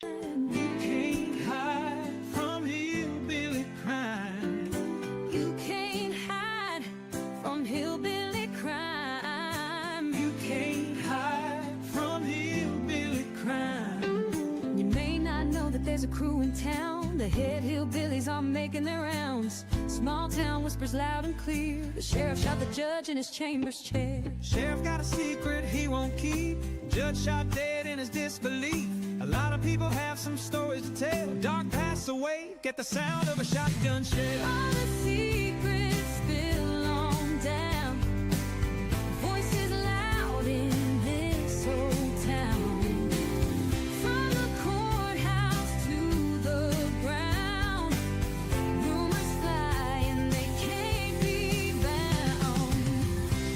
You can't hide from hillbilly crime. You can't hide from hillbilly crime. You can't hide from hillbilly crime. You may not know that there's a crew in town. The head hillbillies are making their rounds. Small town whispers loud and clear. The sheriff shot the judge in his chambers chair. Sheriff got a secret he won't keep. Judge shot dead in his disbelief. A lot of people have some stories to tell. Dark pass away, get the sound of a shotgun shell. All the secrets spill on down. Voices loud in this old town. From the courthouse to the ground. Rumors fly and they can't be bound.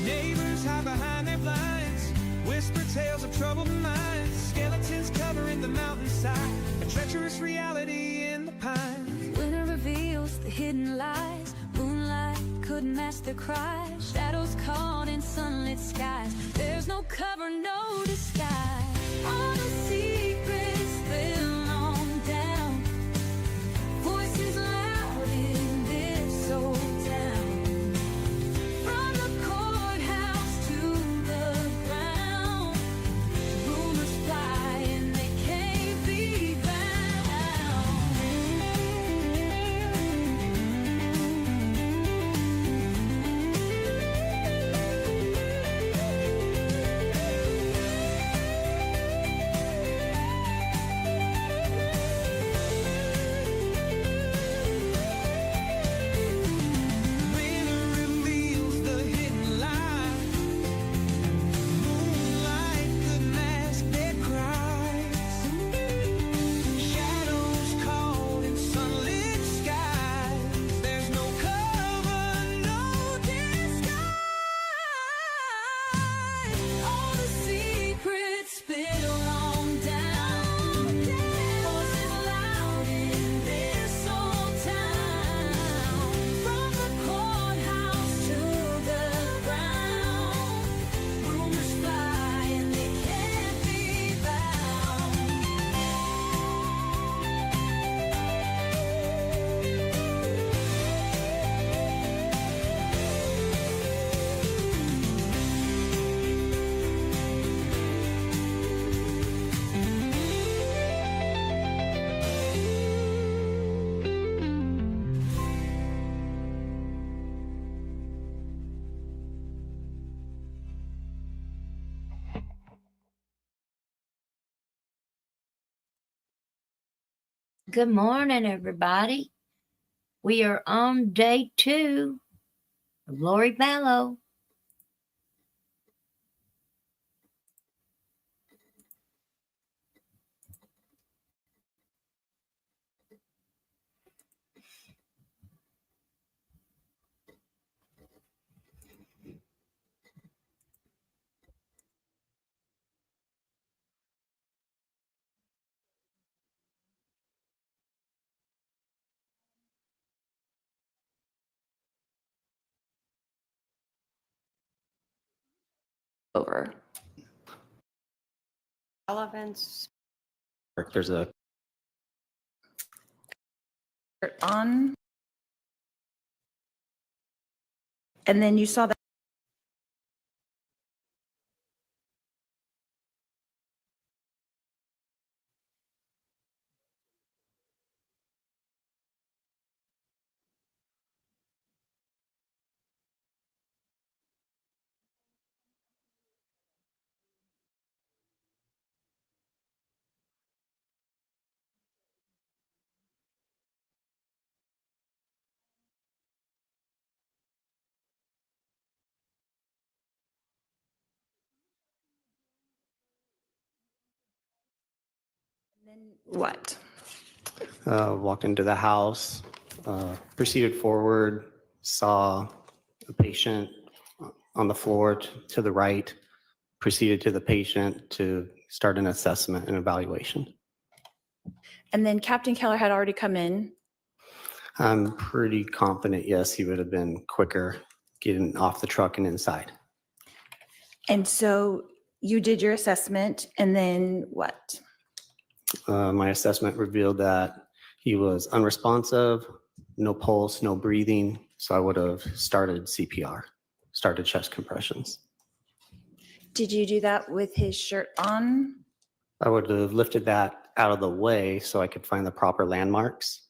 Neighbors hide behind their blinds. Whisper tales of troubled minds. Skeletons covering the mountainside. A treacherous reality in the pines. Winter reveals the hidden lies. Moonlight couldn't mask their cries. Shadows caught in sunlit skies. There's no cover, no disguise. All the secrets spill on down. Voices loud in this old town. From the courthouse to the ground. Rumors fly and they can't be bound. Winter reveals the hidden lies. Moonlight could mask their cries. Shadows caught in sunlit skies. There's no cover, no disguise. All the secrets spill on down. Voices loud in this old town. From the courthouse to the ground. Rumors fly and they can't be bound. Good morning, everybody. We are on day 2 of Lori Vallow. Over. Relevance There's a on. And then you saw that. Then what? walked into the house, proceeded forward, saw a patient on the floor to the right, proceeded to the patient to start an assessment and evaluation. And then Captain Keller had already come in. I'm pretty confident, yes, he would have been quicker getting off the truck and inside. And so you did your assessment and then what? My assessment revealed that he was unresponsive, no pulse, no breathing. So I would have started CPR, started chest compressions. Did you do that with his shirt on? I would have lifted that out of the way so I could find the proper landmarks.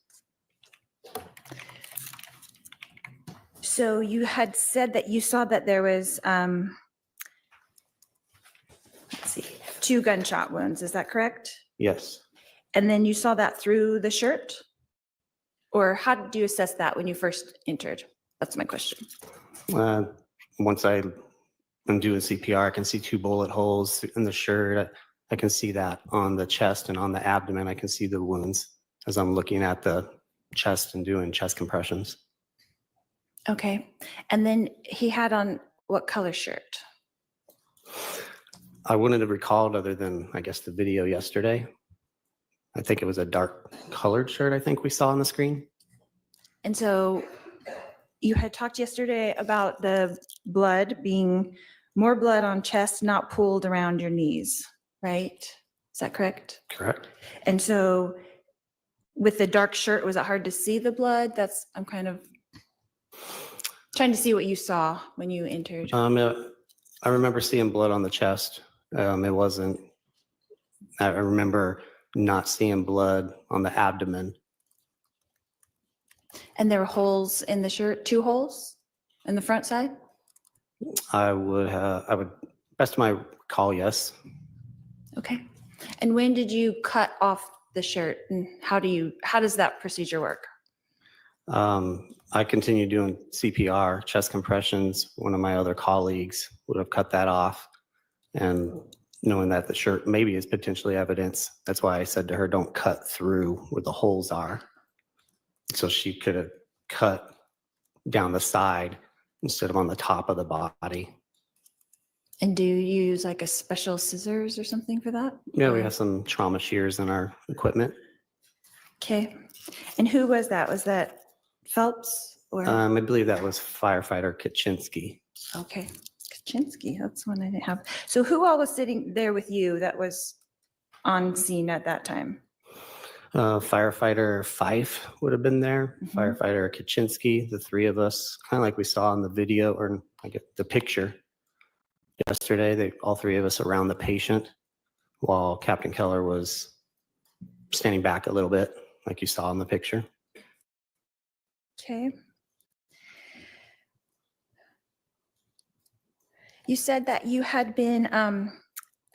So you had said that you saw that there was, let's see, 2 gunshot wounds. Is that correct? Yes. And then you saw that through the shirt? Or how did you assess that when you first entered? That's my question. Once I am doing CPR, I can see 2 bullet holes in the shirt. I can see that on the chest and on the abdomen. I can see the wounds as I'm looking at the chest and doing chest compressions. Okay. And then he had on what color shirt? I wouldn't have recalled other than, I guess, the video yesterday. I think it was a dark colored shirt I think we saw on the screen. And so you had talked yesterday about the blood being more blood on chest, not pooled around your knees, right? Is that correct? Correct. And so with the dark shirt, was it hard to see the blood? I'm kind of trying to see what you saw when you entered. I remember seeing blood on the chest. It wasn't, I remember not seeing blood on the abdomen. And there were holes in the shirt, 2 holes in the front side? I would, best of my recall, yes. Okay. And when did you cut off the shirt and how does that procedure work? I continued doing CPR, chest compressions. One of my other colleagues would have cut that off. And knowing that the shirt maybe is potentially evidence, that's why I said to her, don't cut through where the holes are. So she could have cut down the side instead of on the top of the body. And do you use like a special scissors or something for that? Yeah, we have some trauma shears in our equipment. Okay. And who was that? Was that Phelps or? I believe that was firefighter Kaczynski. Okay. Kaczynski, that's one I didn't have. So who all was sitting there with you that was on scene at that time? Firefighter Fife would have been there. Mhm. Firefighter Kaczynski, the 3 of us, kind of like we saw in the video or I get the picture yesterday. All 3 of us around the patient while Captain Keller was standing back a little bit, like you saw in the picture. Okay. You said that you had been a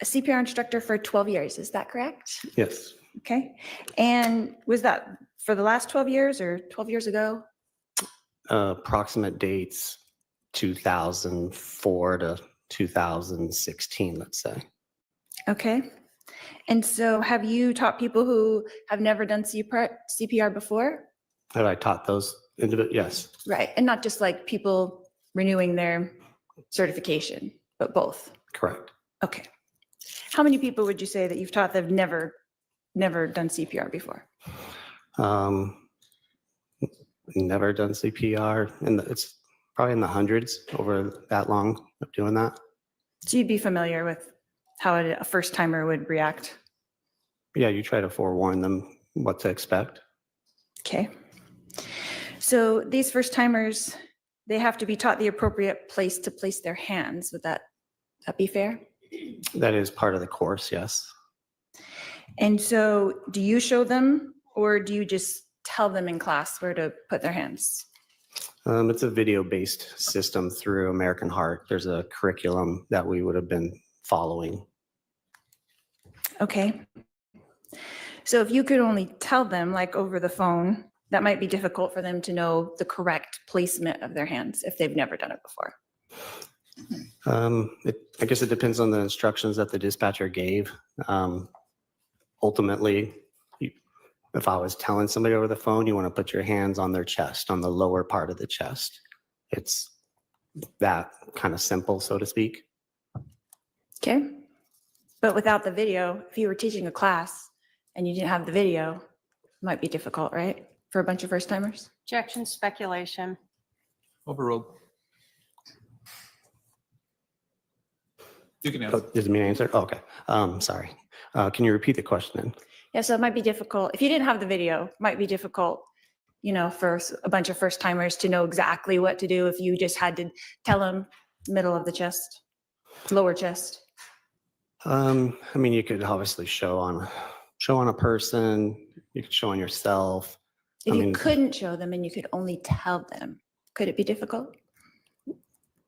CPR instructor for 12 years. Is that correct? Yes. Okay. And was that for the last 12 years or 12 years ago? Approximate dates 2004 to 2016, let's say. Okay. And so have you taught people who have never done CPR before? Have I taught those individuals? Yes. Right. And not just like people renewing their certification, but both. Correct. Okay. How many people would you say that you've taught that have never done CPR before? Never done CPR, and it's probably in the hundreds over that long of doing that. So you'd be familiar with how a first timer would react. Yeah, you try to forewarn them what to expect. Okay. So these first timers, they have to be taught the appropriate place to place their hands. Would that be fair? That is part of the course, yes. And so do you show them or do you just tell them in class where to put their hands? It's a video-based system through American Heart. There's a curriculum that we would have been following. Okay. So if you could only tell them like over the phone, that might be difficult for them to know the correct placement of their hands if they've never done it before. I guess it depends on the instructions that the dispatcher gave. Ultimately, if I was telling somebody over the phone, you want to put your hands on their chest, on the lower part of the chest. It's that kind of simple, so to speak. Okay. But without the video, if you were teaching a class and you didn't have the video, it might be difficult, right? For a bunch of first timers? Objection, speculation. Overruled. You can answer. Does it mean answer? Oh, okay. Sorry. Can you repeat the question then? Yeah, so it might be difficult. If you didn't have the video, it might be difficult, for a bunch of first timers to know exactly what to do if you just had to tell them middle of the chest, lower chest. I mean, you could obviously show on a person, you could show on yourself. If I you mean, couldn't show them and you could only tell them, could it be difficult?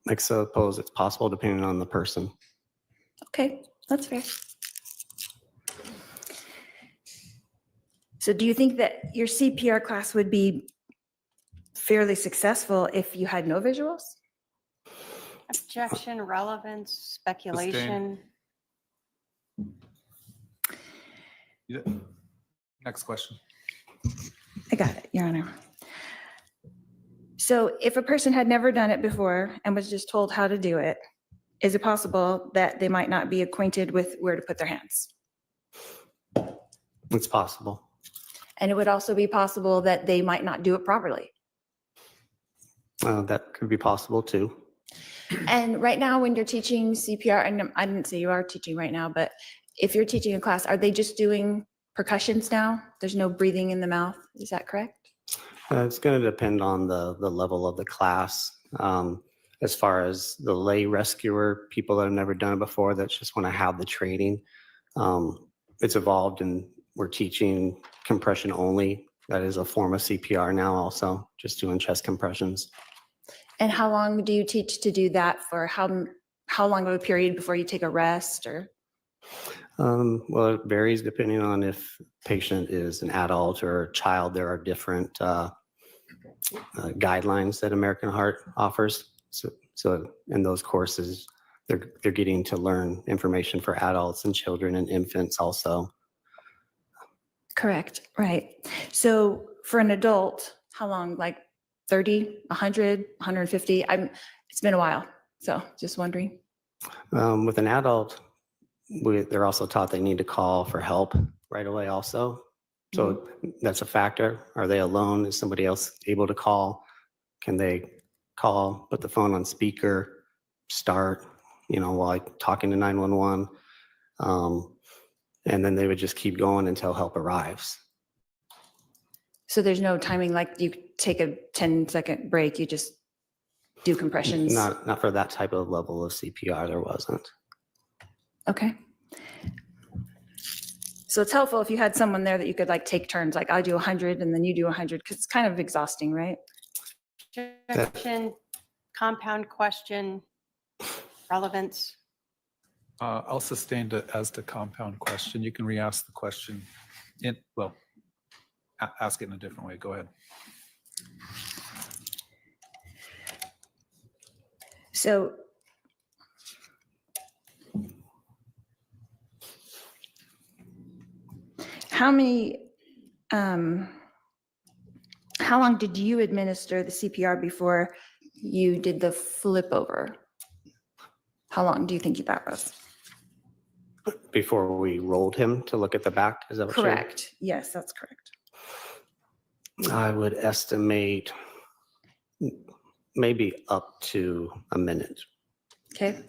I suppose it's possible depending on the person. Okay, that's fair. So do you think that your CPR class would be fairly successful if you had no visuals? Objection, relevance, speculation. Yeah. Next question. I got it, Your Honor. So if a person had never done it before and was just told how to do it, is it possible that they might not be acquainted with where to put their hands? It's possible. And it would also be possible that they might not do it properly. That could be possible too. And right now, when you're teaching CPR, and I didn't say you are teaching right now, but if you're teaching a class, are they just doing percussions now? There's no breathing in the mouth. Is that correct? It's going to depend on the level of the class. As far as the lay rescuer, people that have never done it before, that just want to have the training. It's evolved and we're teaching compression only. That is a form of CPR now also, just doing chest compressions. And how long do you teach to do that for? How long of a period before you take a rest or? Well, it varies depending on if patient is an adult or a child. There are different guidelines that American Heart offers. So in those courses, they're getting to learn information for adults and children and infants also. Correct, right. So for an adult, how long, like 30, 100, 150? It's been a while, so just wondering. With an adult, they're also taught they need to call for help right away also. So that's a factor. Are they alone? Is somebody else able to call? Can they call, put the phone on speaker, start, while talking to 911? And then they would just keep going until help arrives. So there's no timing, like you take a 10-second break, you just do compressions? Not for that type of level of CPR, there wasn't. Okay. So it's helpful if you had someone there that you could take turns, like I do 100 and then you do 100, because it's kind of exhausting, right? Objection, compound question, relevance. I'll sustain it as the compound question. You can re-ask the question ask it in a different way. Go ahead. So how long did you administer the CPR before you did the flip over? How long do you think that was? Before we rolled him to look at the back, is that what you're- Correct. Yes, that's correct. I would estimate maybe up to a minute. Okay.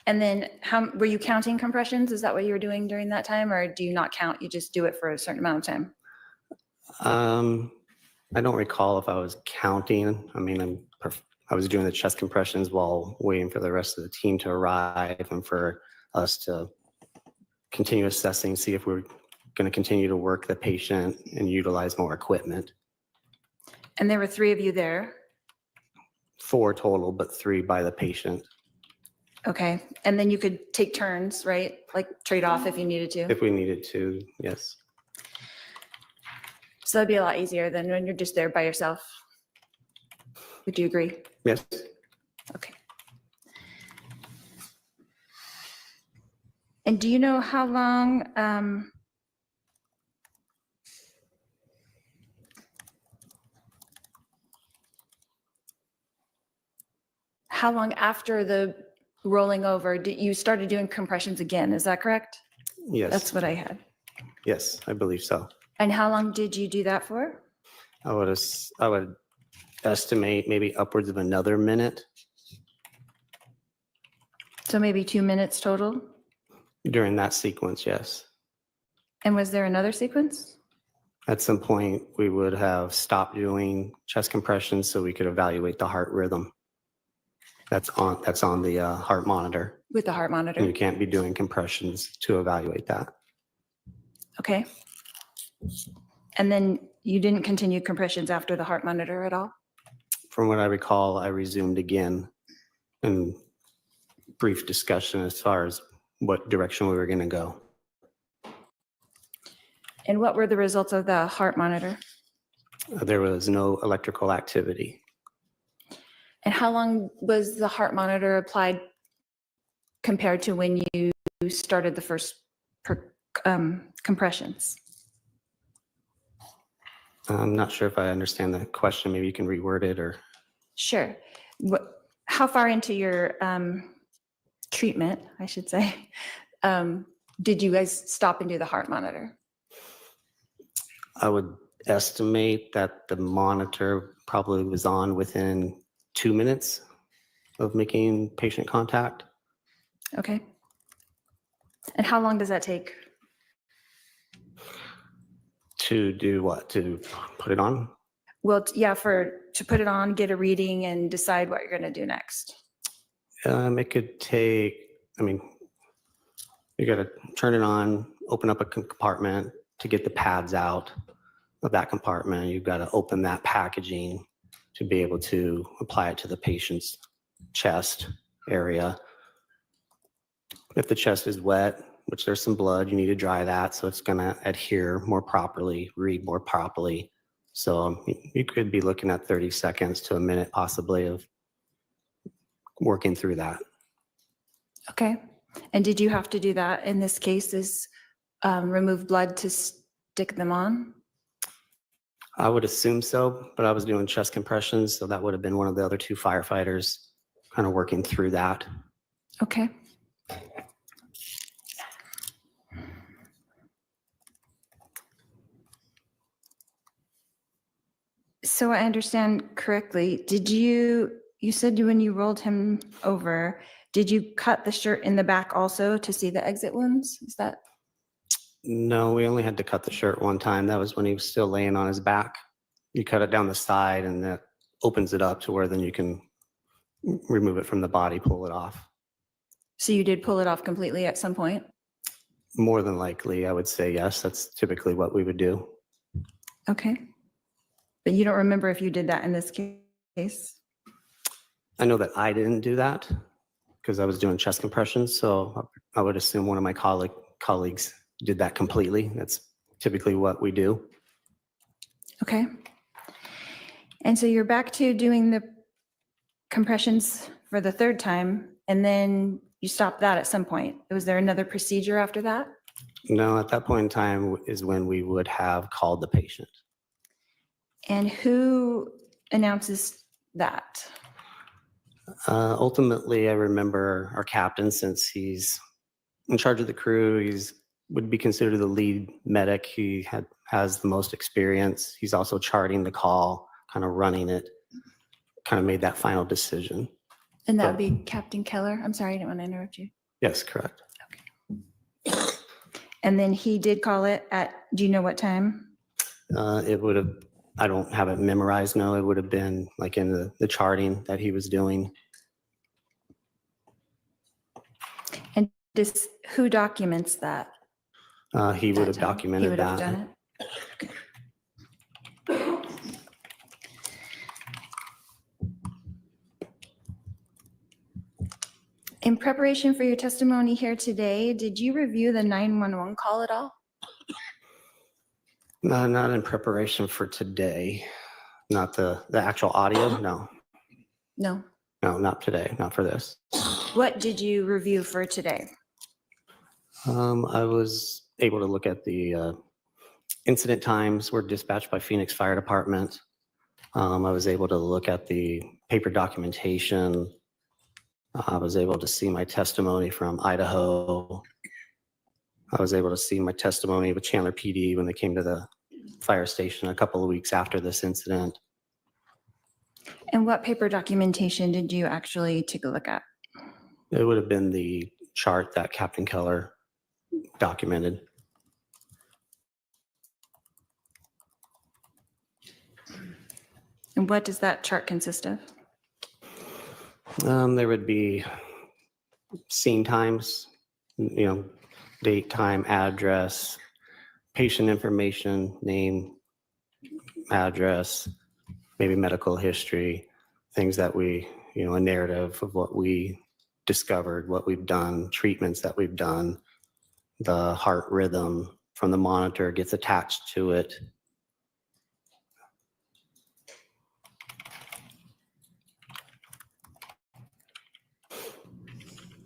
And then were you counting compressions? Is that what you were doing during that time, or do you not count? You just do it for a certain amount of time? I don't recall if I was counting. I mean, I was doing the chest compressions while waiting for the rest of the team to arrive and for us to continue assessing, see if we're going to continue to work the patient and utilize more equipment. And there were 3 of you there? 4 total, but 3 by the patient. Okay. And then you could take turns, right? Like trade off if you needed to? If we needed to, yes. So that'd be a lot easier than when you're just there by yourself. Would you agree? Yes. Okay. And do you know how long after the rolling over you started doing compressions again? Is that correct? Yes. That's what I had. Yes, I believe so. And how long did you do that for? I would estimate maybe upwards of another minute So maybe 2 minutes total? during that sequence, yes. And was there another sequence? At some point, we would have stopped doing chest compressions so we could evaluate the heart rhythm. That's on the heart monitor. With the heart You monitor? can't be doing compressions to evaluate that. Okay. And then you didn't continue compressions after the heart monitor at all? From what I recall, I resumed again in brief discussion as far as what direction we were going to go. And what were the results of the heart monitor? There was no electrical activity. And how long was the heart monitor applied compared to when you started the first compressions? I'm not sure if I understand the question. Maybe you can reword it or. Sure. How far into your treatment, I should say, did you guys stop and do the heart monitor? I would estimate that the monitor probably was on within 2 minutes of making patient contact. Okay. And how long does that take? To do what? To put it on? Well, yeah, to put it on, get a reading and decide what you're going to do next. It could take, you got to turn it on, open up a compartment to get the pads out of that compartment. You've got to open that packaging to be able to apply it to the patient's chest area. If the chest is wet, which there's some blood, you need to dry that so it's going to adhere more properly, read more properly. So you could be looking at 30 seconds to a minute possibly of working through that. Okay. And did you have to do that in this case, is remove blood to stick them on? I would assume so, but I was doing chest compressions, so that would have been one of the other two firefighters kind of working through that. Okay. So I understand correctly, you said when you rolled him over, did you cut the shirt in the back also to see the exit wounds? Is that? No, we only had to cut the shirt one time. That was when he was still laying on his back. You cut it down the side and that opens it up to where then you can remove it from the body, pull it off. So you did pull it off completely at some point? More than likely, I would say yes. That's typically what we would do. Okay. But you don't remember if you did that in this case? I know that I didn't do that because I was doing chest compressions. So I would assume one of my colleagues did that completely. That's typically what we do. Okay. And so you're back to doing the compressions for the third time, and then you stopped that at some point. Was there another procedure after that? No, at that point in time is when we would have called the patient. And who announces that? Ultimately, I remember our captain, since he's in charge of the crew, would be considered the lead medic. He has the most experience. He's also charting the call, kind of running it, kind of made that final decision. And that would be Captain Keller? I'm sorry, I didn't want to interrupt you. Yes, correct. And then he did call it at, do you know what time? It would have, I don't have it memorized. No, it would have been like in the charting that he was doing. And who documents that? He would have He documented would have that. done it? In preparation for your testimony here today, did you review the 911 call at all? No, not in preparation for today. Not the actual audio. No, No. not today. Not for this. What did you review for today? I was able to look at the incident times were dispatched by Phoenix Fire Department. I was able to look at the paper documentation. I was able to see my testimony from Idaho. I was able to see my testimony with Chandler PD when they came to the fire station a couple of weeks after this incident. And what paper documentation did you actually take a look at? It would have been the chart that Captain Keller documented. And what does that chart consist of? There would be scene times, date, time, address, patient information, name, address, maybe medical history, things that we, a narrative of what we discovered, what we've done, treatments that we've done, the heart rhythm from the monitor gets attached to it.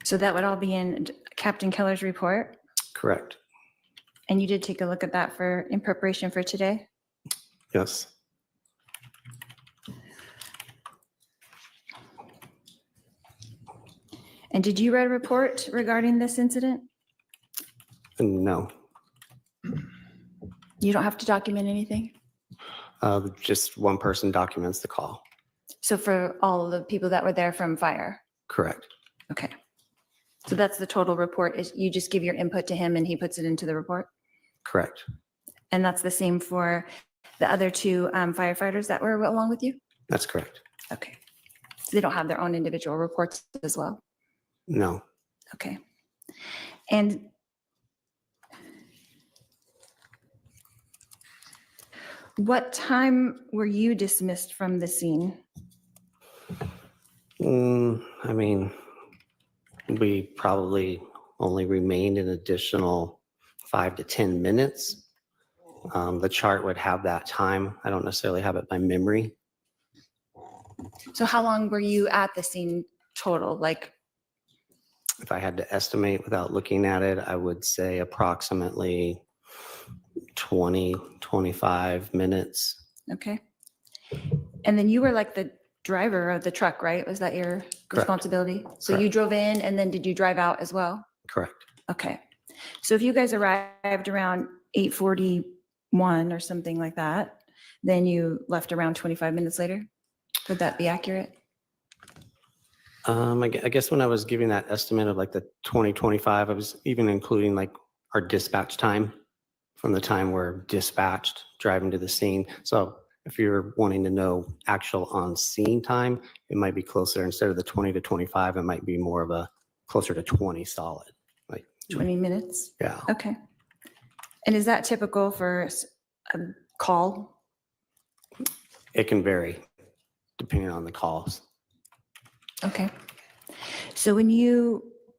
So that would all be in Captain Keller's report? Correct. And you did take a look at that in preparation for today? Yes. And did you write a report regarding this incident? No, You don't have to document anything? just one person documents the call. So for all of the people that were there from fire? Correct. Okay. So that's the total report, is you just give your input to him and he puts it into the report? Correct. And that's the same for the other two firefighters that were along with you? That's correct. Okay. So they don't have their own individual reports as well? No. Okay. And what time were you dismissed from the scene? I mean, we probably only remained an additional 5 to 10 minutes. The chart would have that time. I don't necessarily have it by memory. So how long were you at the scene total? Like, If I had to estimate without looking at it, I would say approximately 20, 25 minutes. okay. And then you were like the driver of the truck, right? Was that your responsibility? So you Correct. drove in and then did you drive out as well? Correct. Okay. So if you guys arrived around 8:41 or something like that, then you left around 25 minutes later? Would that be accurate? I guess when I was giving that estimate of like the 2025, I was even including like our dispatch time from the time we're dispatched driving to the scene. So if you're wanting to know actual on scene time, it might be closer, instead of the 20 to 25, it might be more of a closer to 20 solid. Like, 20 minutes? yeah, Okay. And is that typical for a call? it can vary depending on the calls. Okay. So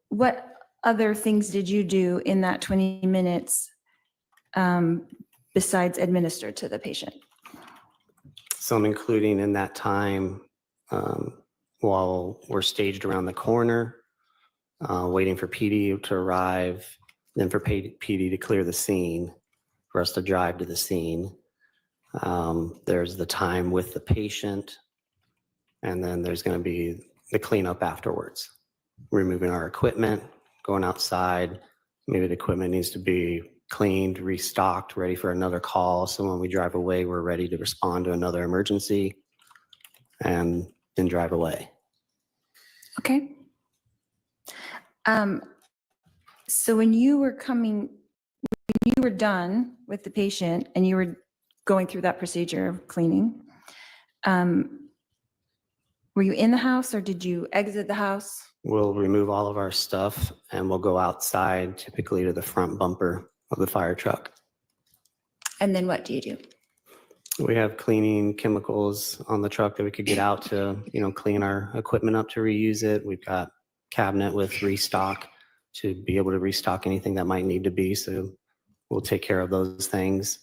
what other things did you do in that 20 minutes besides administer to the patient? So I'm including in that time while we're staged around the corner, waiting for PD to arrive, then for PD to clear the scene, for us to drive to the scene. There's the time with the patient, and then there's going to be the cleanup afterwards, removing our equipment, going outside. Maybe the equipment needs to be cleaned, restocked, ready for another call. So when we drive away, we're ready to respond to another emergency and then drive away. Okay. So when you were done with the patient and you were going through that procedure of cleaning, were you in the house or did you exit the house? We'll remove all of our stuff and we'll go outside, typically to the front bumper of the fire truck. And then what do you do? We have cleaning chemicals on the truck that we could get out to, clean our equipment up to reuse it. We've got cabinet with restock to be able to restock anything that might need to be. So we'll take care of those things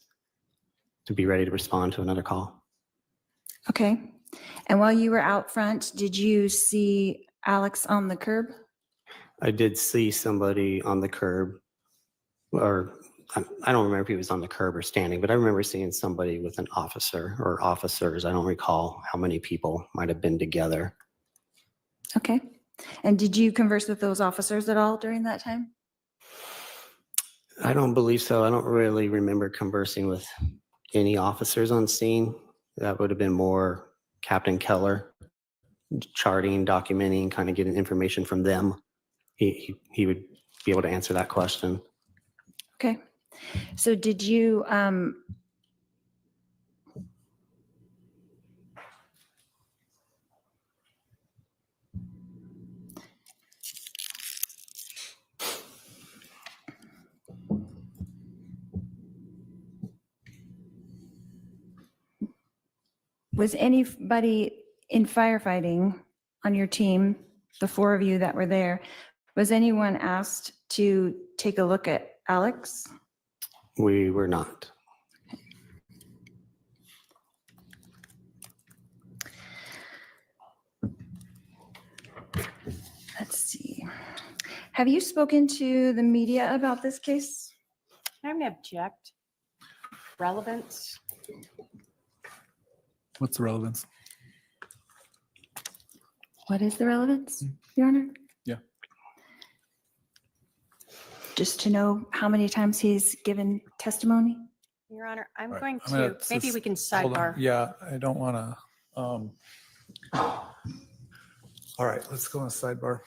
to be ready to respond to another call. Okay. And while you were out front, did you see Alex on the curb? I did see somebody on the curb, or I don't remember if he was on the curb or standing, but I remember seeing somebody with an officer or officers. I don't recall how many people might have been together. Okay. And did you converse with those officers at all during that time? I don't believe so. I don't really remember conversing with any officers on scene. That would have been more Captain Keller, charting, documenting, kind of getting information from them. He would be able to answer that question. Okay. So did you, Was anybody in firefighting on your team, the four of you that were there, was anyone asked to take a look at Alex? We were not. Let's see. Have you spoken to the media about this case? I'm going to object. Relevance. What's the relevance? What is the relevance, Your Honor? Yeah. Just to know how many times he's given testimony? Your Honor, I'm Right, going I'm gonna to, maybe we can hold on. sidebar. Yeah, I don't want to. All right, let's go on sidebar.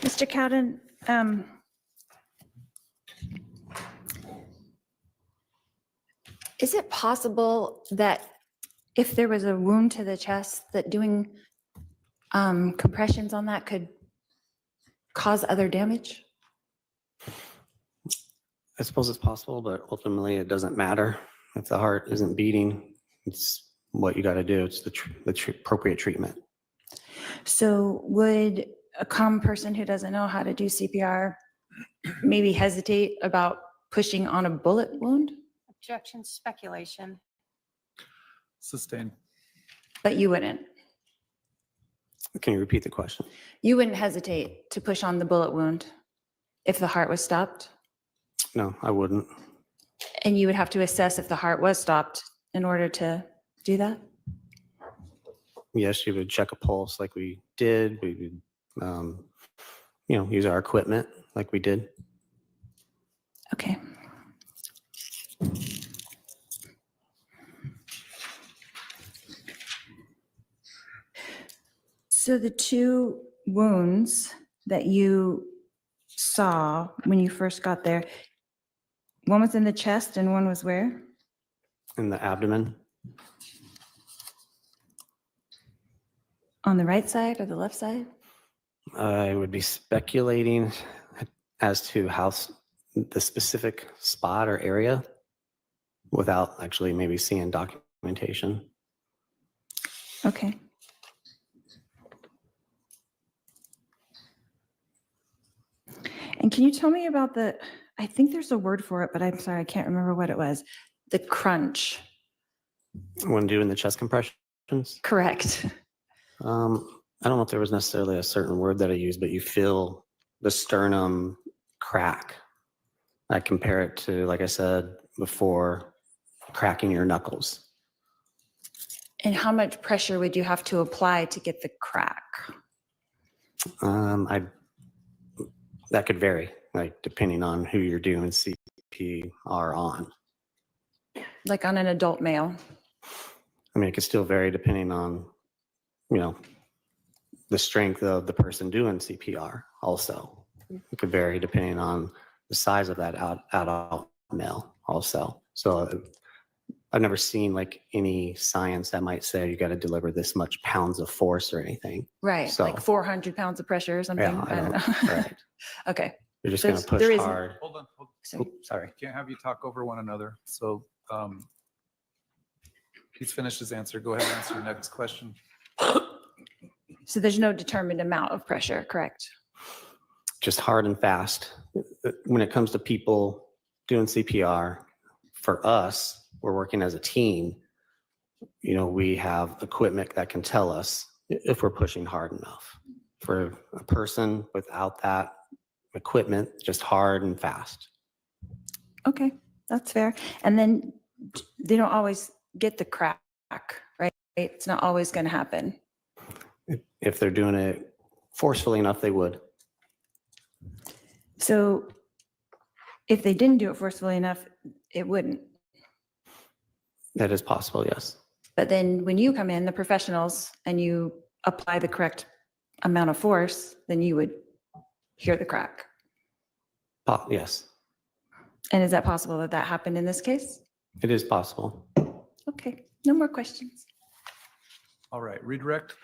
Mr. Cowden, is it possible that if there was a wound to the chest, that doing compressions on that could cause other damage? I suppose it's possible, but ultimately it doesn't matter. If the heart isn't beating, it's what you got to do. It's the appropriate treatment. So would a common person who doesn't know how to do CPR maybe hesitate about pushing on a bullet wound? Objection, speculation. Sustain. But you wouldn't. Can you repeat the question? You wouldn't hesitate to push on the bullet wound if the heart was stopped? No, I wouldn't. And you would have to assess if the heart was stopped in order to do that? Yes, you would check a pulse like we did. We would, use our equipment like we did. Okay. So the two wounds that you saw when you first got there, one was in the chest and one was where? In the abdomen, On the right side or the left side? I would be speculating as to the specific spot or area without actually maybe seeing documentation. Okay. And can you tell me about I think there's a word for it, but I'm sorry, I can't remember what it was. The crunch. When doing the chest compressions, Correct. I don't know if there was necessarily a certain word that I used, but you feel the sternum crack. I compare it to, like I said before, cracking your knuckles. And how much pressure would you have to apply to get the crack? That could vary, like depending on who you're doing CPR on. Like on an adult male? I mean, it could still vary depending on, the strength of the person doing CPR also. It could vary depending on the size of that adult male also. So I've never seen like any science that might say you got to deliver this much pounds of force or anything. Right, So- like 400 pounds of pressure or something? Yeah, I don't know. Right. Okay. You're just So going to push there isn't- hard. Hold on. So Oops, sorry. Can't have you talk over one another. So he's finished his answer. Go ahead and answer your next question. so there's no determined amount of pressure, correct? Just hard and fast. When it comes to people doing CPR, for us, we're working as a team. We have equipment that can tell us if we're pushing hard enough. For a person without that equipment, just hard and fast. Okay, that's fair. And then they don't always get the crack, right? It's not always going to happen. If they're doing it forcefully enough, they would. So if they didn't do it forcefully enough, it wouldn't. That is possible, yes. But then when you come in, the professionals, and you apply the correct amount of force, then you would hear the crack. Yes, And is that possible that happened in this case? it is possible. Okay, no more questions. All right, redirect.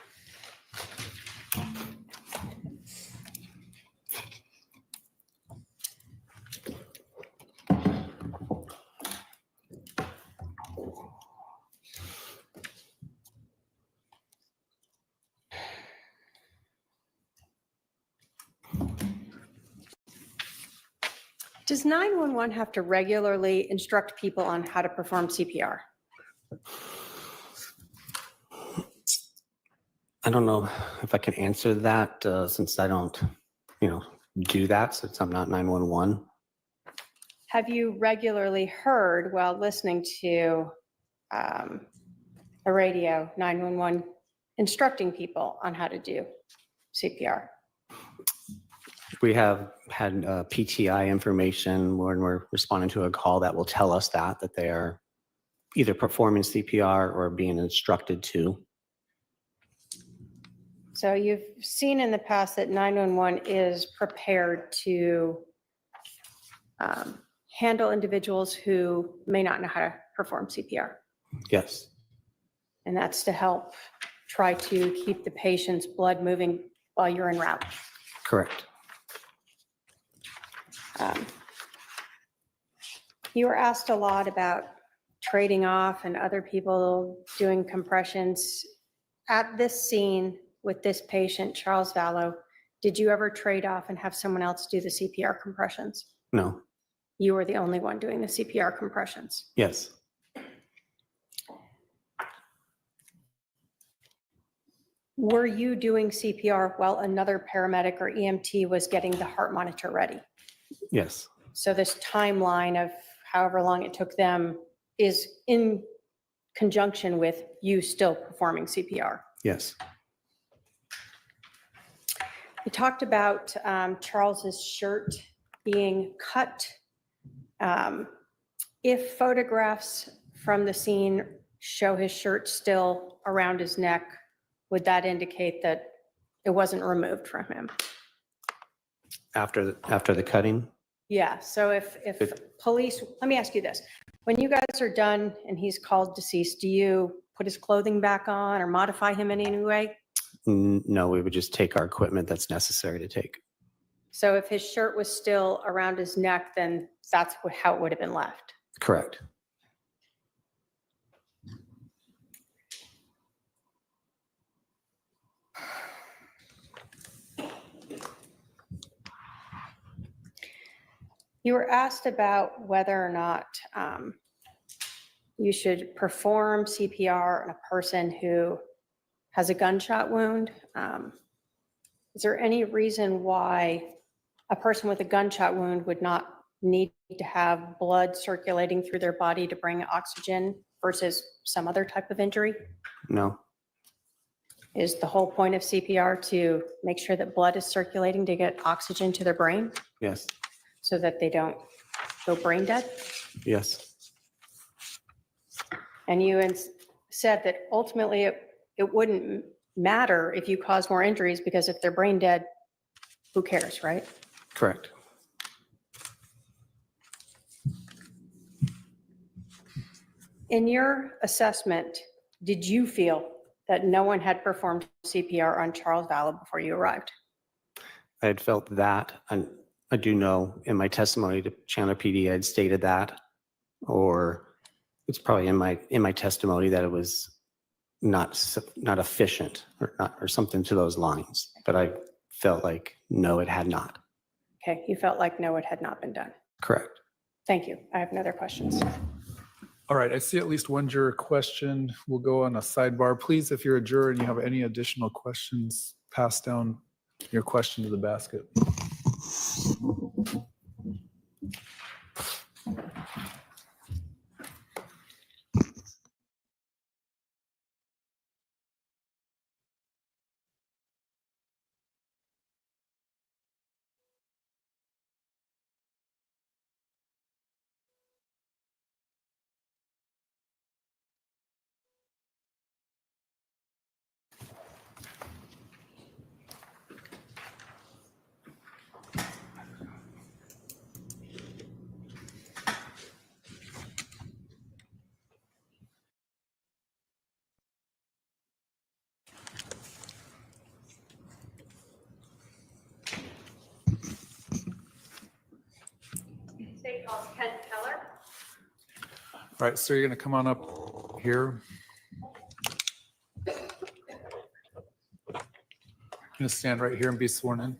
Does 911 have to regularly instruct people on how to perform CPR? I don't know if I can answer that since I don't, do that since I'm not 911. Have you regularly heard while listening to a radio 911 instructing people on how to do CPR? We have had PTI information when we're responding to a call that will tell us that they are either performing CPR or being instructed to. So you've seen in the past that 911 is prepared to handle individuals who may not know how to perform CPR. Yes, And that's to help try to keep the patient's blood moving while you're en route. correct. You were asked a lot about trading off and other people doing compressions. At this scene with this patient, Charles Vallow, did you ever trade off and have someone else do the CPR compressions? No, You were the only one doing the CPR compressions. yes, Were you doing CPR while another paramedic or EMT was getting the heart monitor ready? yes, So this timeline of however long it took them is in conjunction with you still performing CPR. Yes. You talked about Charles's shirt being cut. If photographs from the scene show his shirt still around his neck, would that indicate that it wasn't removed from him? After the cutting, Yeah, so if police, let me ask you this. When you guys are done and he's called deceased, do you put his clothing back on or modify him in any way? no, we would just take our equipment that's necessary to take. So if his shirt was still around his neck, then that's how it would have been left. Correct. You were asked about whether or not you should perform CPR on a person who has a gunshot wound. Is there any reason why a person with a gunshot wound would not need to have blood circulating through their body to bring oxygen versus some other type of injury? No. Is the whole point of CPR to make sure that blood is circulating to get oxygen to their brain Yes. so that they don't go brain dead? Yes. And you said that ultimately it wouldn't matter if you cause more injuries because if they're brain dead, who cares, right? Correct. In your assessment, did you feel that no one had performed CPR on Charles Vallow before you arrived? I had felt that, and I do know in my testimony to Chandler PD, I had stated that, or it's probably in my testimony that it was not efficient or something to those lines. But I felt like no, it had not. Okay, you felt like no, it had not been done. Correct. Thank you. I have no other questions. All right, I see at least one juror question. We'll go on a sidebar. Please, if you're a juror and you have any additional questions, pass down your question to the basket. State calls Ken Keller. All right, so you're going to come on up here. You're going to stand right here and be sworn in.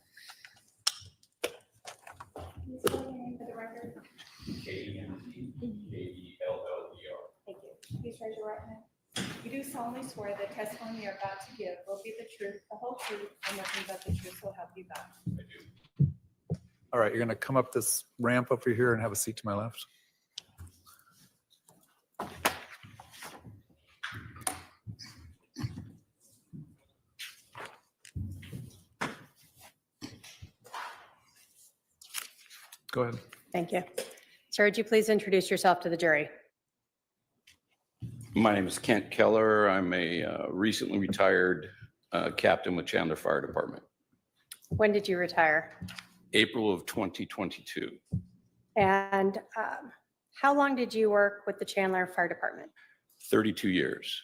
Thank you. Please raise your right hand. You do solemnly swear the testimony you're about to give will be the truth, the whole truth, and nothing but the truth, so help you God. All right, you're going to come up this ramp over here and have a seat to my left. Go ahead. Thank you. Sir, would you please introduce yourself to the jury? My name is Kent Keller. I'm a recently retired captain with Chandler Fire Department. When did you retire? April of 2022. And how long did you work with the Chandler Fire Department? 32 years.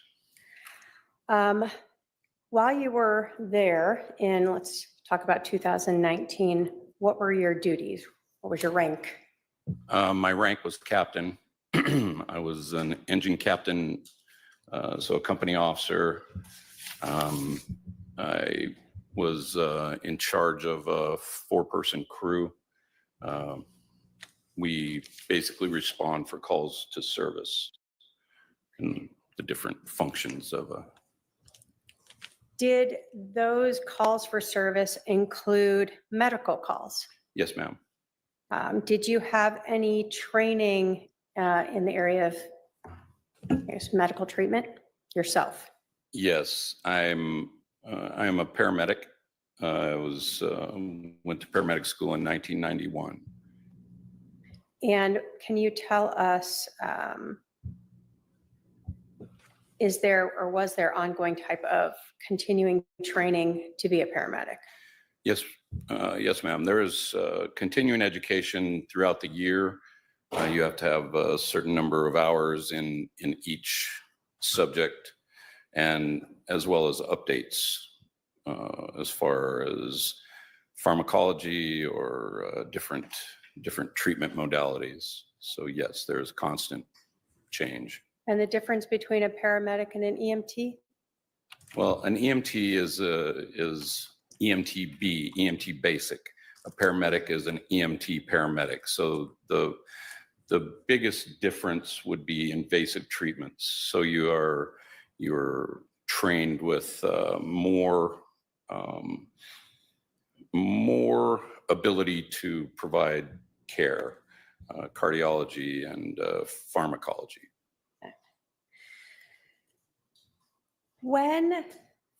While you were there in, let's talk about 2019, what were your duties? What was your rank? My rank was captain. I was an engine captain, so a company officer. I was in charge of a 4-person crew. We basically respond for calls to service and the different functions of a. Did those calls for service include medical calls? Yes, ma'am. Did you have any training in the area of Yes, medical treatment yourself. Yes, I am a paramedic. I went to paramedic school in 1991. And can you tell us, is there or was there ongoing type of continuing training to be a paramedic? Yes, yes, ma'am. There is continuing education throughout the year. You have to have a certain number of hours in each subject, and as well as updates as far as pharmacology or different treatment modalities. So yes, there's constant change. And the difference between a paramedic and an EMT? Well, an EMT is EMTB, EMT basic. A paramedic is an EMT paramedic. So the biggest difference would be invasive treatments. So you're trained with more ability to provide care, cardiology and pharmacology. When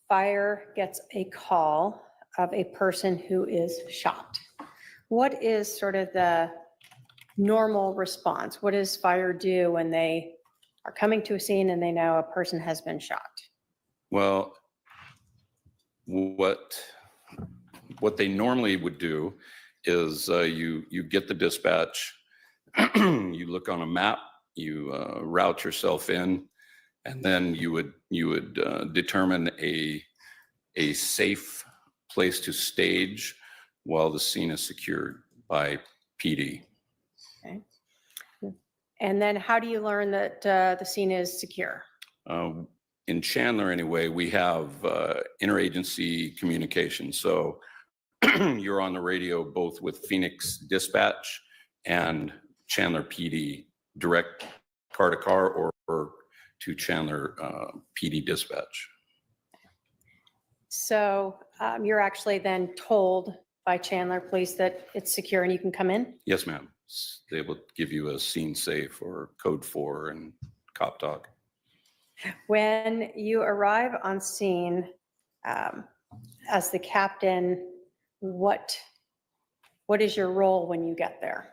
fire gets a call of a person who is shot, what is sort of the normal response? What does fire do when they are coming to a scene and they know a person has been shot? Well, what they normally would do is you get the dispatch, you look on a map, you route yourself in, and then you would determine a safe place to stage while the scene is secured by PD. Okay. And then how do you learn that the scene is secure? In Chandler, anyway, we have interagency communication. So you're on the radio both with Phoenix Dispatch and Chandler PD, direct car to car or to Chandler PD Dispatch. So you're actually then told by Chandler Police that it's secure and you can come in? Yes, ma'am. They will give you a scene safe or code 4 and cop talk. When you arrive on scene as the captain, what is your role when you get there?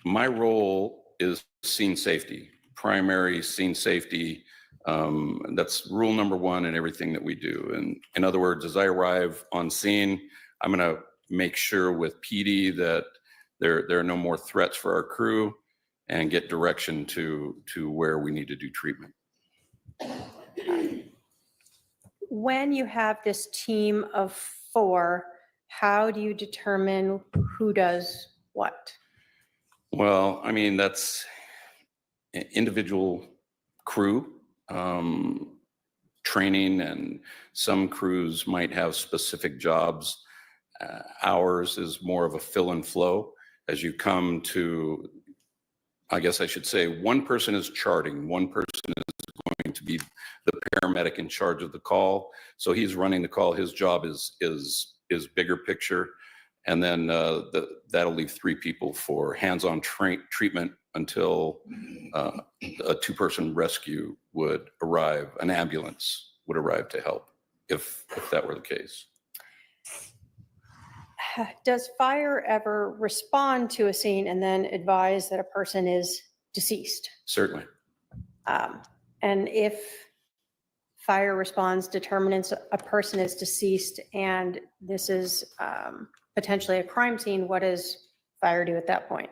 My role is scene safety, primary scene safety. That's rule number 1 in everything that we do. And in other words, as I arrive on scene, I'm going to make sure with PD that there are no more threats for our crew and get direction to where we need to do treatment. When you have this team of 4, how do you determine who does what? Well, I mean, that's individual crew training, and some crews might have specific jobs. Ours is more of a fill and flow. As you come to, I guess I should say, one person is charting, one person is going to be the paramedic in charge of the call. So he's running the call. His job is bigger picture. And then that'll leave 3 people for hands-on treatment until a 2-person rescue would arrive, an ambulance would arrive to help, if that were the case. Does fire ever respond to a scene and then advise that a person is deceased? Certainly. And if fire responds, determines a person is deceased and this is potentially a crime scene, what does fire do at that point?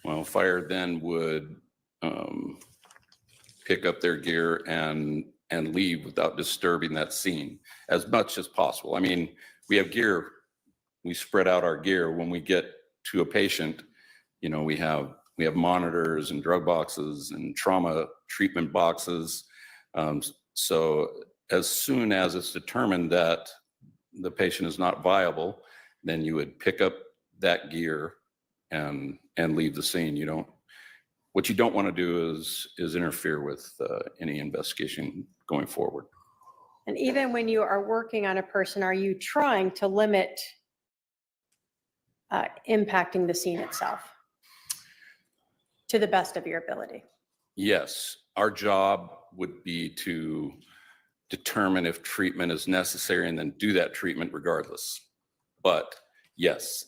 Well, fire then would pick up their gear and leave without disturbing that scene as much as possible. I mean, we have gear, we spread out our gear. When we get to a patient, you know, we have monitors and drug boxes and trauma treatment boxes. So as soon as it's determined that the patient is not viable, then you would pick up that gear and leave the scene. What you don't want to do is interfere with any investigation going forward. And even when you are working on a person, are you trying to limit impacting the scene itself to the best of your ability? Yes, our job would be to determine if treatment is necessary and then do that treatment regardless. But yes,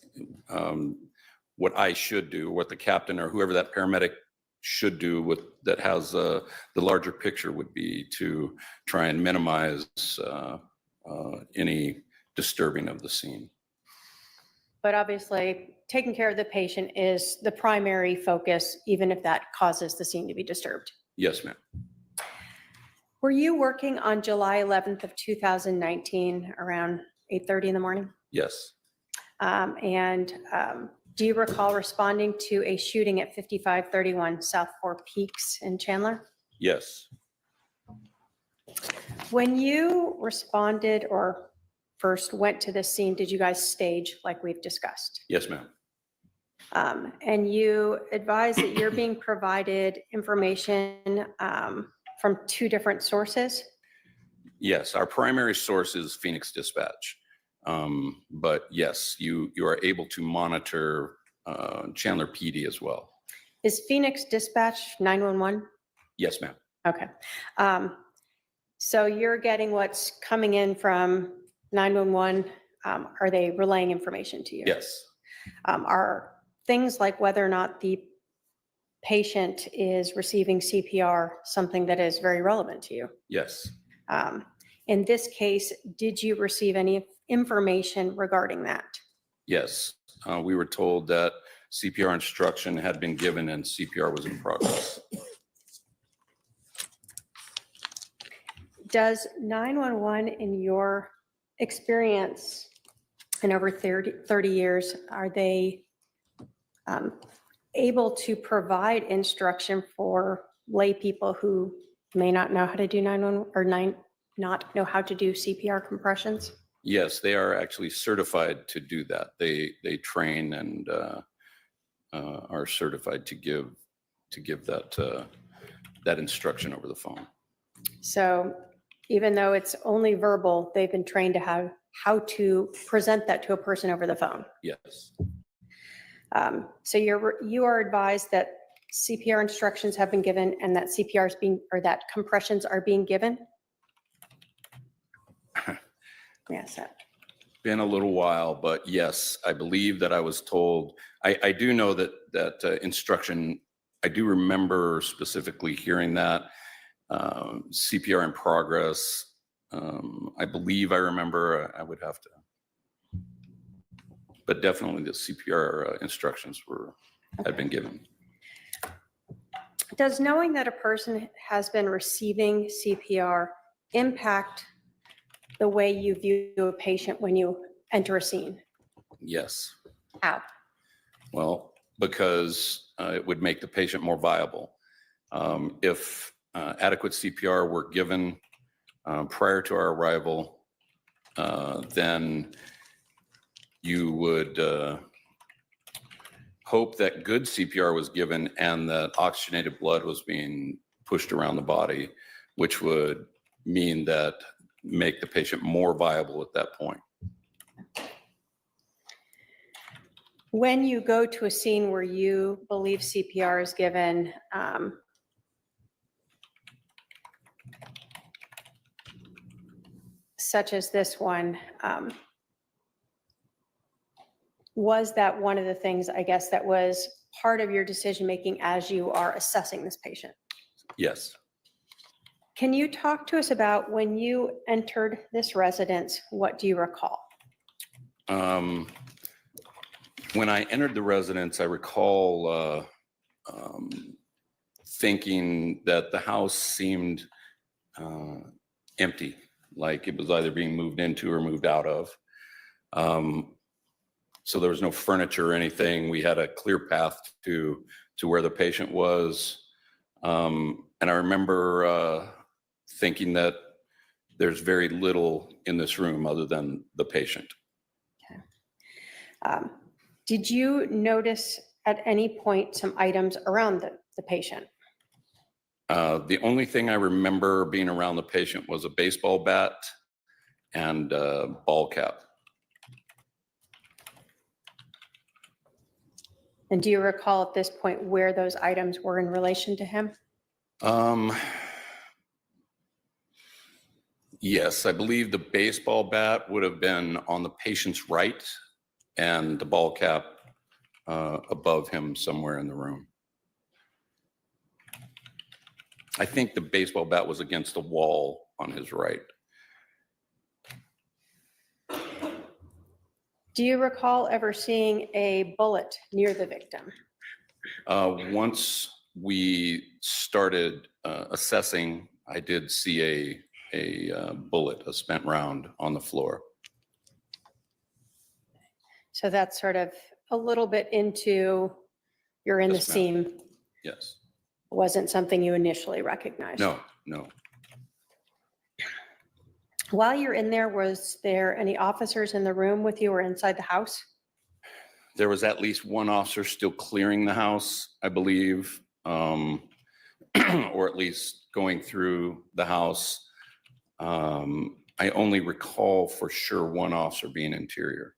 what I should do, what the captain or whoever that paramedic should do that has the larger picture would be to try and minimize any disturbing of the scene. But obviously, taking care of the patient is the primary focus, even if that causes the scene to be disturbed. Yes, ma'am. Were you working on July 11th of 2019 around 8:30 in the morning? Yes. Do you recall responding to a shooting at 5531 South Four Peaks in Chandler? Yes. When you responded or first went to this scene, did you guys stage like we've discussed? Yes, ma'am. And you advise that you're being provided information from two different sources? Yes, our primary source is Phoenix Dispatch. But yes, you are able to monitor Chandler PD as well. Is Phoenix Dispatch 911? Yes, ma'am. Okay. So you're getting what's coming in from 911. Are they relaying information to you? Yes. Are things like whether or not the patient is receiving CPR something that is very relevant to you? Yes. In this case, did you receive any information regarding that? Yes. We were told that CPR instruction had been given and CPR was in progress. Does 911, in your experience in over 30 years, are they able to provide instruction for lay people who may not know how to do 911 or not know how to do CPR compressions? Yes, they are actually certified to do that. They train and are certified to give that instruction over the phone. So Even though it's only verbal, they've been trained to how to present that to a person over the phone. yes. So you are advised that CPR instructions have been given and that CPR is that compressions are being given? Yes. Been a little while, but yes, I believe that I was told, I do know that instruction, I do remember specifically hearing that. CPR in progress. I believe I remember, I would have to, but definitely the CPR instructions had been given. Does knowing that a person has been receiving CPR impact the way you view a patient when you enter a scene? Yes. How? Well, because it would make the patient more viable. If adequate CPR were given prior to our arrival, then you would hope that good CPR was given and that oxygenated blood was being pushed around the body, which would mean that make the patient more viable at that point. When you go to a scene where you believe CPR is given, such as this one, was that one of the things, I guess, that was part of your decision-making as you are assessing this patient? Yes. Can you talk to us about when you entered this residence, what do you recall? When I entered the residence, I recall thinking that the house seemed empty, like it was either being moved into or moved out of. So there was no furniture or anything. We had a clear path to where the patient was. And I remember thinking that there's very little in this room other than the patient. Okay. Did you notice at any point some items around the patient? The only thing I remember being around the patient was a baseball bat and a ball cap. And do you recall at this point where those items were in relation to him? Yes, I believe the baseball bat would have been on the patient's right and the ball cap above him somewhere in the room. I think the baseball bat was against the wall on his right. Do you recall ever seeing a bullet near the victim? Once we started assessing, I did see a bullet, a spent round on the floor. So that's sort of a little bit into, you're in the Yes, ma'am. scene, Yes. wasn't something you initially recognized? No, no. While you're in there, was there any officers in the room with you or inside the house? There was at least one officer still clearing the house, I believe, or at least going through the house. I only recall for sure one officer being interior.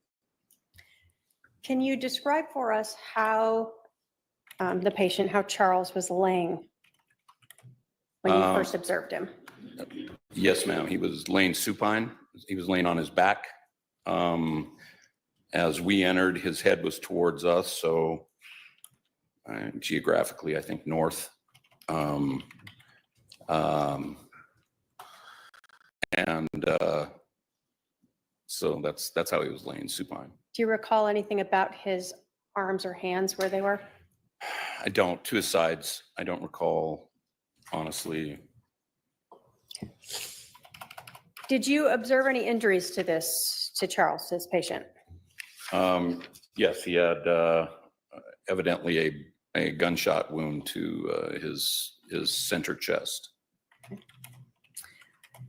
Can you describe for us how the patient, how Charles was laying when you first observed him? Yes, ma'am. He was laying supine. He was laying on his back. As we entered, his head was towards us, so geographically, I think north. So that's how he was laying supine. Do you recall anything about his arms or hands where they were? I don't. To his sides. I don't recall, honestly. Did you observe any injuries to Charles, this patient? Yes, he had evidently a gunshot wound to his center chest.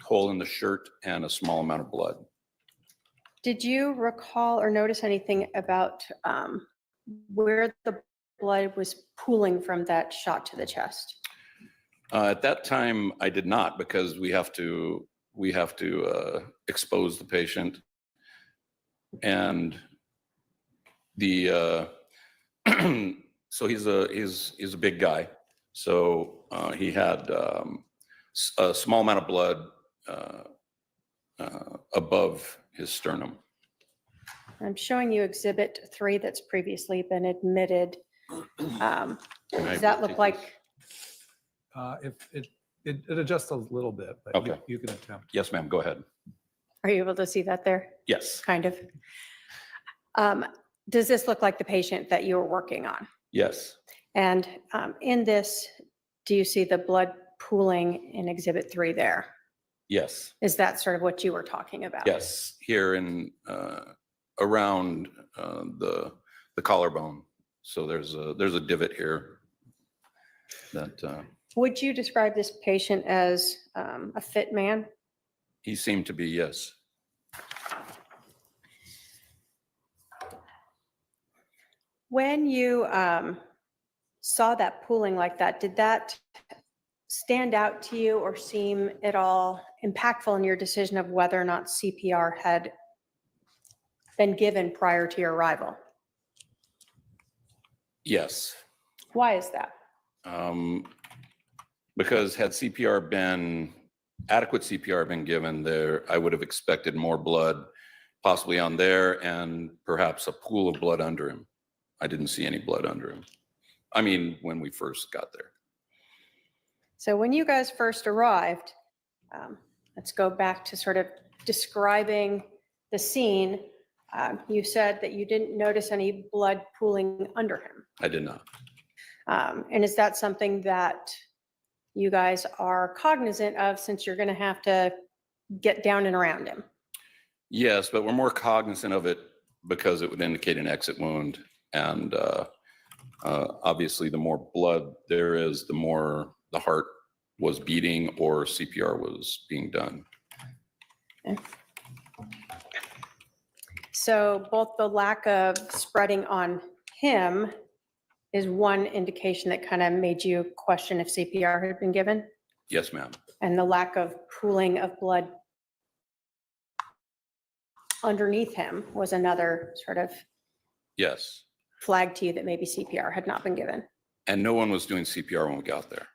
Hole in the shirt and a small amount of blood. Did you recall or notice anything about where the blood was pooling from that shot to the chest? At that time, I did not, because we have to expose the patient, and the so he's a big guy, so he had a small amount of blood above his sternum. I'm showing you Exhibit 3 that's previously been admitted. Does that look like? If it adjusts a little bit, but Okay. you can attempt. Yes, ma'am. Go ahead. Are you able to see that there? Yes. Kind of. Does this look like the patient that you were working on? Yes. And in this, do you see the blood pooling in Exhibit 3 there? Yes. Is that sort of what you were talking about? Yes. Here in around the collarbone. So there's a divot here. That Would you describe this patient as a fit man? he seemed to be. Yes. When you saw that pooling like that, did that stand out to you or seem at all impactful in your decision of whether or not CPR had been given prior to your arrival? Yes. Why is that? Because had adequate CPR been given there, I would have expected more blood possibly on there and perhaps a pool of blood under him. I didn't see any blood under him. I mean, when we first got there. So when you guys first arrived, let's go back to sort of describing the scene. You said that you didn't notice any blood pooling under him. I did not. And is that something that you guys are cognizant of since you're going to have to get down and around him? Yes, but we're more cognizant of it because it would indicate an exit wound. And obviously, the more blood there is, the more the heart was beating or CPR was being done. Okay. So both the lack of spreading on him is one indication that kind of made you question if CPR had been given, Yes, ma'am. and the lack of pooling of blood underneath him was another sort of Yes. flag to you that maybe CPR had not been given. And no one was doing CPR when we got there.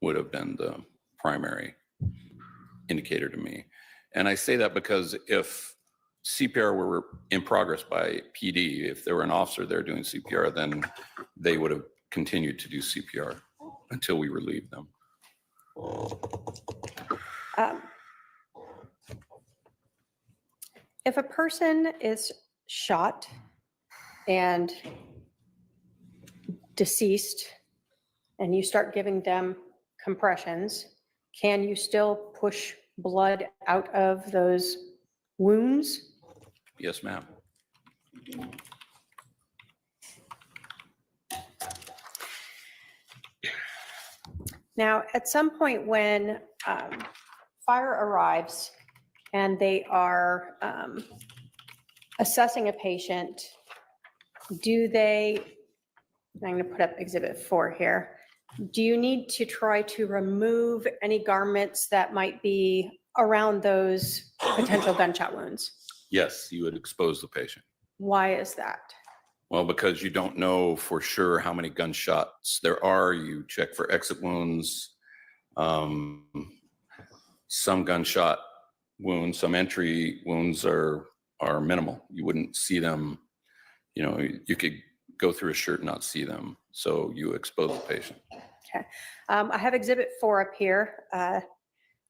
would have been the primary indicator to me. And I say that because if CPR were in progress by PD, if there were an officer there doing CPR, then they would have continued to do CPR until we relieved them. If a person is shot and deceased and you start giving them compressions, can you still push blood out of those wounds? Yes, ma'am. Now, at some point when fire arrives and they are assessing a patient, do they, I'm going to put up Exhibit 4 here. Do you need to try to remove any garments that might be around those potential gunshot wounds? Yes, you would expose the patient. Why is that? Well, because you don't know for sure how many gunshots there are. You check for exit wounds. Some gunshot wounds, some entry wounds are minimal. You wouldn't see them. You know, you could go through a shirt and not see them. So you expose the patient. Okay. I have Exhibit 4 up here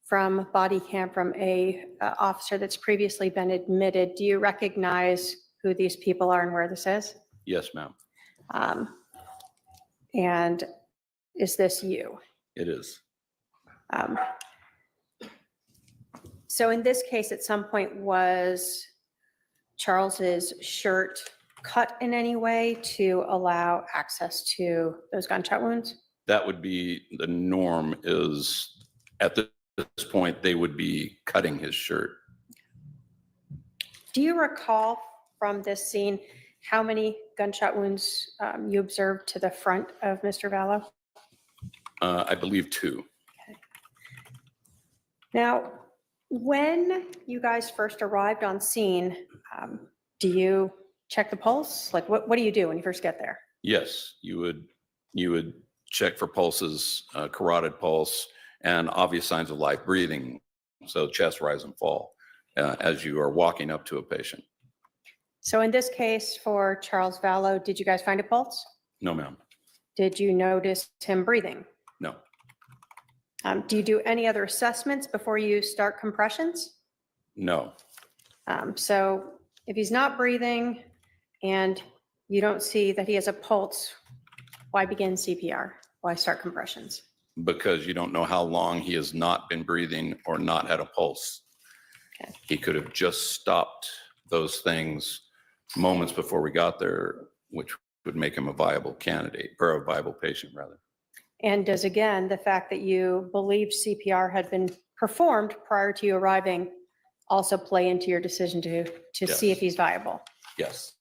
from body cam from a officer that's previously been admitted. Do you recognize who these people are and where this is? Yes, ma'am. And is this you? It is. So in this case, at some point, was Charles's shirt cut in any way to allow access to those gunshot wounds? That would be the norm. Is at this point they would be cutting his shirt. Do you recall from this scene how many gunshot wounds you observed to the front of Mr. Vallow? I believe 2. Now, when you guys first arrived on scene, do you check the pulse? Like, what do you do when you first get there? Yes, you would check for pulses, carotid pulse, and obvious signs of life breathing. So chest rise and fall as you are walking up to a patient. So in this case for Charles Vallow, did you guys find a pulse? No, ma'am. Did you notice him breathing? No. Do you do any other assessments before you start compressions? No. So if he's not breathing and you don't see that he has a pulse, why begin CPR? Why start compressions? Because you don't know how long he has not been breathing or not had a pulse. Okay. He could have just stopped those things moments before we got there, which would make him a viable candidate, or a viable patient rather. And does, again, the fact that you believe CPR had been performed prior to you arriving also play into your decision to Yes. see if he's viable? Yes.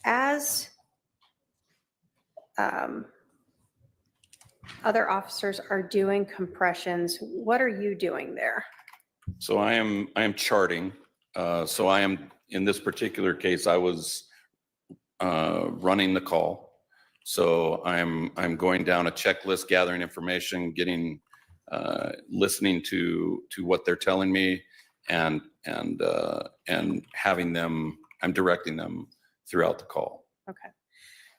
As other officers are doing compressions, what are you doing there? So I am charting. So I am, in this particular case, I was running the call. So I'm going down a checklist, gathering information, getting, listening to what they're telling me, and having them, I'm directing them throughout the call. Okay.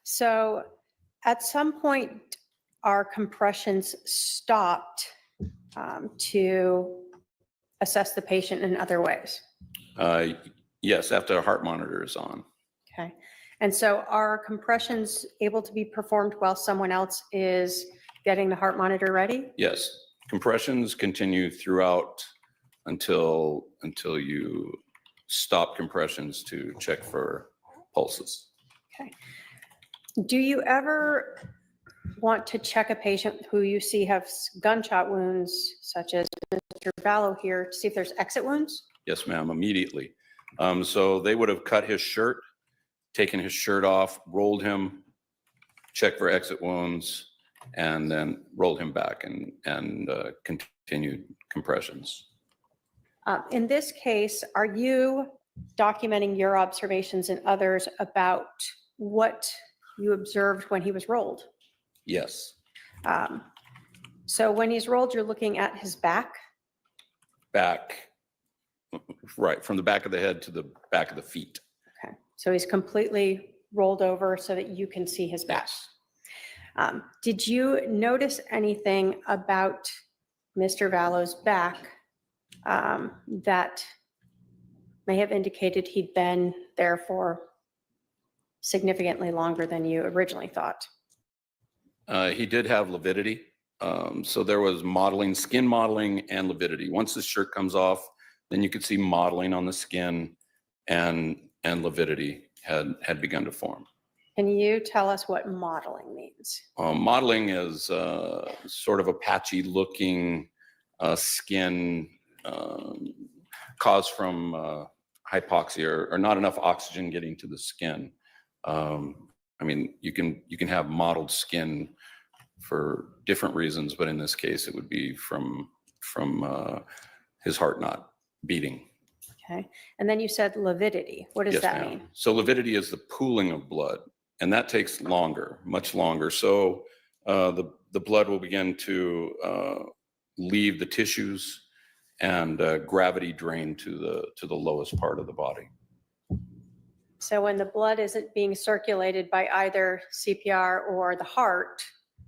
So at some point, are compressions stopped to assess the patient in other ways? Yes, after a heart monitor is on. Okay. And so are compressions able to be performed while someone else is getting the heart monitor ready? Yes, compressions continue throughout until you stop compressions to check for pulses. Okay. Do you ever want to check a patient who you see have gunshot wounds, such as Mr. Vallow here, to see if there's exit wounds? Yes, ma'am, immediately. So they would have cut his shirt, taken his shirt off, rolled him, checked for exit wounds, and then rolled him back and continued compressions. In this case, are you documenting your observations and others about what you observed when he was rolled? Yes. So when he's rolled, you're looking at his back? Back, right, from the back of the head to the back of the feet. Okay, so he's completely rolled over so that you can see his back. Yes. Did you notice anything about Mr. Vallow's back that may have indicated he'd been there for significantly longer than you originally thought? He did have lividity. So there was modeling, skin modeling and lividity. Once the shirt comes off, then you could see modeling on the skin, and lividity had begun to form. Can you tell us what modeling means? Modeling is sort of a patchy looking skin caused from hypoxia or not enough oxygen getting to the skin. I mean, you can have mottled skin for different reasons, but in this case, it would be from his heart not beating. Okay, and then you said lividity. What does Yes, that ma'am. mean? So lividity is the pooling of blood, and that takes longer, much longer. So the blood will begin to leave the tissues and gravity drain to the lowest part of the body. So when the blood isn't being circulated by either CPR or the heart,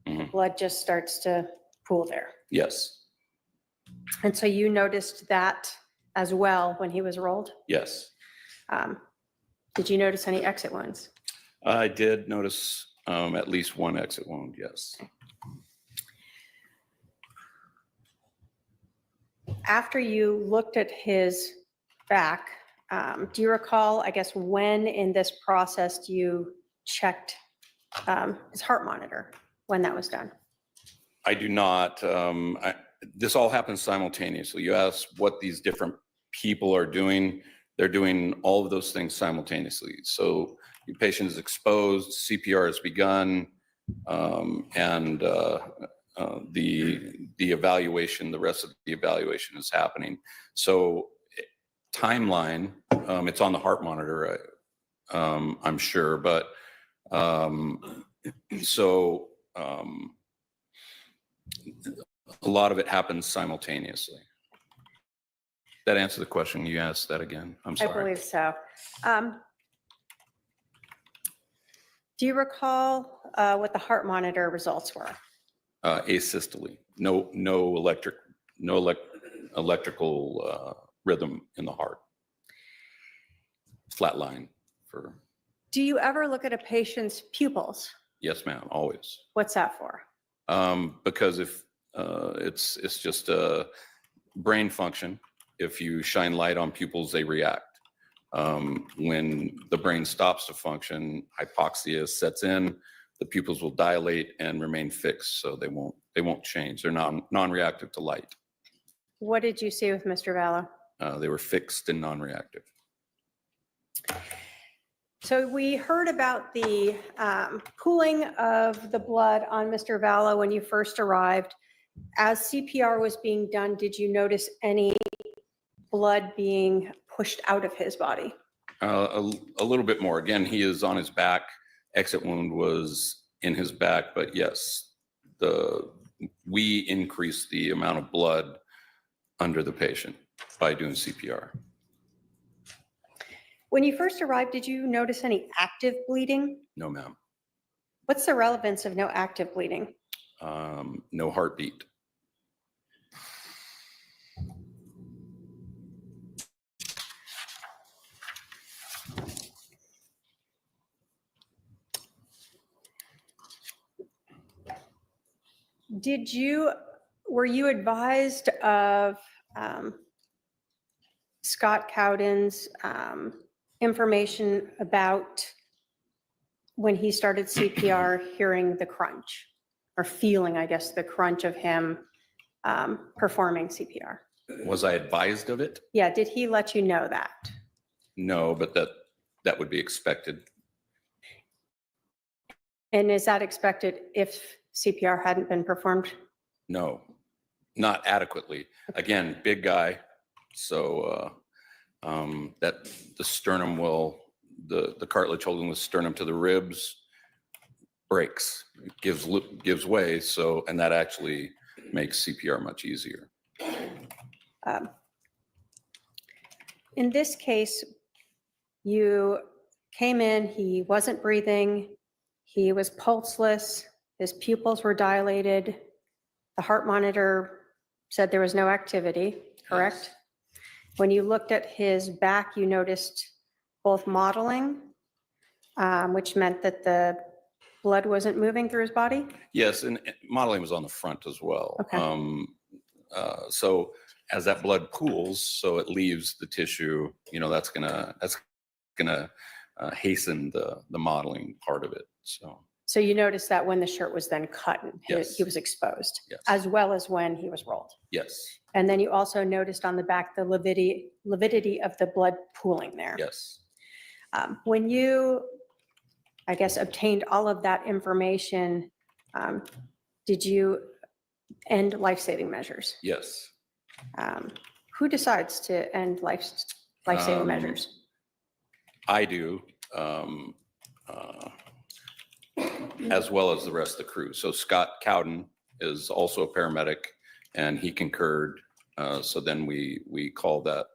the blood just starts to pool there. Yes, And so you noticed that as well when he was rolled? yes. Did you notice any exit wounds? I did notice at least one exit wound, yes. After you looked at his back, do you recall, I guess, when in this process you checked his heart monitor, when that was done? I do not. This all happens simultaneously. You asked what these different people are doing. They're doing all of those things simultaneously. So the patient is exposed, CPR has begun, and the evaluation, the rest of the evaluation is happening. So timeline, it's on the heart monitor, I'm sure, but a lot of it happens simultaneously. That answer the question? You asked that again? I'm I sorry. believe so. Do you recall what the heart monitor results were? Asystole, no electrical rhythm in the heart. Flat line for, Do you ever look at a patient's pupils? yes, ma'am, always. What's that for? Because if it's just a brain function. If you shine light on pupils, they react. When the brain stops to function, hypoxia sets in, the pupils will dilate and remain fixed, so they won't change. They're non-reactive to light. What did you see with Mr. Vallow? They were fixed and non-reactive. So we heard about the pooling of the blood on Mr. Vallow when you first arrived. As CPR was being done, did you notice any blood being pushed out of his body? A little bit more. Again, he is on his back. Exit wound was in his back, but yes, we increased the amount of blood under the patient by doing CPR. When you first arrived, did you notice any active bleeding? No, ma'am. What's the relevance of no active bleeding? No heartbeat. Were you advised of Scott Cowden's information about when he started CPR, hearing the crunch or feeling, I guess, the crunch of him performing CPR? Was I advised of it? Yeah, did he let you know that? No, but that would be expected. And is that expected if CPR hadn't been performed? No, not adequately. Again, big guy. So that the sternum will, the cartilage holding the sternum to the ribs breaks, gives way. So, and that actually makes CPR much easier. In this case, you came in, he wasn't breathing, he was pulseless, his pupils were dilated, the heart monitor said there was no activity, correct? When you looked at his back, you noticed both mottling, which meant that the blood wasn't moving through his body? Yes, and modeling was on the front as well. Okay. So as that blood pools, so it leaves the tissue, you know, that's gonna hasten the modeling part of it. So you noticed that when the shirt was then cut, and Yes. he was exposed, Yes. as well as when he was rolled. Yes, And then you also noticed on the back the lividity of the blood pooling there. yes, When you, I guess, obtained all of that information, did you end life-saving measures? yes. Who decides to end life-saving measures? I do, as well as the rest of the crew. So Scott Cowden is also a paramedic, and he concurred. So then we call that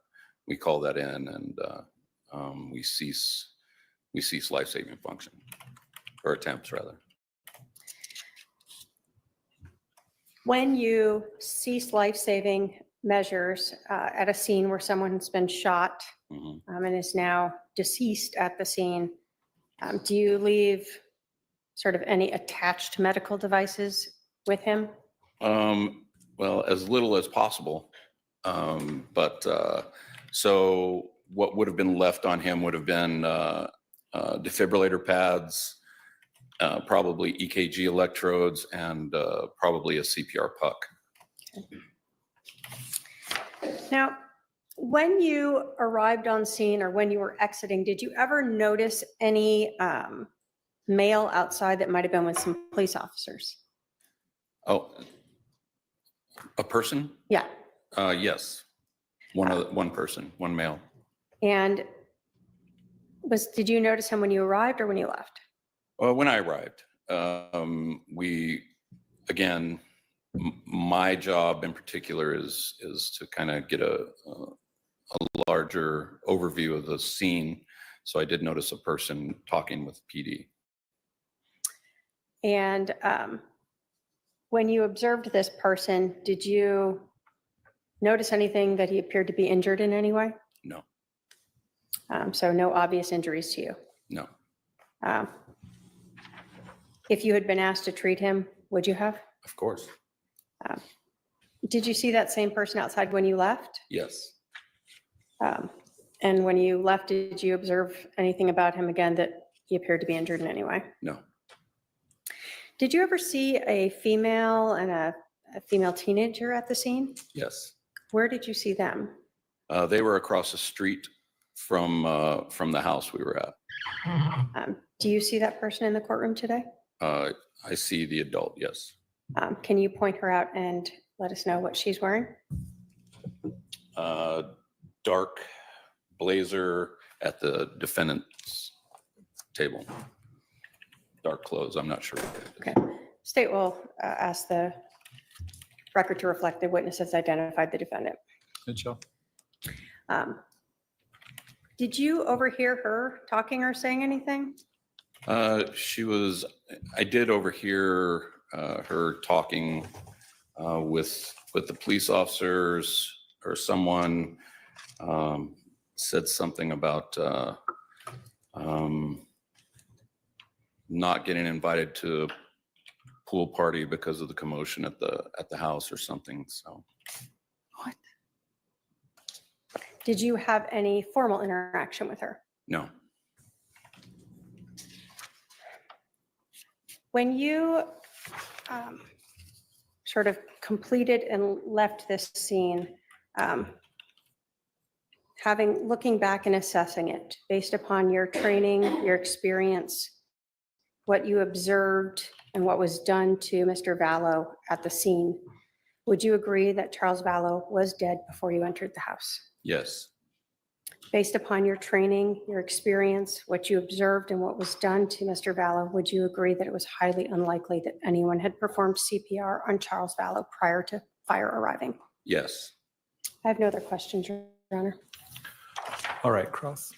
in, and we cease life-saving function, or attempts rather. When you cease life-saving measures at a scene where someone's been shot Mhm. and is now deceased at the scene, do you leave sort of any attached medical devices with him? Well, as little as possible. So what would have been left on him would have been defibrillator pads, probably EKG electrodes, and probably a CPR puck. Now, when you arrived on scene or when you were exiting, did you ever notice any male outside that might have been with some police officers? Oh, a person? Yeah. Yes. One person, one male. And did you notice him when you arrived or when you left? When I arrived, again, my job in particular is to kind of get a larger overview of the scene. So I did notice a person talking with PD. And when you observed this person, did you notice anything that he appeared to be injured in any way? No, So no obvious injuries to you? no, If you had been asked to treat him, would you have? of course. Did you see that same person outside when you left? Yes. And when you left, did you observe anything about him again that he appeared to be injured in any way? No. Did you ever see a female and a female teenager at the scene? Yes. Where did you see them? They were across the street from the house we were at. Do you see that person in the courtroom today? I see the adult, yes. Can you point her out and let us know what she's wearing? Dark blazer at the defendant's table. Dark clothes, I'm not sure. Okay. State will ask the record to reflect the witness has identified the defendant. Good job. Did you overhear her talking or saying anything? I did overhear her talking with the police officers, or someone said something about not getting invited to a pool party because of the commotion at the house or something. So What? Did you have any formal interaction with her? no. When you sort of completed and left this scene, looking back and assessing it based upon your training, your experience, what you observed and what was done to Mr. Vallow at the scene, would you agree that Charles Vallow was dead before you entered the house? Yes. Based upon your training, your experience, what you observed and what was done to Mr. Vallow, would you agree that it was highly unlikely that anyone had performed CPR on Charles Vallow prior to fire arriving? Yes. I have no other questions, Your Honor. All right, Cross.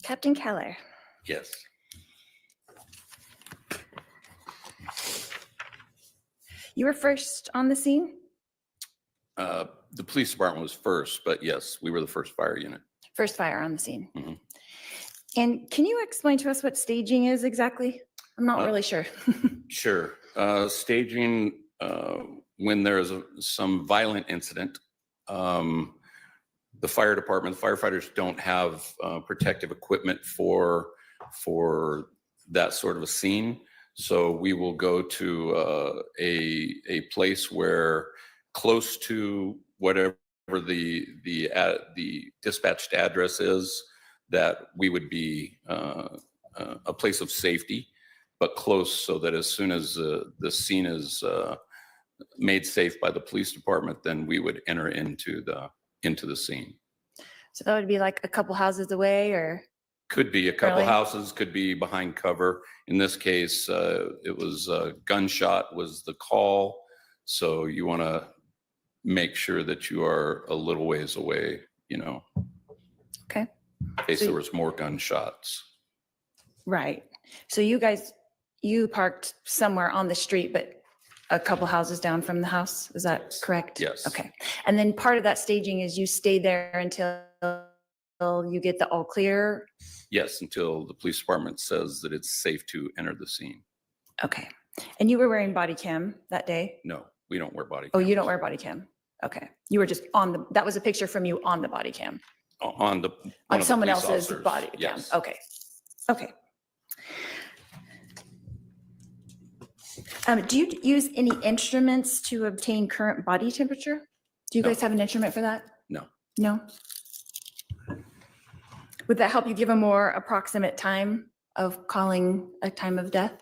Captain Keller. Yes. You were first on the scene? The police department was first, but yes, we were the first fire unit. First fire on the scene. Mhm. And can you explain to us what staging is exactly? I'm not really sure. Sure. Staging, when there's some violent incident, the fire department, the firefighters don't have protective equipment for that sort of a scene. So we will go to a place where close to whatever the dispatched address is, that we would be a place of safety, but close, so that as soon as the scene is made safe by the police department, then we would enter into the scene. So that would be like a couple houses away, or? Could be a couple Really? houses, could be behind cover. In this case, it was a gunshot was the call. So you want to make sure that you are a little ways away, Okay. in case So- there was more gunshots. Right. So you parked somewhere on the street, but a couple houses down from the house. Is that correct? Yes. Okay. And then part of that staging is you stay there until you get the all clear. Yes, until the police department says that it's safe to enter the scene. Okay. And you were wearing body cam that day? No, we don't wear body Oh, you don't cameras. wear body cam? Okay. You were just that was a picture from you on the body cam, On the. one on of the someone police else's officers. body cam? Yes. Okay. Okay. Do you use any instruments to obtain current body temperature? Do you No. guys have an instrument for that? No. No? Would that help you give a more approximate time of calling a time of death?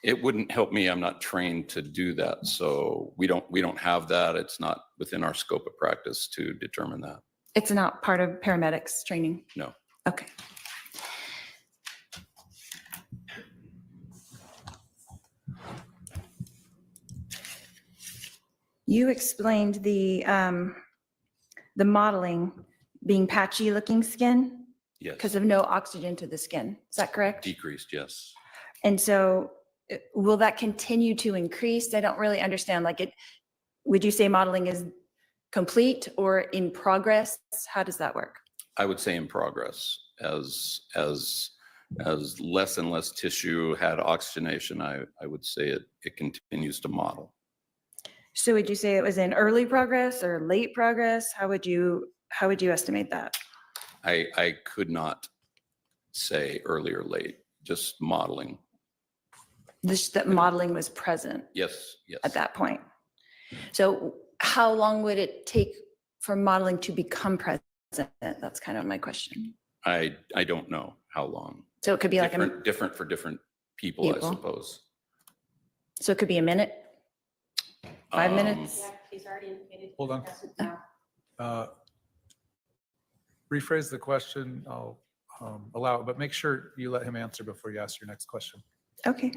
It wouldn't help me. I'm not trained to do that. So we don't have that. It's not within our scope of practice to determine that. It's not part of paramedics training? No. Okay. You explained the modeling being patchy looking skin Yes. because of no oxygen to the skin. Is that correct? Decreased, yes. And so will that continue to increase? I don't really understand. Would you say modeling is complete or in progress? How does that work? I would say in progress. As less and less tissue had oxygenation, I would say it continues to model. So would you say it was in early progress or late progress? How would you estimate that? I could not say early or late, just modeling. That modeling was present Yes, yes. at that point. So how long would it take for modeling to become present? That's kind of my question. I don't know how long. So it could be like Different for different people, I People. suppose. so it could be a minute, 5 minutes? Yeah, he's already indicated. Hold on. Doesn't know. Rephrase the question. I'll allow it, but make sure you let him answer before you ask your next question. Okay.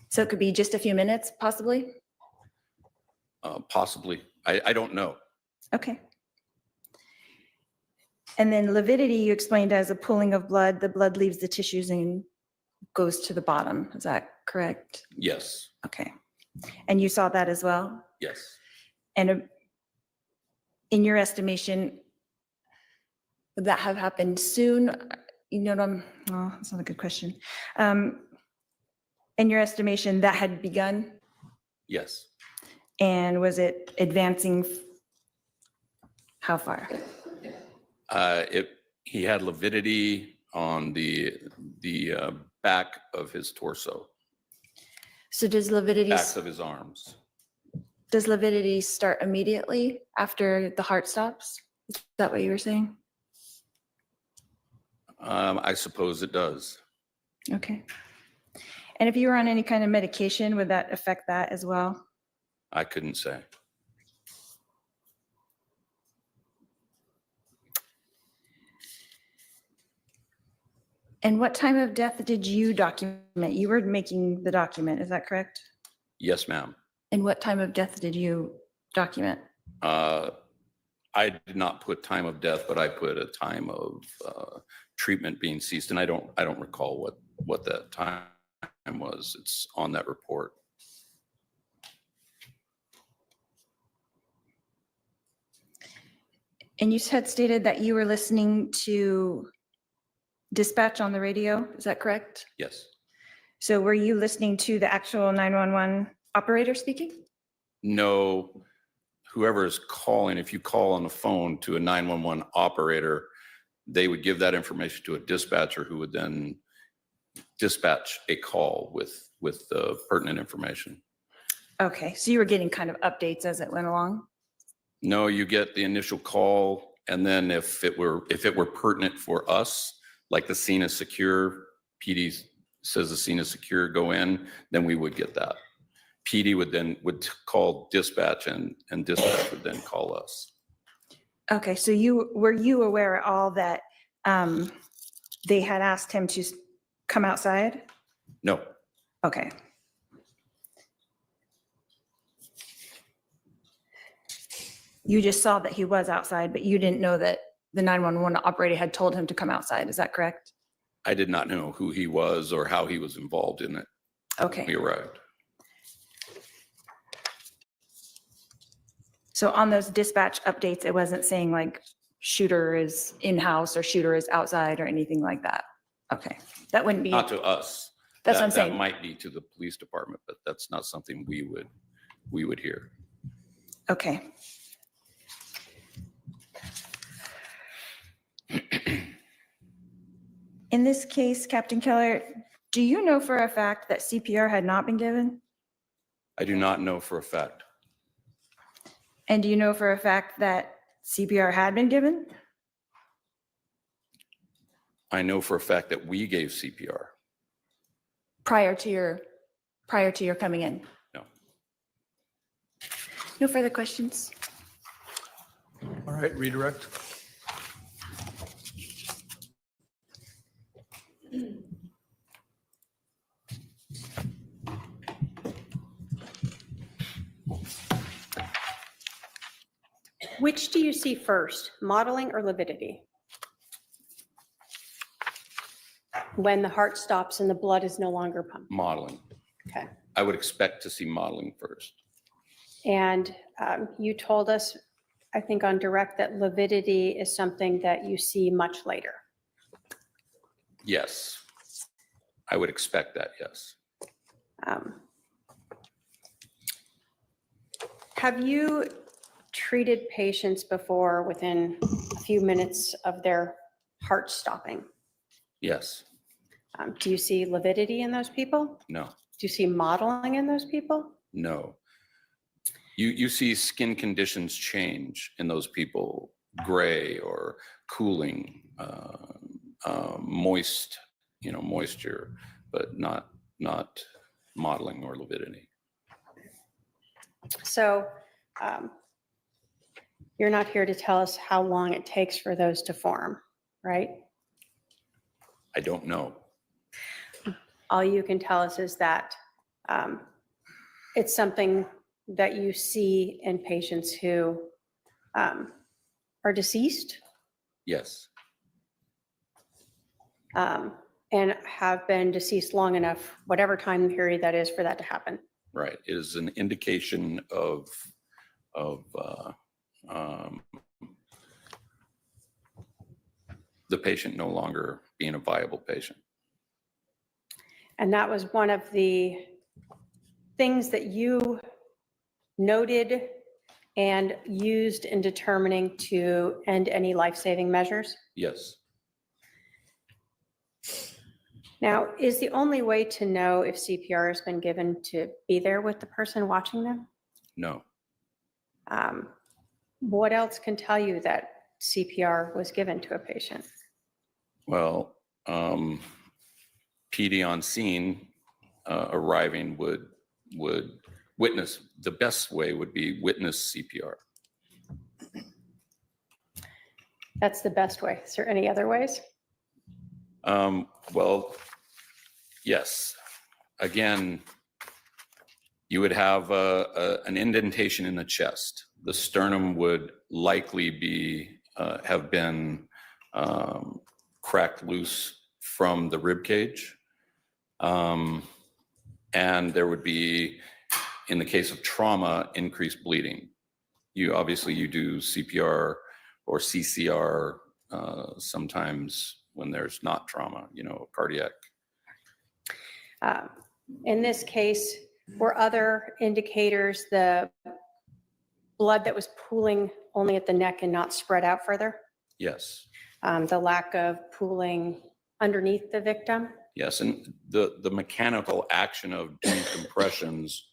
So it could be just a few minutes, possibly? Possibly. I don't know. Okay. And then lividity, you explained as a pooling of blood. The blood leaves the tissues and goes to the bottom. Is that correct? Yes, Okay. And you saw that as well? yes. And in your estimation, would that have happened soon? You know what well, that's not a good question. In your estimation, that had begun? Yes. And was it advancing how far? He had lividity on the back of his torso. So does Lividity, backs of his arms. does Lividity start immediately after the heart stops? Is that what you were saying? I suppose it does. Okay. And if you were on any kind of medication, would that affect that as well? I couldn't say. And what time of death did you document? You were making the document, is that correct? Yes, ma'am. And what time of death did you document? I did not put time of death, but I put a time of treatment being ceased, and I don't recall what that time was. It's on that report. And you had stated that you were listening to dispatch on the radio, is that correct? Yes. So were you listening to the actual 911 operator speaking? No, whoever is calling, if you call on the phone to a 911 operator, they would give that information to a dispatcher who would then dispatch a call with the pertinent information. Okay, so you were getting kind of updates as it went along? No, you get the initial call, and then if it were pertinent for us, like the scene is secure, PD says the scene is secure, go in, then we would get that. PD would call dispatch, and dispatch would then call us. Okay, so were you aware at all that they had asked him to come outside? No, Okay. You just saw that he was outside, but you didn't know that the 911 operator had told him to come outside. Is that correct? I did not know who he was or how he was involved in it when Okay. we arrived. So on those dispatch updates, it wasn't saying like shooter is in-house or shooter is outside or anything like that? Okay, that wouldn't be, Not to us. that's what I'm That saying. might be to the police department, but that's not something we would hear. Okay. In this case, Captain Keller, do you know for a fact that CPR had not been given? I do not know for a fact. And do you know for a fact that CPR had been given? I know for a fact that we gave CPR. Prior to your coming in? No. No further questions? All right, redirect. Which do you see first, modeling or lividity? When the heart stops and the blood is no longer pumping. Modeling. Okay. I would expect to see modeling first. And you told us, I think on direct, that lividity is something that you see much later. Yes. I would expect that, yes. Have you treated patients before within a few minutes of their heart stopping? Yes. Do you see lividity in those people? No. Do you see modeling in those people? No. You see skin conditions change in those people, gray or cooling, moist, moisture, but not modeling or lividity. So you're not here to tell us how long it takes for those to form, right? I don't know. All you can tell us is that it's something that you see in patients who are deceased Yes. and have been deceased long enough, whatever time period that is, for that to happen. Right. It is an indication of the patient no longer being a viable patient. And that was one of the things that you noted and used in determining to end any life-saving measures. Yes. Now, is the only way to know if CPR has been given to be there with the person watching them? No. What else can tell you that CPR was given to a patient? Well, PD on scene arriving would witness, the best way would be witness CPR. That's the best way. Is there any other ways? Well, yes. Again, you would have an indentation in the chest. The sternum would likely be have been cracked loose from the rib cage. And there would be, in the case of trauma, increased bleeding. You do CPR or CCR sometimes when there's not trauma, cardiac. In this case, were other indicators the blood that was pooling only at the neck and not spread out further? Yes. The lack of pooling underneath the victim? Yes, and the mechanical action of doing compressions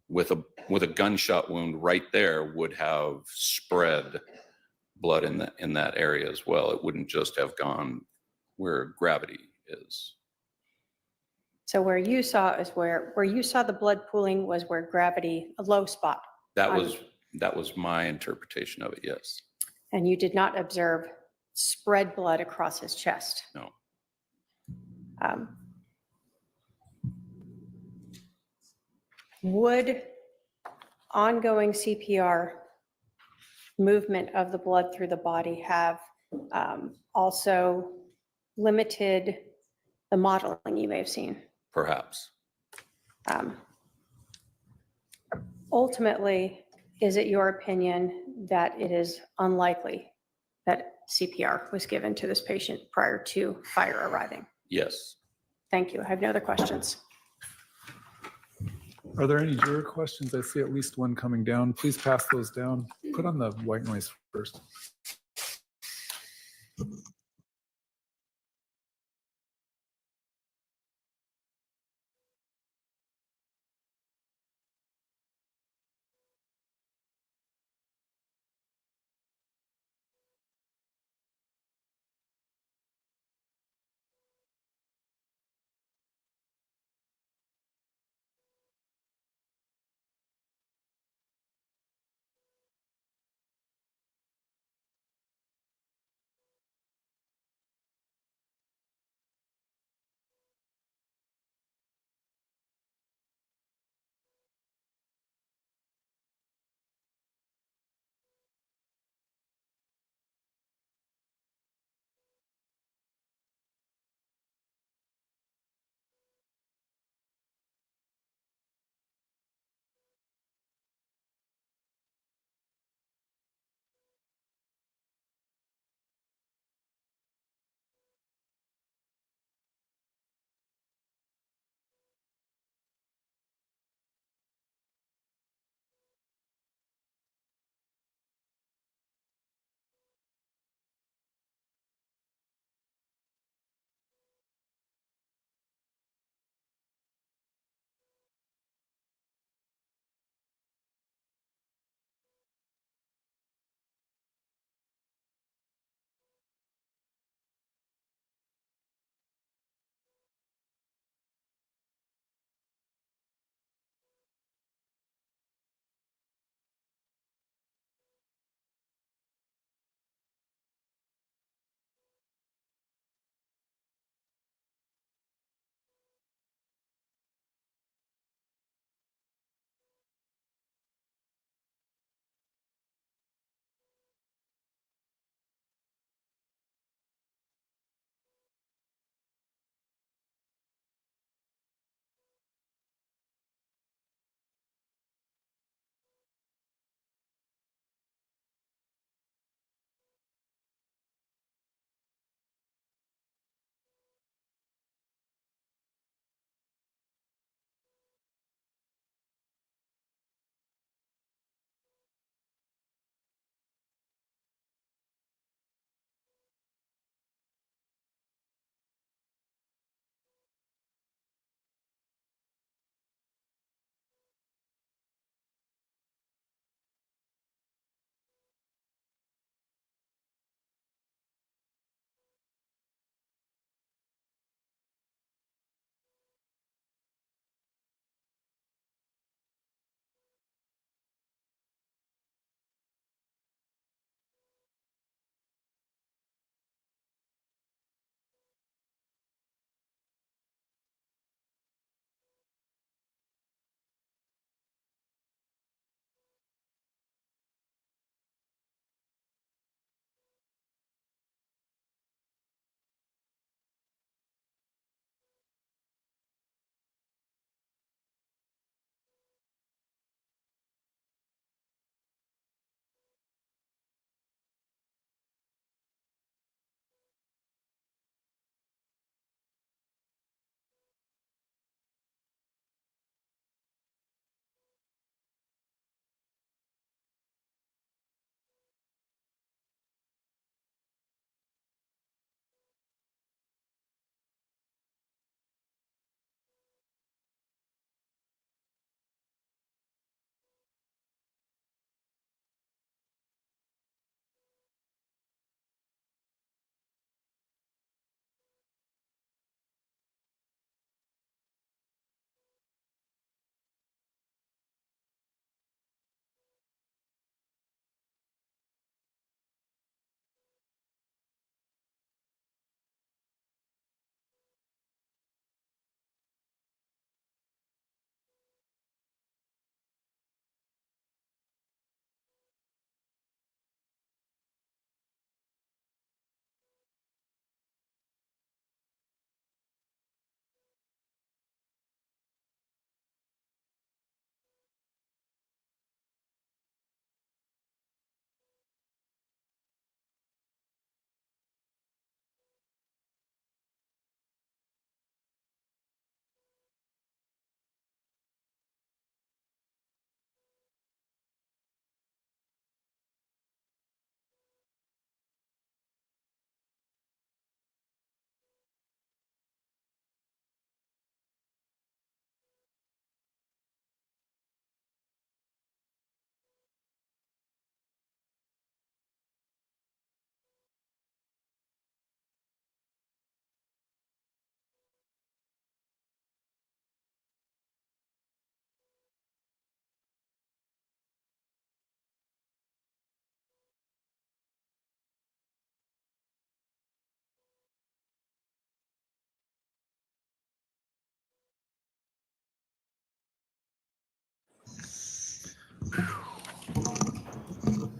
with a gunshot wound right there would have spread blood in that area as well. It wouldn't just have gone where gravity is. So where you saw the blood pooling was where gravity, a low spot. That was my interpretation of it, yes. And you did not observe spread blood across his chest? No. Would ongoing CPR movement of the blood through the body have also limited the modeling you may have seen? Perhaps. Ultimately, is it your opinion that it is unlikely that CPR was given to this patient prior to fire arriving? Yes. Thank you. I have no other questions. Are there any juror questions? I see at least one coming down. Please pass those down. Put on the white noise first.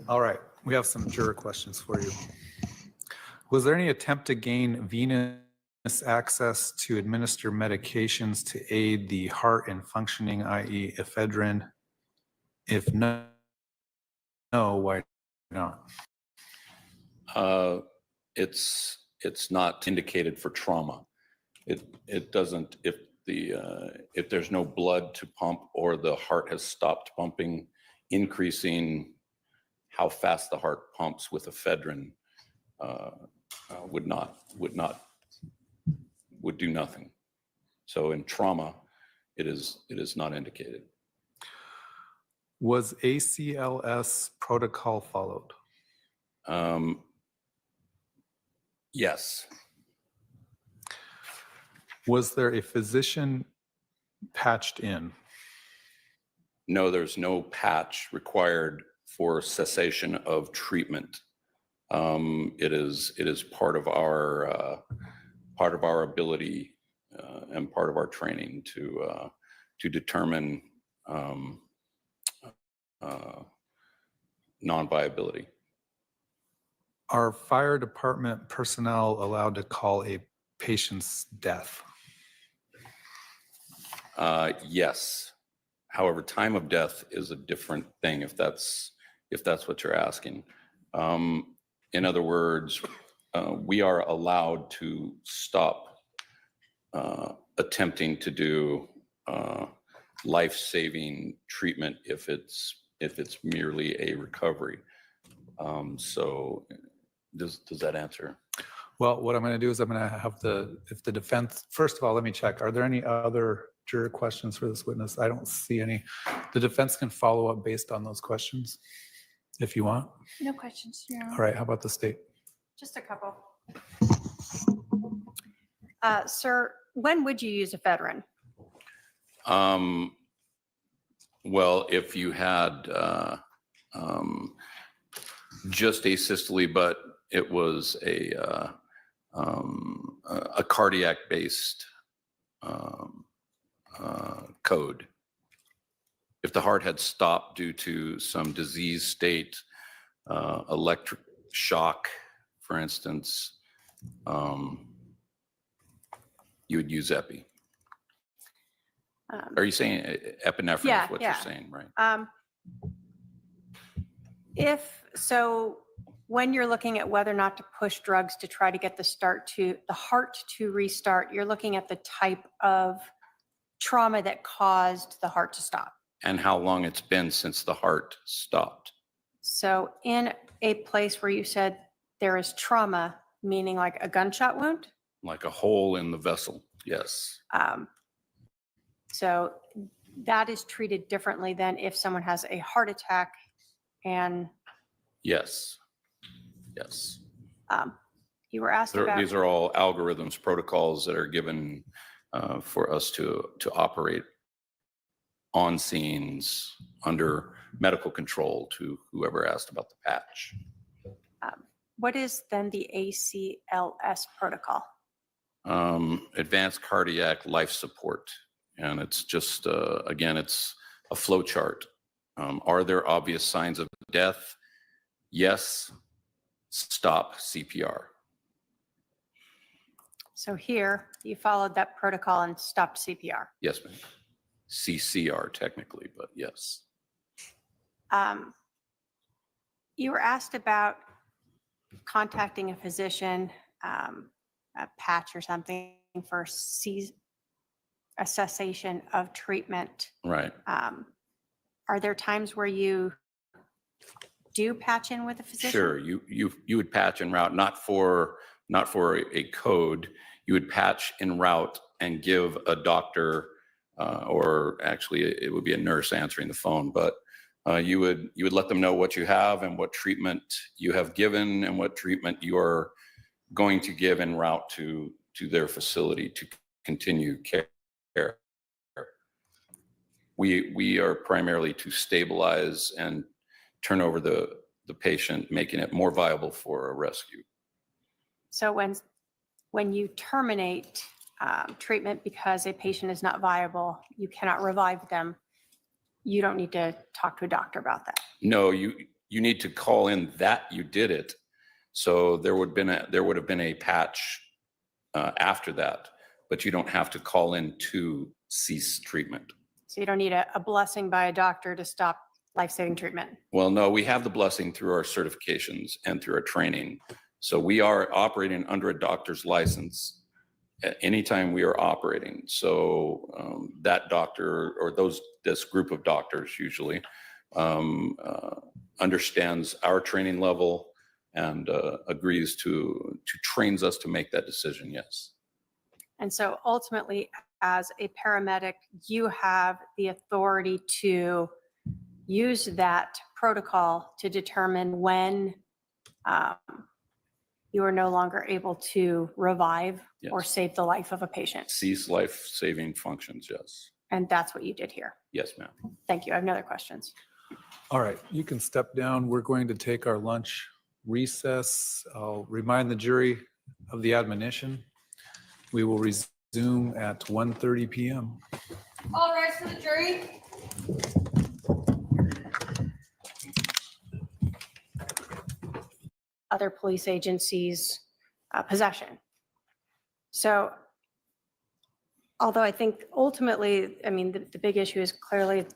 All right, we have some juror questions for you. Was there any attempt to gain venous access to administer medications to aid the heart in functioning, i.e. ephedrine? If no, why not? It's not indicated for trauma. It doesn't, if there's no blood to pump or the heart has stopped pumping, increasing how fast the heart pumps with ephedrine would do nothing. So in trauma, it is not indicated. Was ACLS protocol followed? Yes. Was there a physician patched in? No, there's no patch required for cessation of treatment. It is part of our ability and part of our training to determine non-viability. Are fire department personnel allowed to call a patient's death? Yes. However, time of death is a different thing if that's what you're asking. In other words, we are allowed to stop attempting to do life-saving treatment if it's merely a recovery. So does that answer? Well, what I'm going to do is I'm going to have if the defense, first of all, let me check. Are there any other juror questions for this witness? I don't see any. The defense can follow up based on those questions if you want. No questions, Your Honor. All right, how about the state? Just a couple. Sir, when would you use ephedrine? Well, if you had just asystole, but it was a cardiac-based code. If the heart had stopped due to some disease state, electric shock, for instance, you would use epi. Are you saying epinephrine Yeah, is what yeah. you're saying, right? When you're looking at whether or not to push drugs to try to get the heart to restart, you're looking at the type of trauma that caused the heart to stop. And how long it's been since the heart stopped. So in a place where you said there is trauma, meaning like a gunshot wound? Like a hole in the vessel, yes. So that is treated differently than if someone has a heart attack and Yes, yes. you were asked about. These are all algorithms, protocols that are given for us to operate on scenes under medical control to whoever asked about the patch. What is then the ACLS protocol? Advanced cardiac life support. And it's just, again, it's a flow chart. Are there obvious signs of death? Yes. Stop CPR. So here you followed that protocol and stopped CPR. Yes, ma'am. CCR technically, but yes. You were asked about contacting a physician, a patch or something for a cessation of treatment. Right. Are there times where you do patch in with a physician? Sure. You would patch en route, not for a code. You would patch en route and give a doctor, or actually it would be a nurse answering the phone, but you would let them know what you have and what treatment you have given and what treatment you are going to give en route to their facility to continue care. We are primarily to stabilize and turn over the patient, making it more viable for a rescue. So when you terminate treatment because a patient is not viable, you cannot revive them, you don't need to talk to a doctor about that. No, you you need to call in that you did it. So there would have been a patch after that, but you don't have to call in to cease treatment. So you don't need a blessing by a doctor to stop life-saving treatment. Well, no, we have the blessing through our certifications and through our training. So we are operating under a doctor's license at any time we are operating. So that doctor or this group of doctors usually understands our training level and agrees to trains us to make that decision, yes. And so ultimately, as a paramedic, you have the authority to use that protocol to determine when you are no longer able to revive or Yes. save the life of a patient. Cease life-saving functions, yes. And that's what you did here. Yes, ma'am. Thank you. I have no other questions. All right, you can step down. We're going to take our lunch recess. I'll remind the jury of the admonition. We will resume at 1:30 p.m. All rise for the jury. Other police agencies' possession. So although I think ultimately, I mean, the big issue is clearly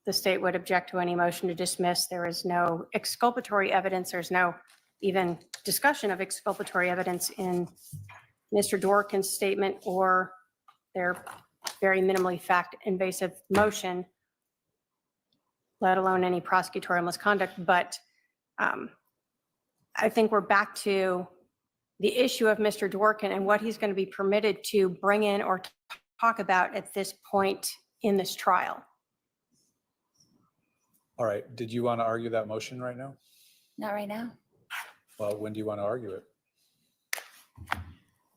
the state would object to any motion to dismiss. There is no exculpatory evidence. There's no even discussion of exculpatory evidence in Mr. Dworkin's statement or their very minimally fact invasive motion, let alone any prosecutorial misconduct. But I think we're back to the issue of Mr. Dworkin and what he's going to be permitted to bring in or talk about at this point in this trial. All right, did you want to argue that motion right now? Not right now. Well, when do you want to argue it?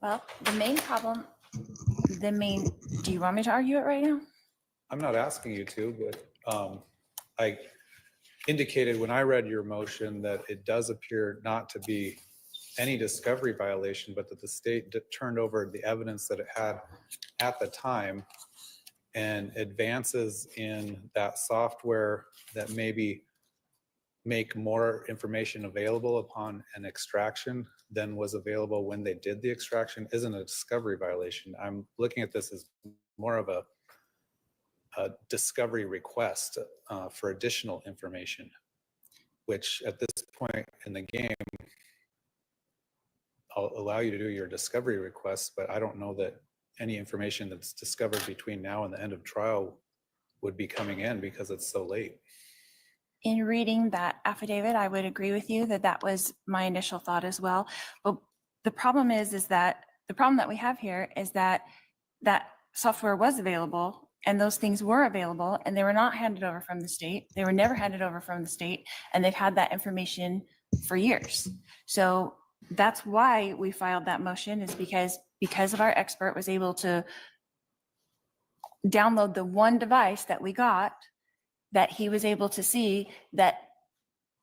Well, the main problem, do you want me to argue it right now? I'm not asking you to, but I indicated when I read your motion that it does appear not to be any discovery violation, but that the state turned over the evidence that it had at the time and advances in that software that maybe make more information available upon an extraction than was available when they did the extraction isn't a discovery violation. I'm looking at this as more of a discovery request for additional information, which at this point in the game, I'll allow you to do your discovery requests, but I don't know that any information that's discovered between now and the end of trial would be coming in because it's so late. In reading that affidavit, I would agree with you that that was my initial thought as well. But the problem is that the problem that we have here is that that software was available and those things were available and they were not handed over from the state. They were never handed over from the state, and they've had that information for years. So that's why we filed that motion, is because of our expert was able to download the one device that we got, that he was able to see that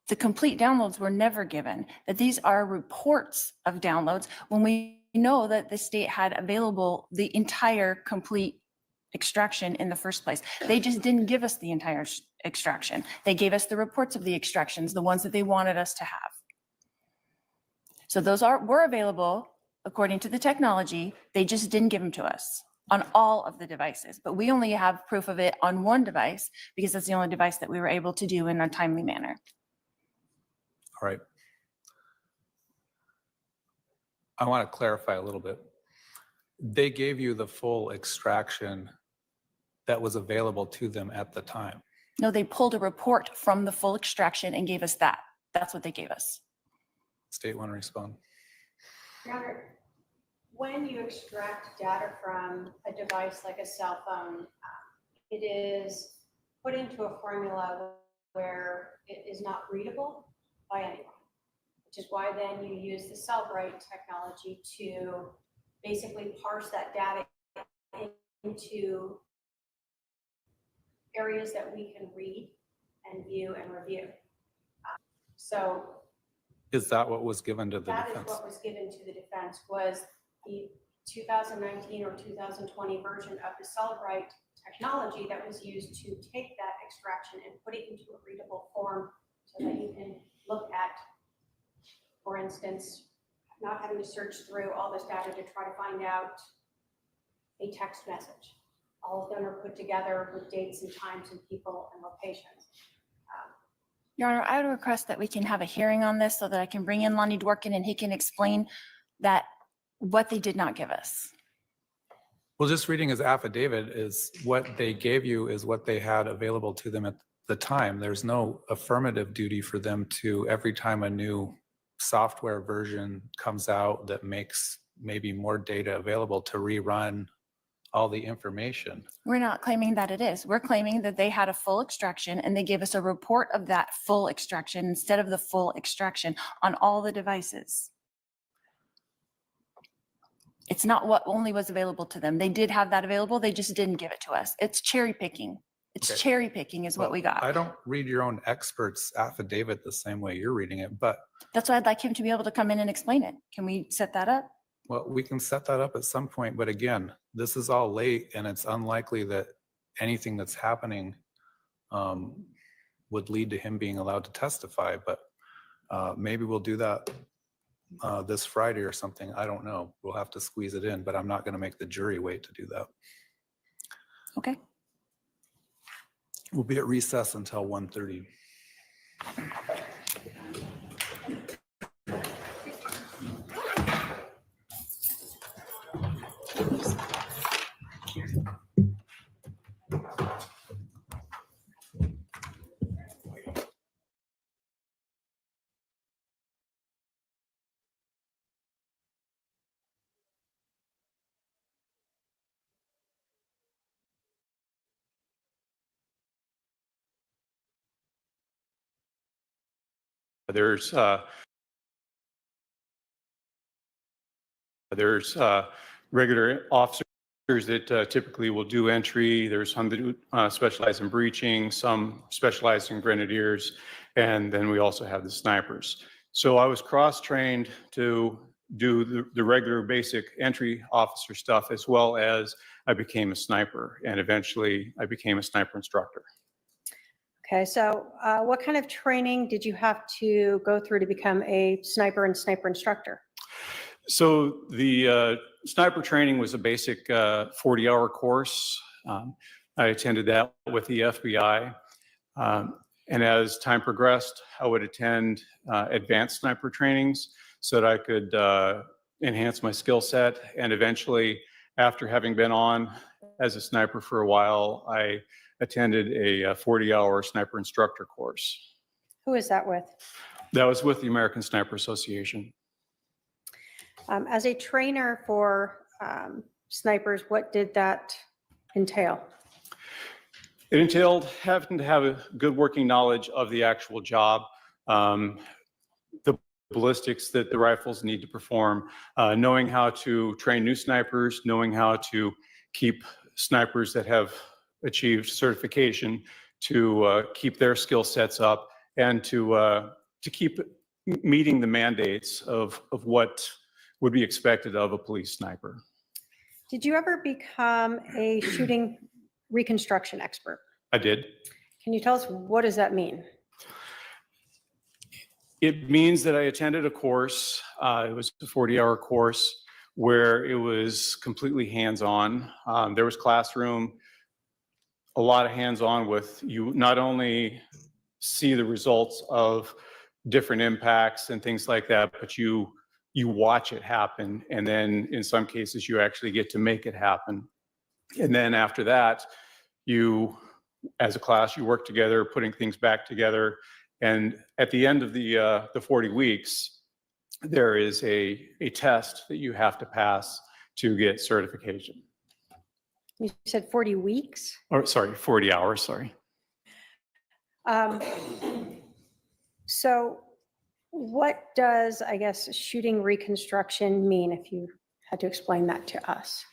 the complete downloads were never given, that these are reports of downloads when we know that the state had available the entire complete extraction in the first place. They just didn't give us the entire extraction. They gave us the reports of the extractions, the ones that they wanted us to have. So those were available according to the technology. They just didn't give them to us on all of the devices, but we only have proof of it on one device because that's the only device that we were able to do in a timely manner. All right. I want to clarify a little bit. They gave you the full extraction that was available to them at the time. No, they pulled a report from the full extraction and gave us that. That's what they gave us. State want to respond? Your Honor, when you extract data from a device like a cell phone, it is put into a formula where it is not readable by anyone, which is why then you use the Cellbrite technology to basically parse that data into areas that we can read and view and review. So Is that what was given to the that is defense? what was given to the defense, was the 2019 or 2020 version of the Cellbrite technology that was used to take that extraction and put it into a readable form so that you can look at, for instance, not having to search through all this data to try to find out a text message. All of them are put together with dates and times and people and locations. Your Honor, I would request that we can have a hearing on this so that I can bring in Lonnie Dworkin and he can explain that what they did not give us. Well, just reading his affidavit is what they gave you is what they had available to them at the time. There's no affirmative duty for them to, every time a new software version comes out that makes maybe more data available, to rerun all the information. We're not claiming that it is. We're claiming that they had a full extraction and they gave us a report of that full extraction instead of the full extraction on all the devices. It's not what only was available to them. They did have that available. They just didn't give it to us. It's cherry picking. It's Okay. cherry picking is what we got. I don't read your own expert's affidavit the same way you're reading it, but That's why I'd like him to be able to come in and explain it. Can we set that up? well, we can set that up at some point, but again, this is all late and it's unlikely that anything that's happening would lead to him being allowed to testify, but maybe we'll do that this Friday or something. I don't know. We'll have to squeeze it in, but I'm not going to make the jury wait to do that. Okay. We'll be at recess until 1:30. There's regular officers that typically will do entry. There's some that specialize in breaching, some specialize in grenadiers, and then we also have the snipers. So I was cross-trained to do the regular basic entry officer stuff, as well as I became a sniper, and eventually I became a sniper instructor. Okay, so what kind of training did you have to go through to become a sniper and sniper instructor? So the sniper training was a basic 40-hour course. I attended that with the FBI. And as time progressed, I would attend advanced sniper trainings so that I could enhance my skill set. And eventually, after having been on as a sniper for a while, I attended a 40-hour sniper instructor course. Who is that with? That was with the American Sniper Association. As a trainer for snipers, what did that entail? It entailed having to have a good working knowledge of the actual job, the ballistics that the rifles need to perform, knowing how to train new snipers, knowing how to keep snipers that have achieved certification to keep their skill sets up, and to keep meeting the mandates of what would be expected of a police sniper. Did you ever become a shooting reconstruction expert? I did. Can you tell us, what does that mean? It means that I attended a course. It was a 40-hour course where it was completely hands-on. There was classroom, a lot of hands-on with you not only see the results of different impacts and things like that, but you watch it happen. And then in some cases, you actually get to make it happen. And then after that, you, as a class, you work together, putting things back together. And at the end of the 40 weeks, there is a test that you have to pass to get certification. You said 40 weeks? Or sorry, 40 hours, sorry. So what does, I guess, shooting reconstruction mean, if you had to explain that to us?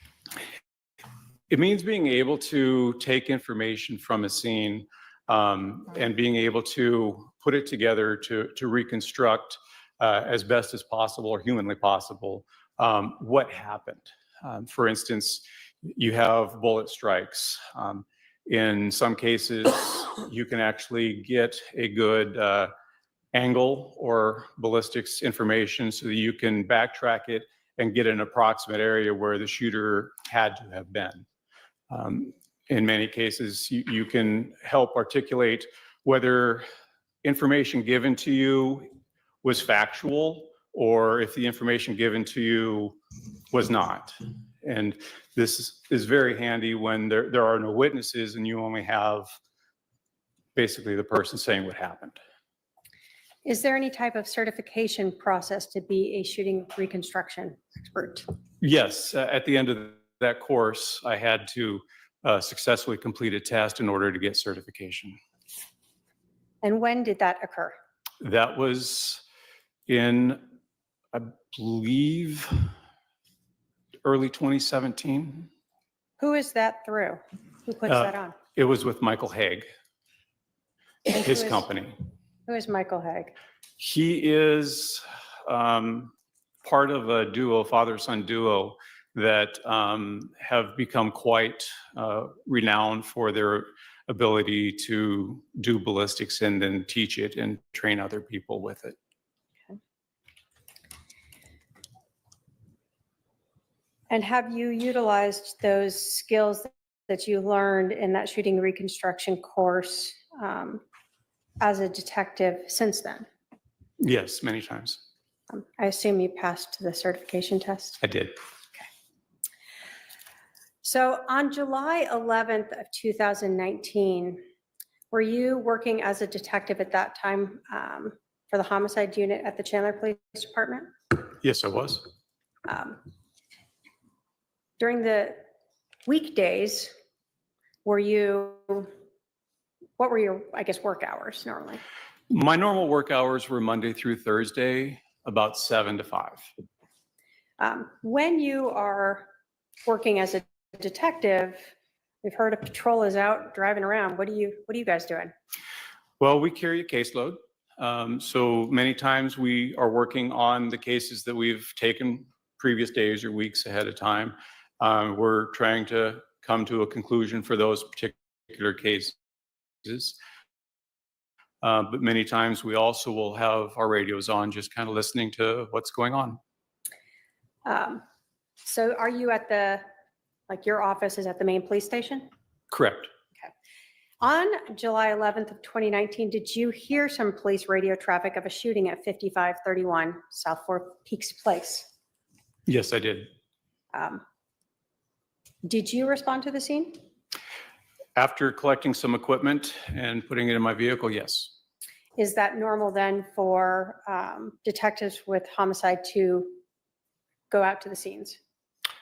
It means being able to take information from a scene and being able to put it together to reconstruct as best as possible or humanly possible what happened. For instance, you have bullet strikes. In some cases, you can actually get a good angle or ballistics information so that you can backtrack it and get an approximate area where the shooter had to have been. In many cases, you can help articulate whether information given to you was factual or if the information given to you was not. And this is very handy when there are no witnesses and you only have basically the person saying what happened. Is there any type of certification process to be a shooting reconstruction expert? Yes, at the end of that course, I had to successfully complete a test in order to get certification. And when did that occur? That was in, I believe, early 2017. Who is that through? Who puts that on? It was with Michael Haig, And who his is- company. Who is Michael Haig? He is part of a duo, father-son duo, that have become quite renowned for their ability to do ballistics and then teach it and train other people with it. And have you utilized those skills that you learned in that shooting reconstruction course as a detective since then? Yes, many times. I assume you passed the certification test? I did. So on July 11th of 2019, were you working as a detective at that time for the homicide unit at the Chandler Police Department? Yes, I was. During the weekdays, what were your, I guess, work hours normally? My normal work hours were Monday through Thursday, about 7 to 5. When you are working as a detective, we've heard a patrol is out driving around. What are you guys doing? Well, we carry a caseload. So many times we are working on the cases that we've taken previous days or weeks ahead of time. We're trying to come to a conclusion for those particular cases. But many times we also will have our radios on, just kind of listening to what's going on. So are you at your office is at the main police station? Correct. On July 11th of 2019, did you hear some police radio traffic of a shooting at 5531 South Four Peaks Place? Yes, I did. Did you respond to the scene? After collecting some equipment and putting it in my vehicle, yes. Is that normal then for detectives with homicide to go out to the scenes?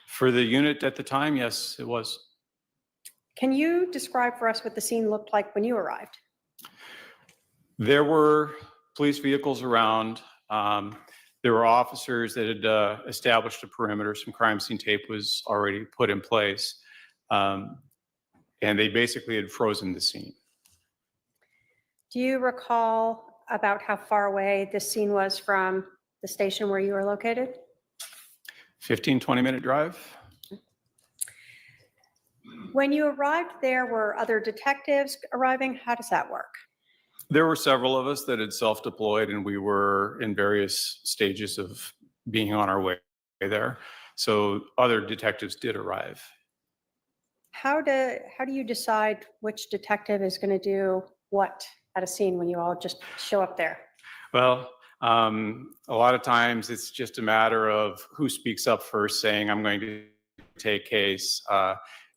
For the unit at the time, yes, it was. Can you describe for us what the scene looked like when you arrived? There were police vehicles around. There were officers that had established a perimeter. Some crime scene tape was already put in place. And they basically had frozen the scene. Do you recall about how far away this scene was from the station where you were located? 15, 20-minute drive. When you arrived there, were other detectives arriving? How does that work? There were several of us that had self-deployed, and we were in various stages of being on our way there. So other detectives did arrive. How do you decide which detective is going to do what at a scene when you all just show up there? Well, a lot of times it's just a matter of who speaks up first saying, I'm going to take case.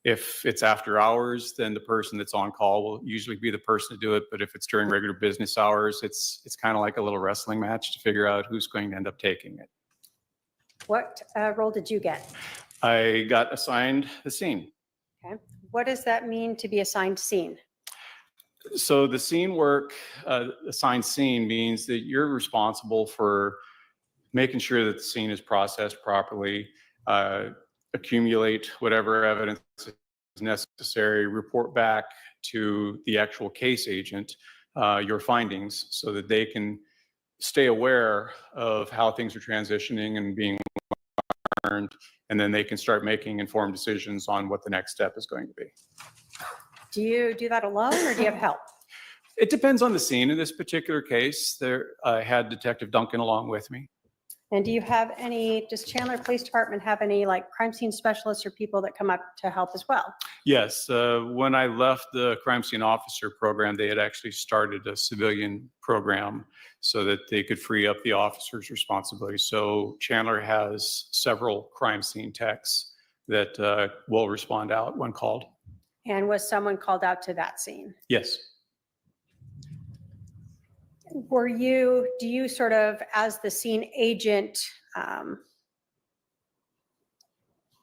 If it's after hours, then the person that's on call will usually be the person to do it. But if it's during regular business hours, it's kind of like a little wrestling match to figure out who's going to end up taking it. What role did you get? I got assigned the scene. Okay. What does that mean to be assigned scene? So the scene work, assigned scene means that you're responsible for making sure that the scene is processed properly, accumulate whatever evidence is necessary, report back to the actual case agent your findings so that they can stay aware of how things are transitioning and being learned, and then they can start making informed decisions on what the next step is going to be. Do you do that alone or do you have help? It depends on the scene. In this particular case, I had Detective Duncan along with me. And do you have any, does Chandler Police Department have any like crime scene specialists or people that come up to help as well? Yes, when I left the crime scene officer program, they had actually started a civilian program so that they could free up the officer's responsibility. So Chandler has several crime scene techs that will respond out when called. And was someone called out to that scene? Yes. Do you sort of, as the scene agent,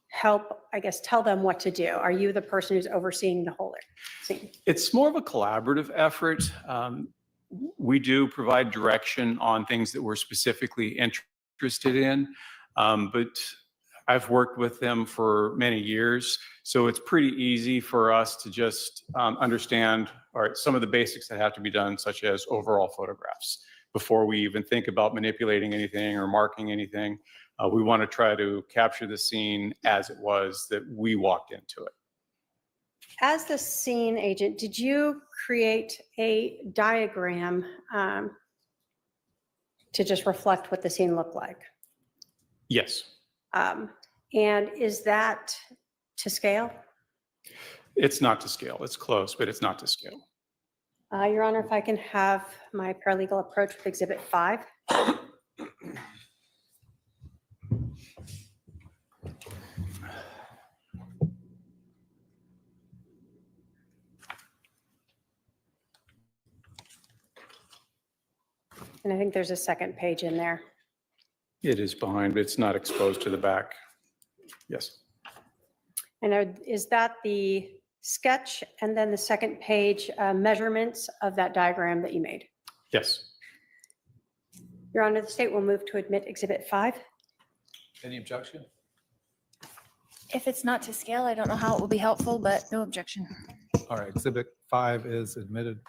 help, I guess, tell them what to do? Are you the person who's overseeing the whole scene? It's more of a collaborative effort. We do provide direction on things that we're specifically interested in, but I've worked with them for many years, so it's pretty easy for us to just understand some of the basics that have to be done, such as overall photographs. Before we even think about manipulating anything or marking anything, we want to try to capture the scene as it was that we walked into it. As the scene agent, did you create a diagram to just reflect what the scene looked like? Yes. And is that to scale? It's not to scale. It's close, but it's not to scale. Your Honor, if I can have my paralegal approach with Exhibit 5. And I think there's a second page in there. It is behind, but it's not exposed to the back. Yes. And is that the sketch and then the second page measurements of that diagram that you made? Yes. Your Honor, the state will move to admit Exhibit 5. Any objection? If it's not to scale, I don't know how it will be helpful, but no objection. All right, Exhibit 5 is admitted.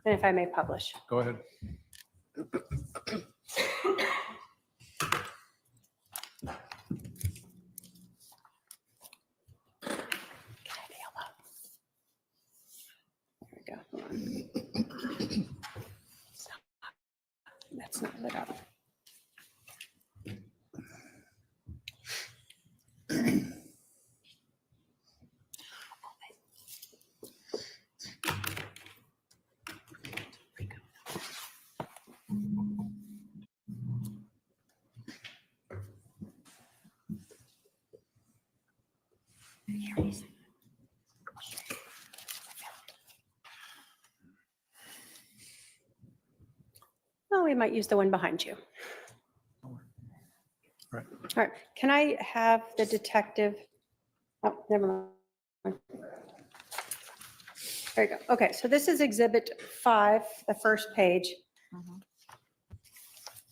And if I may publish. Go ahead. There we go. Hold on. That's not lit up. Well, we might use the one behind you. Right. All right, can I have the detective? Oh, never mind. There you go. Okay, so this is Exhibit 5, the first page.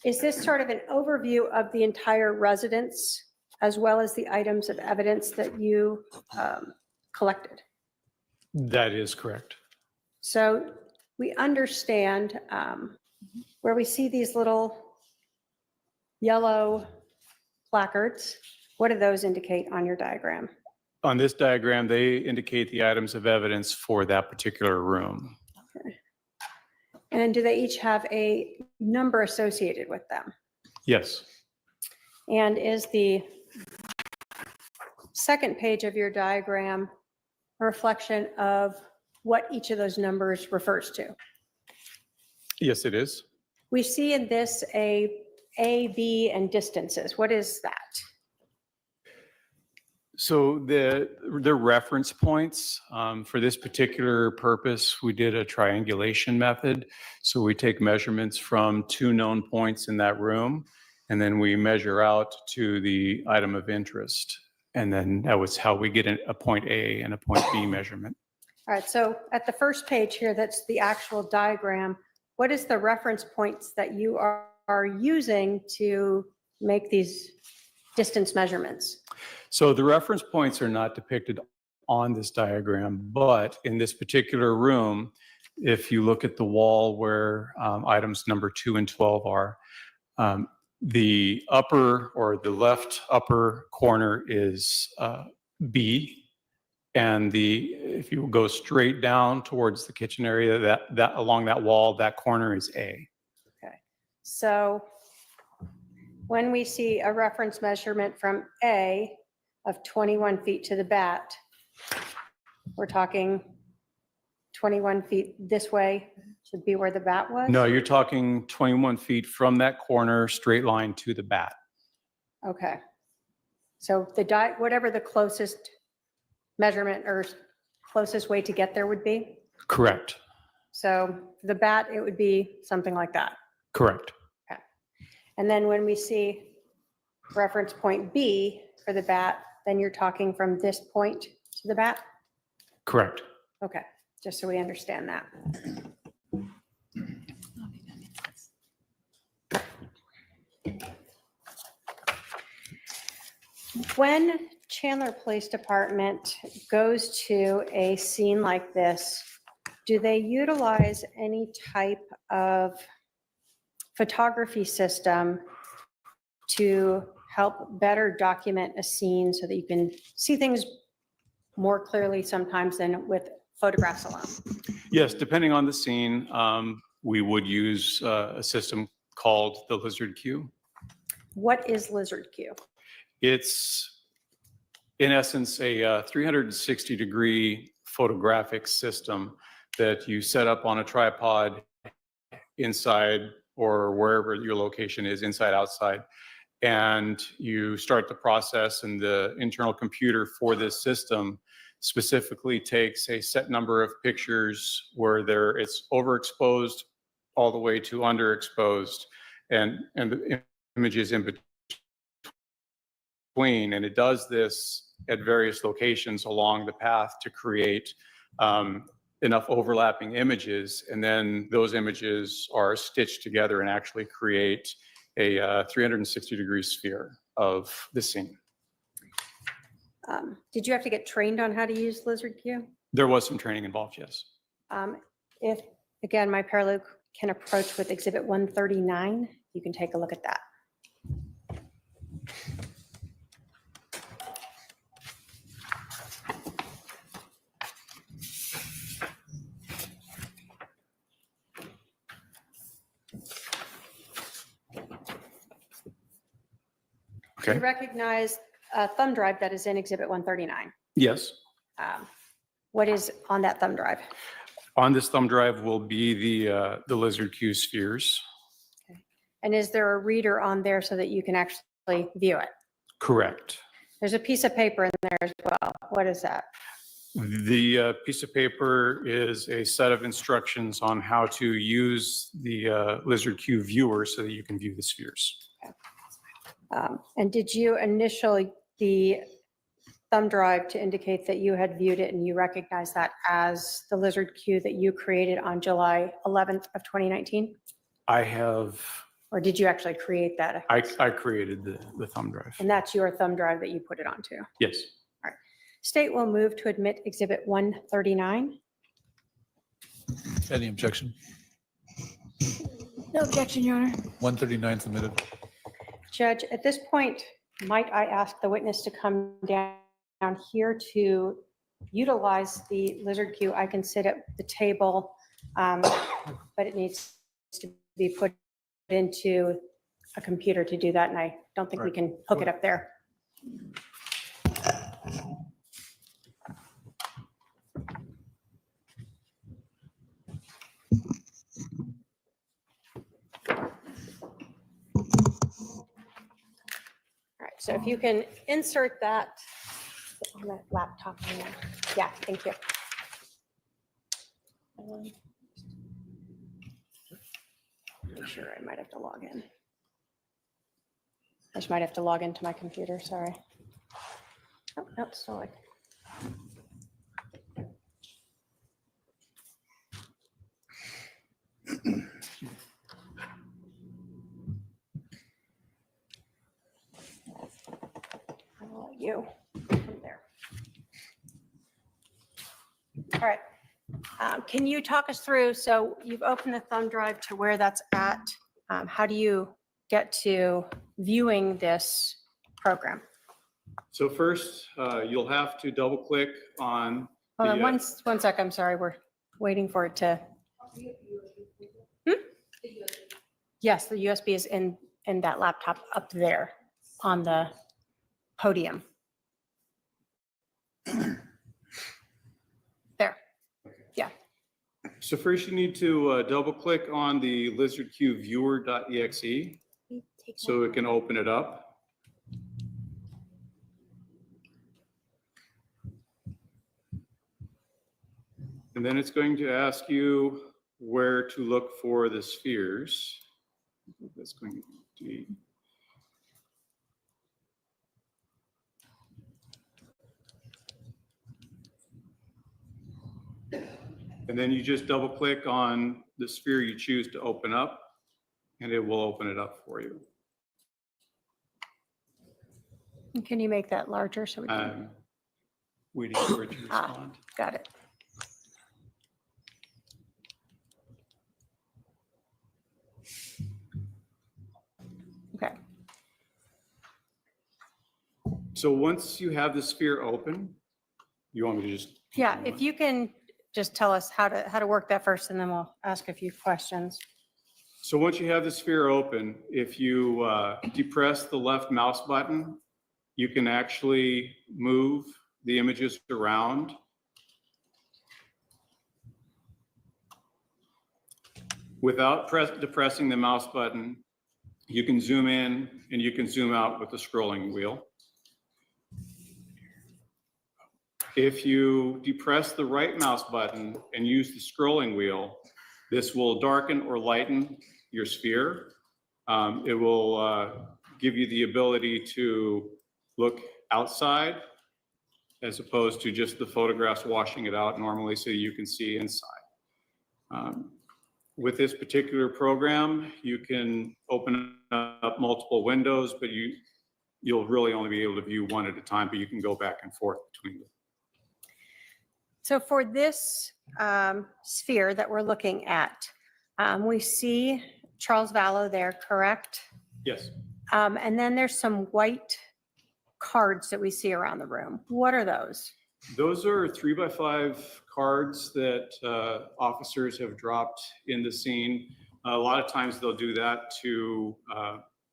Is this sort of an overview of the entire residence as well as the items of evidence that you collected? That is correct. So we understand where we see these little yellow placards. What do those indicate on your diagram? On this diagram, they indicate the items of evidence for that particular room. Okay. And do they each have a number associated with them? Yes. And is the second page of your diagram a reflection of what each of those numbers refers to? Yes, it is. We see in this A, B, and distances. What is that? So the reference points, for this particular purpose, we did a triangulation method. So we take measurements from 2 known points in that room, and then we measure out to the item of interest. And then that was how we get a point A and a point B measurement. All right, so at the first page here, that's the actual diagram. What is the reference points that you are using to make these distance measurements? So the reference points are not depicted on this diagram, but in this particular room, if you look at the wall where items number 2 and 12 are, the upper or the left upper corner is B, And if you go straight down towards the kitchen area, that along that wall, that corner is A. Okay. So when we see a reference measurement from A of 21 feet to the bat, we're talking 21 feet this way should be where the bat was? No, you're talking 21 feet from that corner, straight line to the bat. Okay. So whatever the closest measurement or closest way to get there would be? Correct. So for the bat, it would be something like that. Correct. Okay. And then when we see reference point B for the bat, then you're talking from this point to the bat? Correct. Okay, just so we understand that. When Chandler Police Department goes to a scene like this, do they utilize any type of photography system to help better document a scene so that you can see things more clearly sometimes than with photographs alone? Yes, depending on the scene, we would use a system called the Lizard Q. What is Lizard Q? It's, in essence, a 360-degree photographic system that you set up on a tripod inside or wherever your location is, inside, outside. And you start the process, and the internal computer for this system specifically takes a set number of pictures where it's overexposed all the way to underexposed, and the images in between. And it does this at various locations along the path to create enough overlapping images. And then those images are stitched together and actually create a 360-degree sphere of the scene. Did you have to get trained on how to use Lizard Q? There was some training involved, yes. If, again, my paralegal can approach with Exhibit 139, you can take a look at that. Okay. You recognize a thumb drive that is in Exhibit 139. Yes. What is on that thumb drive? On this thumb drive will be the Lizard Q spheres. And is there a reader on there so that you can actually view it? Correct. There's a piece of paper in there as well. What is that? The piece of paper is a set of instructions on how to use the Lizard Q viewer so that you can view the spheres. And did you initial the thumb drive to indicate that you had viewed it and you recognize that as the Lizard Q that you created on July 11th of 2019? I have. Or did you actually create that? I created the thumb drive. And that's your thumb drive that you put it onto? Yes. All right. State will move to admit Exhibit 139. Any objection? No objection, Your Honor. 139 submitted. Judge, at this point, might I ask the witness to come down here to utilize the Lizard Q? I can sit at the table, but it needs to be put into a computer to do that, and I don't think we can hook it up there. All right, so if you can insert that on that laptop. Yeah, thank you. I'm sure I might have to log in. I just might have to log into my computer, sorry. Oh, no, it's still like. I'll let you from there. All right. Can you talk us through, so you've opened the thumb drive to where that's at. How do you get to viewing this program? So first, you'll have to double click on. Hold on, the, one sec, I'm sorry, we're waiting for it to. Hmm? Yes, the USB is in that laptop up there on the podium. There, yeah. So first you need to double click on the lizardqviewer.exe so it can open it up. And then it's going to ask you where to look for the spheres. That's going to be D. And then you just double click on the sphere you choose to open up, and it will open it up for you. Can you make that larger so we can, I'm waiting for it to respond. got it. Okay, So once you have the sphere open, you want me to just? yeah, if you can just tell us how to work that first, and then we'll ask a few questions. So once you have the sphere open, if you depress the left mouse button, you can actually move the images around. Without depressing the mouse button, you can zoom in and you can zoom out with the scrolling wheel. If you depress the right mouse button and use the scrolling wheel, this will darken or lighten your sphere. It will give you the ability to look outside as opposed to just the photographs washing it out normally so you can see inside. With this particular program, you can open up multiple windows, but you'll really only be able to view one at a time, but you can go back and forth between them. So for this sphere that we're looking at, we see Charles Vallow there, correct? Yes. And then there's some white cards that we see around the room. What are those? Those are 3x5 cards that officers have dropped in the scene. A lot of times they'll do that to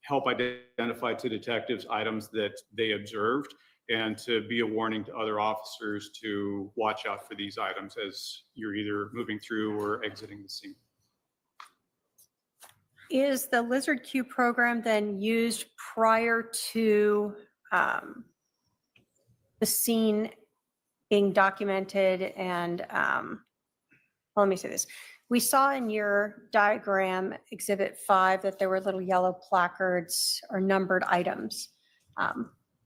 help identify to detectives items that they observed and to be a warning to other officers to watch out for these items as you're either moving through or exiting the scene. Is the Lizard Q program then used prior to the scene being documented? And let me say this. We saw in your diagram, Exhibit 5, that there were little yellow placards or numbered items.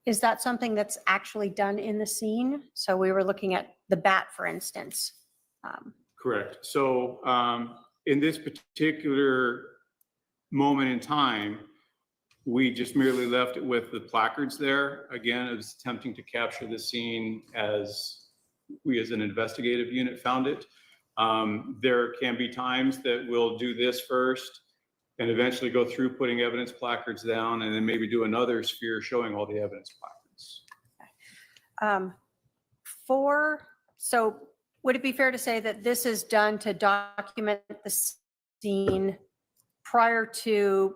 Is that something that's actually done in the scene? So we were looking at the bat, for instance. Correct. So in this particular moment in time, we just merely left it with the placards there. Again, it was attempting to capture the scene as we as an investigative unit found it. There can be times that we'll do this first and eventually go through putting evidence placards down and then maybe do another sphere showing all the evidence placards. So would it be fair to say that this is done to document the scene prior to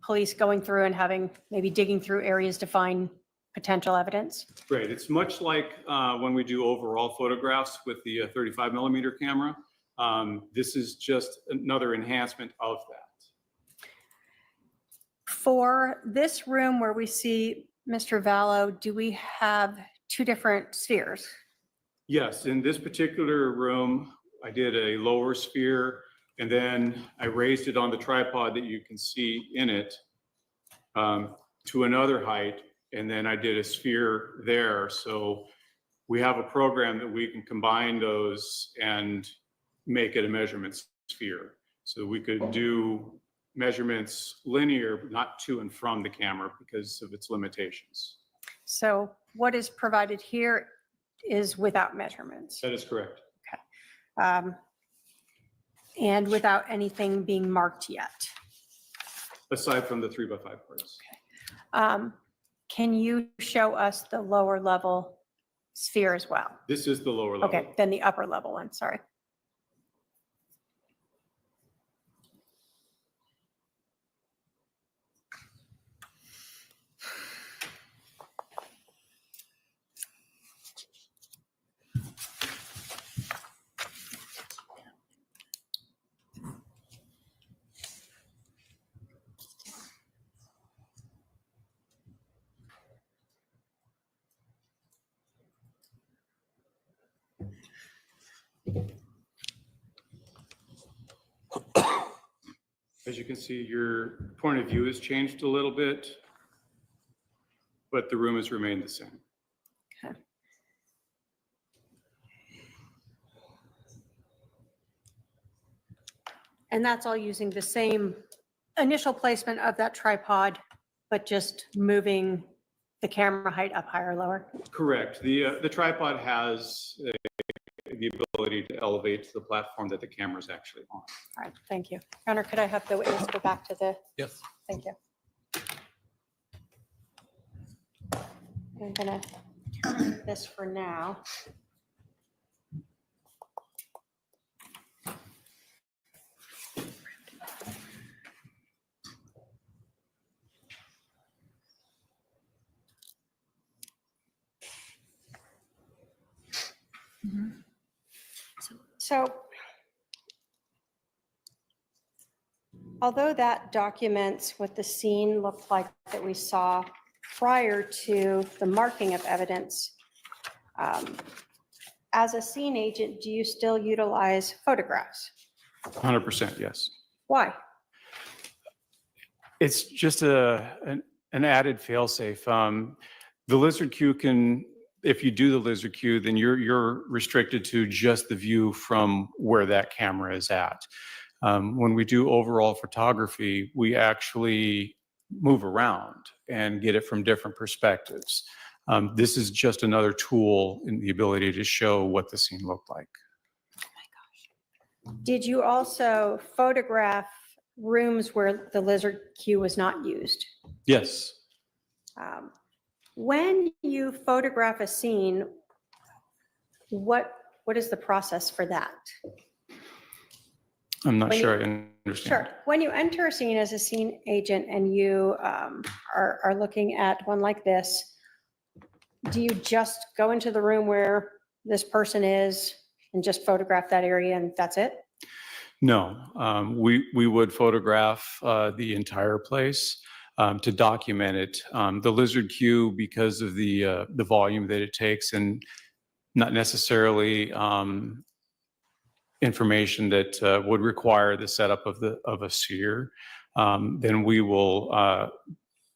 police going through and having, maybe digging through areas to find potential evidence? Great. It's much like when we do overall photographs with the 35mm camera. This is just another enhancement of that. For this room where we see Mr. Vallow, do we have two different spheres? Yes, in this particular room, I did a lower sphere and then I raised it on the tripod that you can see in it to another height. And then I did a sphere there. So we have a program that we can combine those and make it a measurement sphere. So we could do measurements linear, but not to and from the camera because of its limitations. So what is provided here is without measurements. That is correct. And without anything being marked yet. Aside from the 3x5 parts. Can you show us the lower level sphere as well? This is the lower level. Okay, then the upper level one, sorry. As you can see, your point of view has changed a little bit, but the room has remained the same. Okay. And that's all using the same initial placement of that tripod, but just moving the camera height up higher or lower? Correct. The tripod has the ability to elevate to the platform that the camera is actually on. All right, thank you. Your Honor, could I have the witness go back to the, Yes. thank you. I'm gonna turn this for now. So although that documents what the scene looked like that we saw prior to the marking of evidence, as a scene agent, do you still utilize photographs? 100%, yes. Why? It's just an added fail-safe. The lizard queue can, if you do the lizard queue, then you're restricted to just the view from where that camera is at. When we do overall photography, we actually move around and get it from different perspectives. This is just another tool in the ability to show what the scene looked like. Did you also photograph rooms where the lizard queue was not used? Yes. When you photograph a scene, what is the process for that? I'm not When sure you- I understand. Sure. When you enter a scene as a scene agent and you are looking at one like this, do you just go into the room where this person is and just photograph that area and that's it? No, we would photograph the entire place to document it. The lizard queue, because of the volume that it takes and not necessarily information that would require the setup of a seer, then we will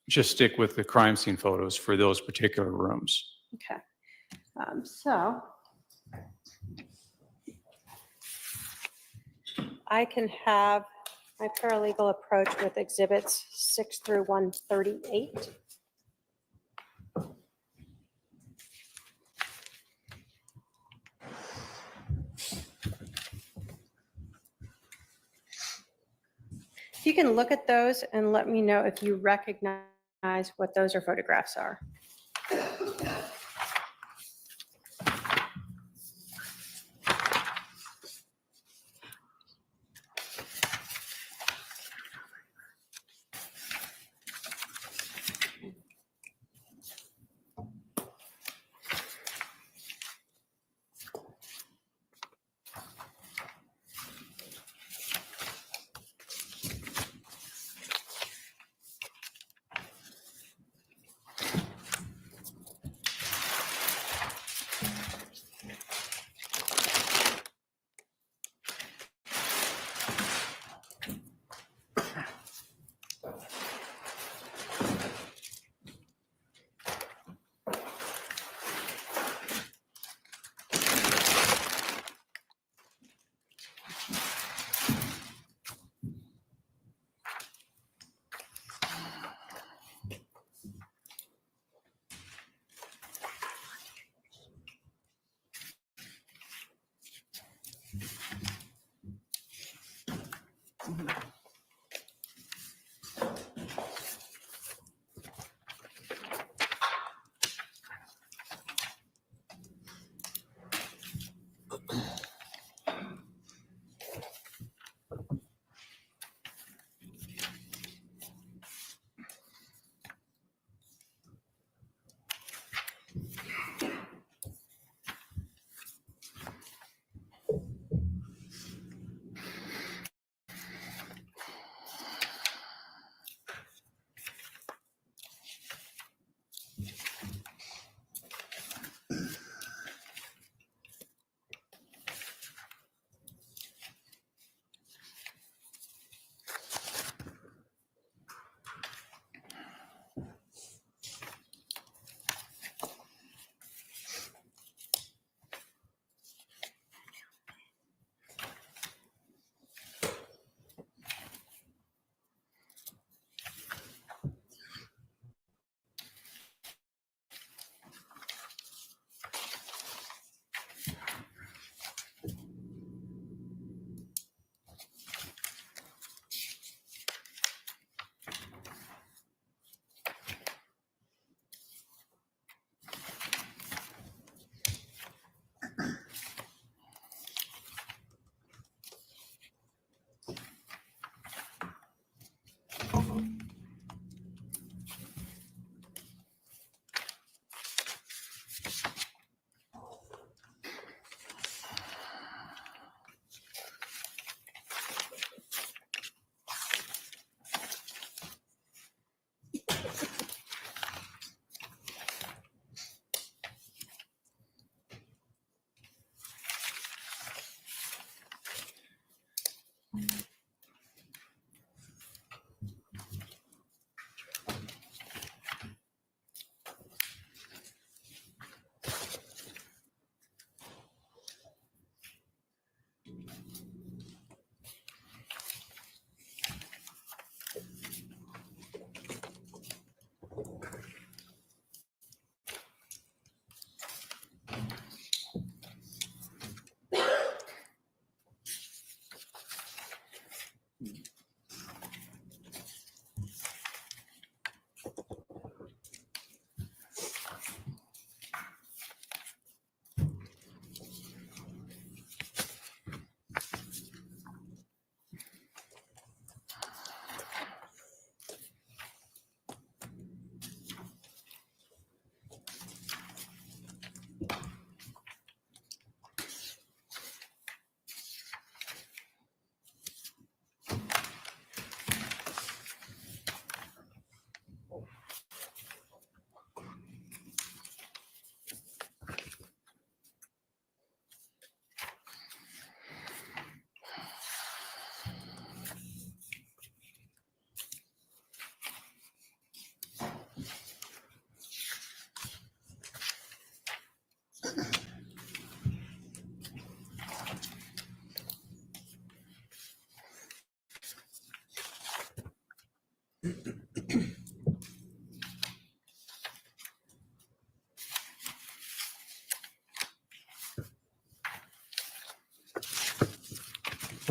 just stick with the crime scene photos for those particular rooms. Okay. So I can have my paralegal approach with exhibits 6 through 138. If you can look at those and let me know if you recognize what those or photographs are.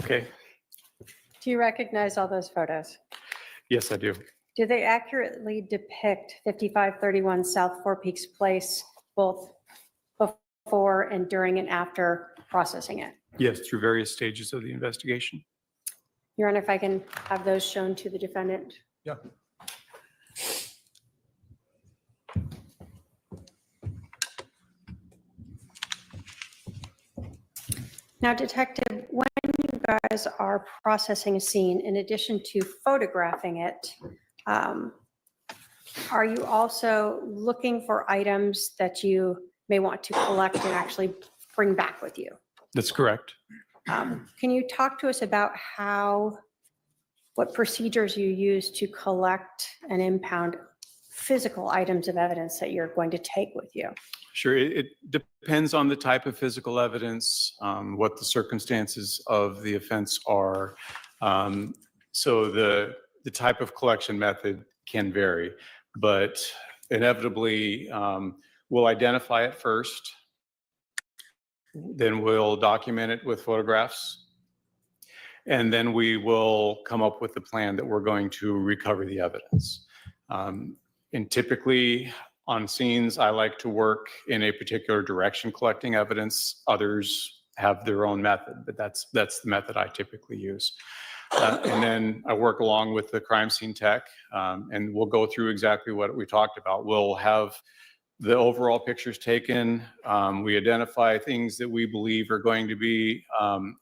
Okay. Do you recognize all those photos? Yes, I do. Do they accurately depict 5531 South Four Peaks Place, both before and during and after processing it? Yes, through various stages of the investigation. Your Honor, if I can have those shown to the defendant. Yeah. Now, Detective, when you guys are processing a scene, in addition to photographing it, are you also looking for items that you may want to collect and actually bring back with you? That's correct. Can you talk to us about what procedures you use to collect and impound physical items of evidence that you're going to take with you? Sure. It depends on the type of physical evidence, what the circumstances of the offense are. So the type of collection method can vary, but inevitably we'll identify it first. Then we'll document it with photographs. And then we will come up with the plan that we're going to recover the evidence. And typically on scenes, I like to work in a particular direction collecting evidence. Others have their own method, but that's the method I typically use. And then I work along with the crime scene tech, and we'll go through exactly what we talked about. We'll have the overall pictures taken. We identify things that we believe are going to be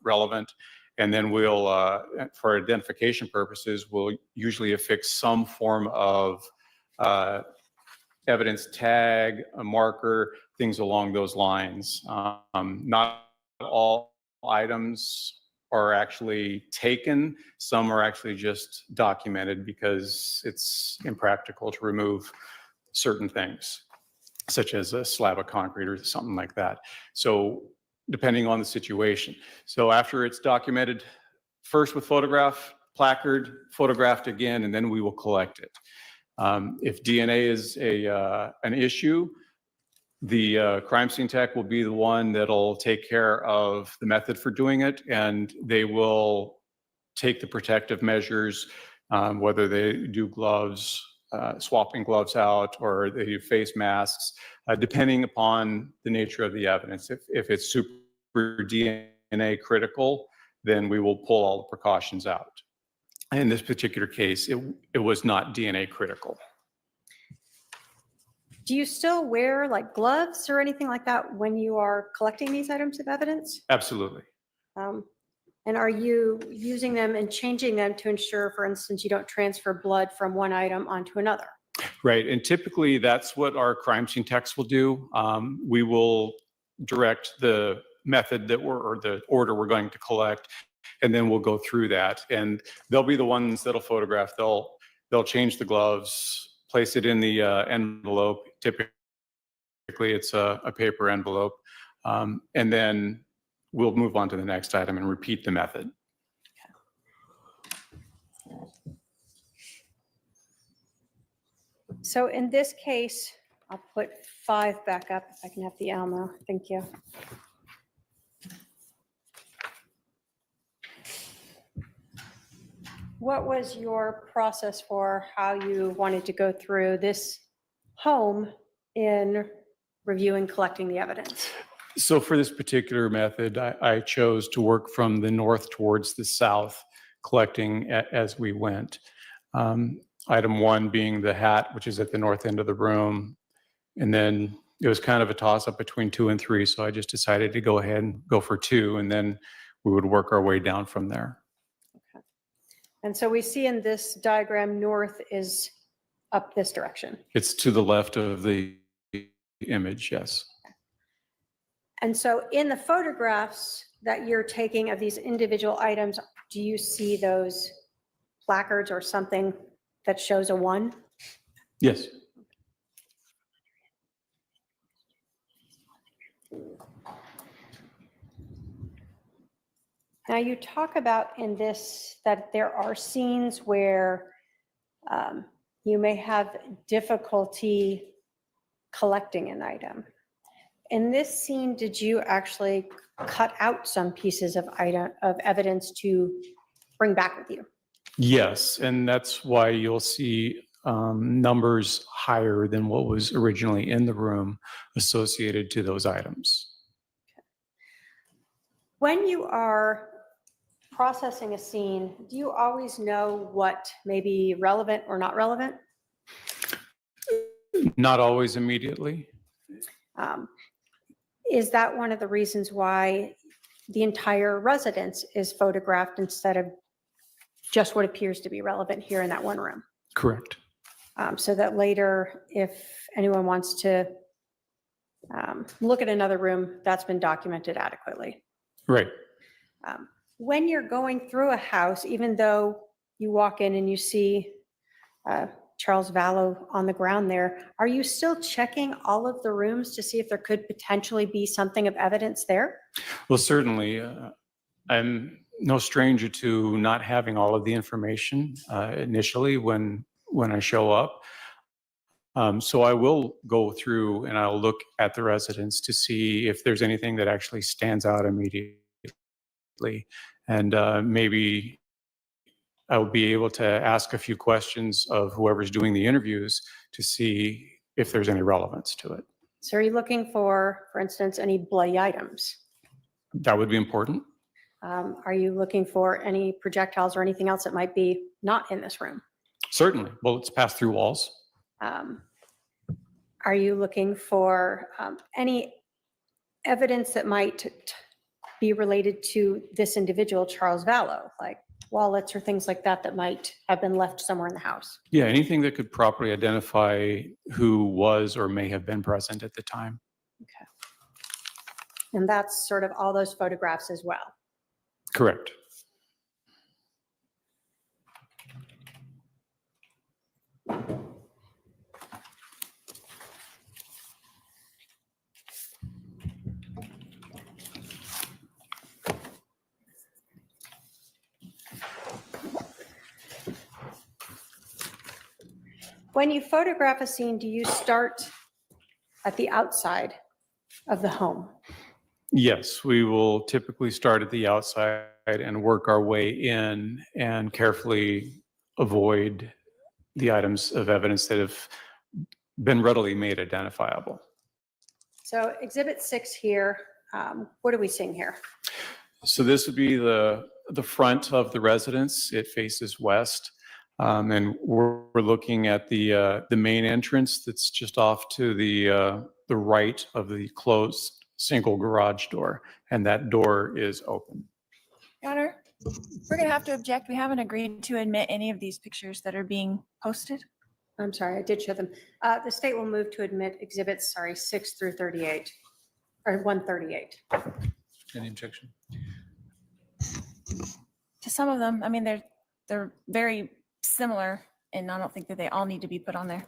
relevant. And then we'll, for identification purposes, we'll usually affix some form of evidence tag, a marker, things along those lines. Not all items are actually taken. Some are actually just documented because it's impractical to remove certain things, such as a slab of concrete or something like that. So depending on the situation. So after it's documented, first with photograph, placard, photographed again, and then we will collect it. If DNA is an issue, the crime scene tech will be the one that'll take care of the method for doing it, and they will take the protective measures, whether they do gloves, swapping gloves out, or they do face masks, depending upon the nature of the evidence. If it's super DNA critical, then we will pull all the precautions out. In this particular case, it was not DNA critical. Do you still wear like gloves or anything like that when you are collecting these items of evidence? Absolutely. And are you using them and changing them to ensure, for instance, you don't transfer blood from one item onto another? Right, and typically that's what our crime scene techs will do. We will direct the method or the order we're going to collect, and then we'll go through that. And they'll be the ones that'll photograph. They'll change the gloves, place it in the envelope. Typically, it's a paper envelope, and then we'll move on to the next item and repeat the method. So in this case, I'll put 5 back up if I can have the Alamo. Thank you. What was your process for how you wanted to go through this home in reviewing, collecting the evidence? So for this particular method, I chose to work from the north towards the south, collecting as we went. Item 1 being the hat, which is at the north end of the room. And then it was kind of a toss up between 2 and 3. So I just decided to go ahead and go for 2, and then we would work our way down from there. Okay. And so we see in this diagram, north is up this direction. It's to the left of the image, yes. And so in the photographs that you're taking of these individual items, do you see those placards or something that shows a 1? Yes. Now you talk about in this that there are scenes where you may have difficulty collecting an item. In this scene, did you actually cut out some pieces of evidence to bring back with you. Yes, and that's why you'll see numbers higher than what was originally in the room associated to those items. When you are processing a scene, do you always know what may be relevant or not relevant? Not always immediately. Is that one of the reasons why the entire residence is photographed instead of just what appears to be relevant here in that one room? Correct. So that later, if anyone wants to look at another room, that's been documented adequately. Right. When you're going through a house, even though you walk in and you see Charles Vallow on the ground there, are you still checking all of the rooms to see if there could potentially be something of evidence there? Well, certainly. I'm no stranger to not having all of the information initially when I show up. So I will go through and I'll look at the residence to see if there's anything that actually stands out immediately. And maybe I'll be able to ask a few questions of whoever's doing the interviews to see if there's any relevance to it. So are you looking for instance, any bloody items? That would be important. Are you looking for any projectiles or anything else that might be not in this room? Certainly. Bullets pass through walls. Are you looking for any evidence that might be related to this individual, Charles Vallow, like wallets or things like that that might have been left somewhere in the house? Yeah, anything that could properly identify who was or may have been present at the time. Okay. And that's sort of all those photographs as well. Correct. When you photograph a scene, do you start at the outside of the home? Yes, we will typically start at the outside and work our way in and carefully avoid the items of evidence that have been readily made identifiable. So Exhibit 6 here, what are we seeing here? So this would be the front of the residence. It faces west. And we're looking at the main entrance that's just off to the right of the closed single garage door, and that door is open. Your Honor, we're going to have to object. We haven't agreed to admit any of these pictures that are being posted. I'm sorry, I did show them. The state will move to admit exhibits, 6 through 38, or 138. Any objection? To some of them, I mean, they're very similar, and I don't think that they all need to be put on there.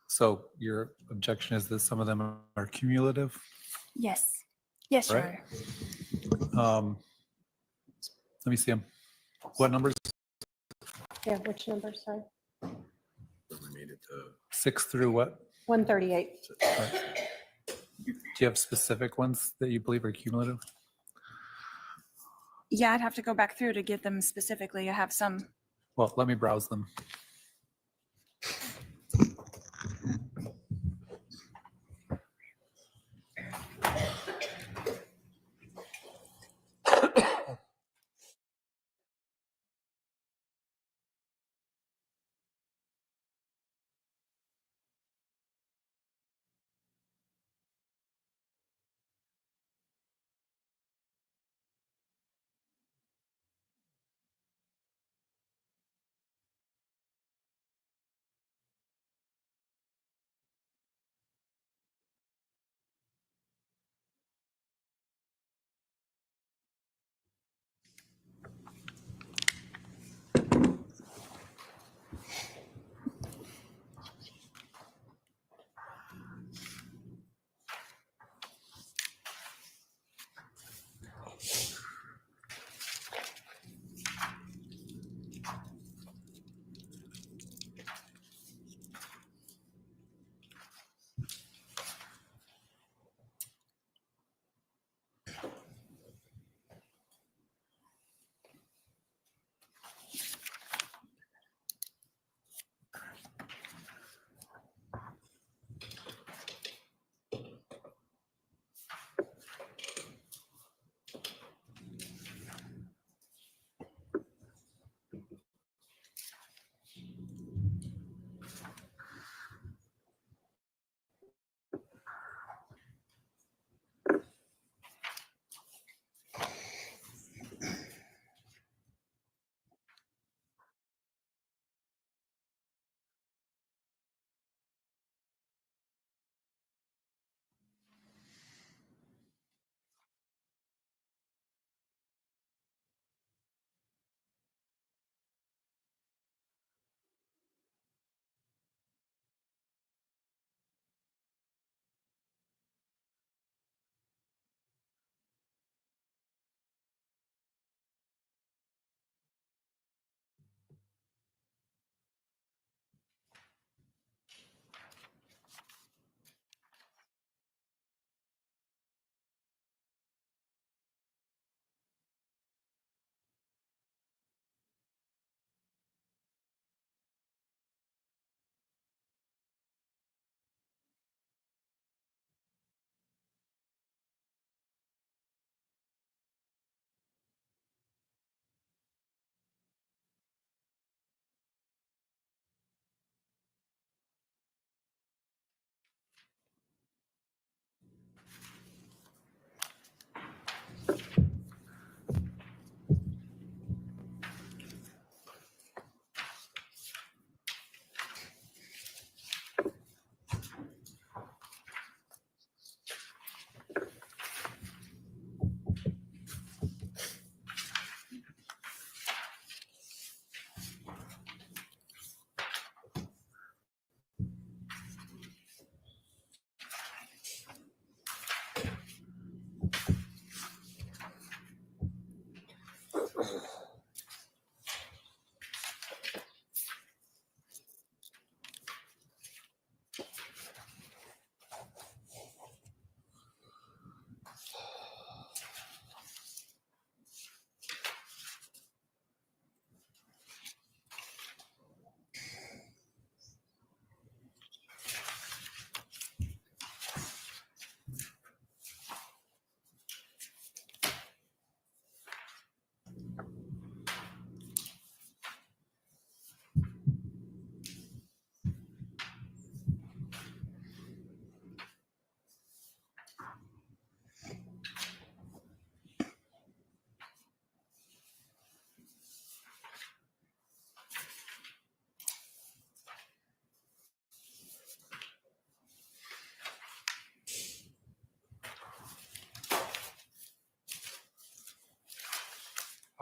So your objection is that some of them are cumulative? Yes. Yes, Your Right. Honor. Let me see them. What numbers? Yeah, which number, sorry? 6 through what? 138. Do you have specific ones that you believe are cumulative? Yeah, I'd have to go back through to get them specifically. I have some. Well, let me browse them.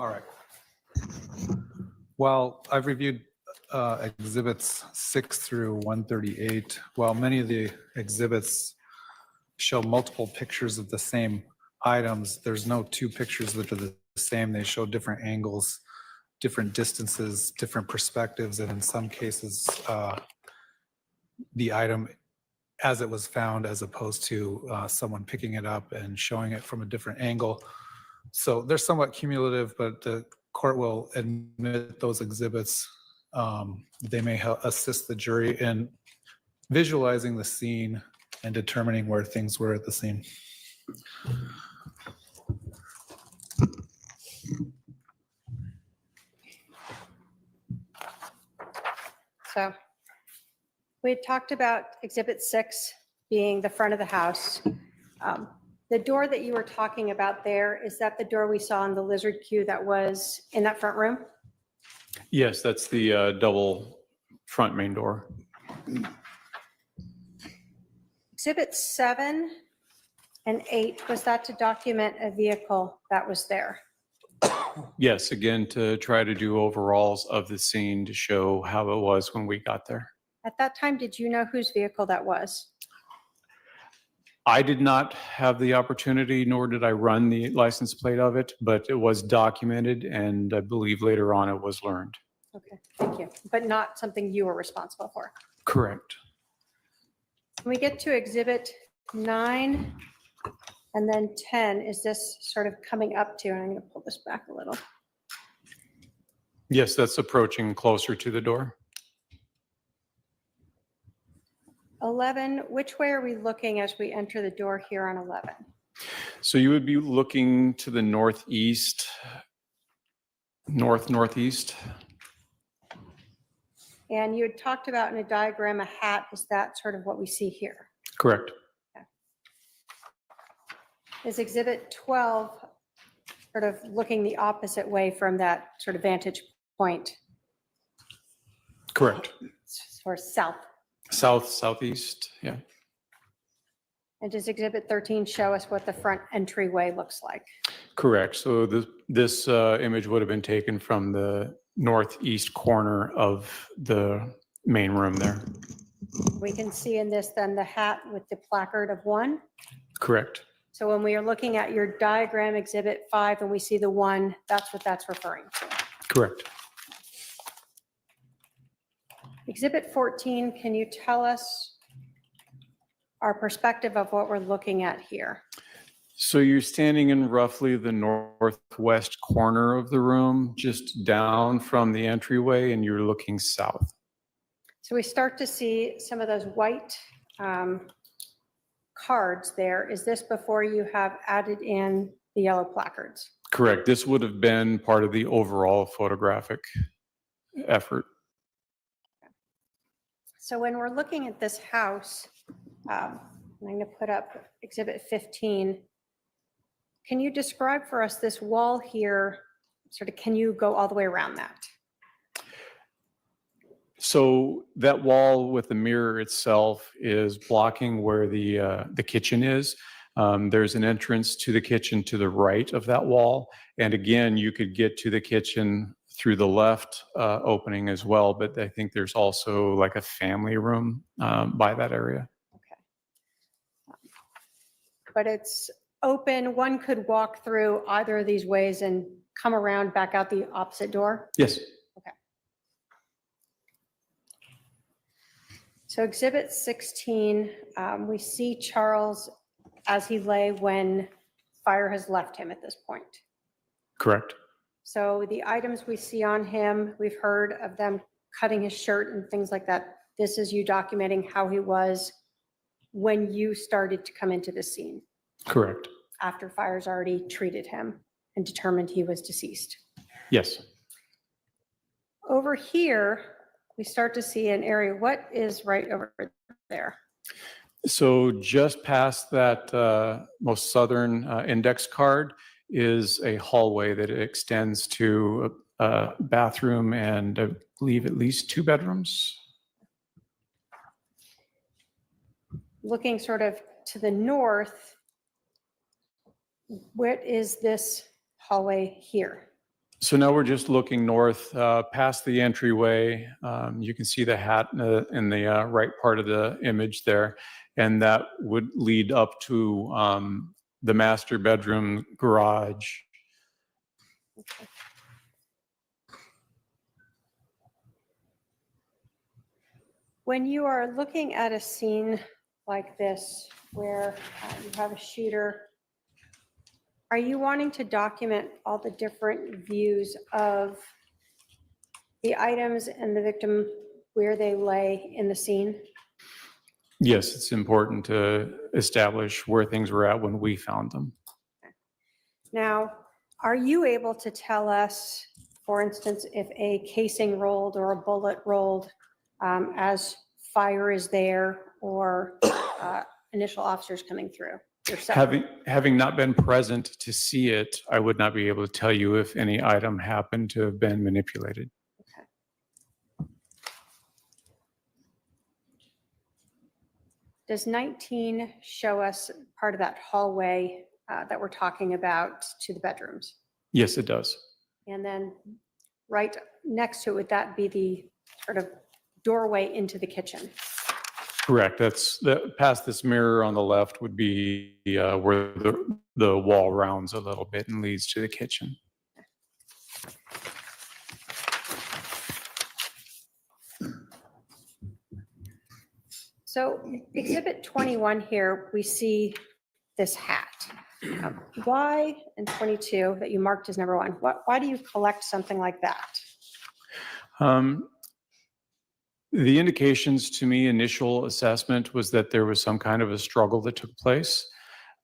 All right. While I've reviewed exhibits 6 through 138, while many of the exhibits show multiple pictures of the same items, there's no two pictures that are the same. They show different angles, different distances, different perspectives, and in some cases, the item as it was found as opposed to someone picking it up and showing it from a different angle. So they're somewhat cumulative, but the court will admit those exhibits. They may help assist the jury in visualizing the scene and determining where things were at the scene. So we had talked about Exhibit 6 being the front of the house. The door that you were talking about there, is that the door we saw in the lizard queue that was in that front room? Yes, that's the double front main door. Exhibit 7 and 8, was that to document a vehicle that was there? Yes, again, to try to do overalls of the scene to show how it was when we got there. At that time, did you know whose vehicle that was? I did not have the opportunity, nor did I run the license plate of it, but it was documented, and I believe later on it was learned. Okay, thank you. But not something you were responsible for? Correct. When we get to Exhibit 9 and then 10, is this sort of coming up to, and I'm going to pull this back a little. Yes, that's approaching closer to the door. 11, which way are we looking as we enter the door here on 11? So you would be looking to the northeast, northeast. And you had talked about in a diagram a hat. Is that sort of what we see here? Correct. Is Exhibit 12 sort of looking the opposite way from that sort of vantage point, Correct. or south? Southeast, yeah. And does Exhibit 13 show us what the front entryway looks like? Correct. So this image would have been taken from the northeast corner of the main room there. We can see in this then the hat with the placard of 1. Correct. So when we are looking at your diagram, Exhibit 5, and we see the 1, that's what that's referring to. Correct. Exhibit 14, can you tell us our perspective of what we're looking at here? So you're standing in roughly the northwest corner of the room, just down from the entryway, and you're looking south. So we start to see some of those white cards there. Is this before you have added in the yellow placards? Correct. This would have been part of the overall photographic effort. So when we're looking at this house, I'm going to put up Exhibit 15. Can you describe for us this wall here? Sort of, can you go all the way around that? So that wall with the mirror itself is blocking where the kitchen is. There's an entrance to the kitchen to the right of that wall. And again, you could get to the kitchen through the left opening as well, but I think there's also like a family room by that area. Okay. But it's open. One could walk through either of these ways and come around back out the opposite door? Yes. Okay. So Exhibit 16, we see Charles as he lay when fire has left him at this point. Correct. So the items we see on him, we've heard of them cutting his shirt and things like that. This is you documenting how he was when you started to come into the scene, Correct. after fire's already treated him and determined he was deceased. Yes. Over here, we start to see an area. What is right over there? So just past that most southern index card is a hallway that extends to a bathroom and I believe at least 2 bedrooms. Looking sort of to the north, what is this hallway here? So now we're just looking north, past the entryway. You can see the hat in the right part of the image there. And that would lead up to the master bedroom garage. When you are looking at a scene like this, where you have a shooter, are you wanting to document all the different views of the items and the victim where they lay in the scene? Yes, it's important to establish where things were at when we found them. Now, are you able to tell us, for instance, if a casing rolled or a bullet rolled as fire is there or initial officers coming through yourself? Having not been present to see it, I would not be able to tell you if any item happened to have been manipulated. Does 19 show us part of that hallway that we're talking about to the bedrooms? Yes, it does. And then right next to it, would that be the sort of doorway into the kitchen? Correct. Past this mirror on the left would be where the wall rounds a little bit and leads to the kitchen. So exhibit 21 here, we see this hat. Why, in 22, that you marked as number 1, why do you collect something like that? The indications to me, initial assessment was that there was some kind of a struggle that took place.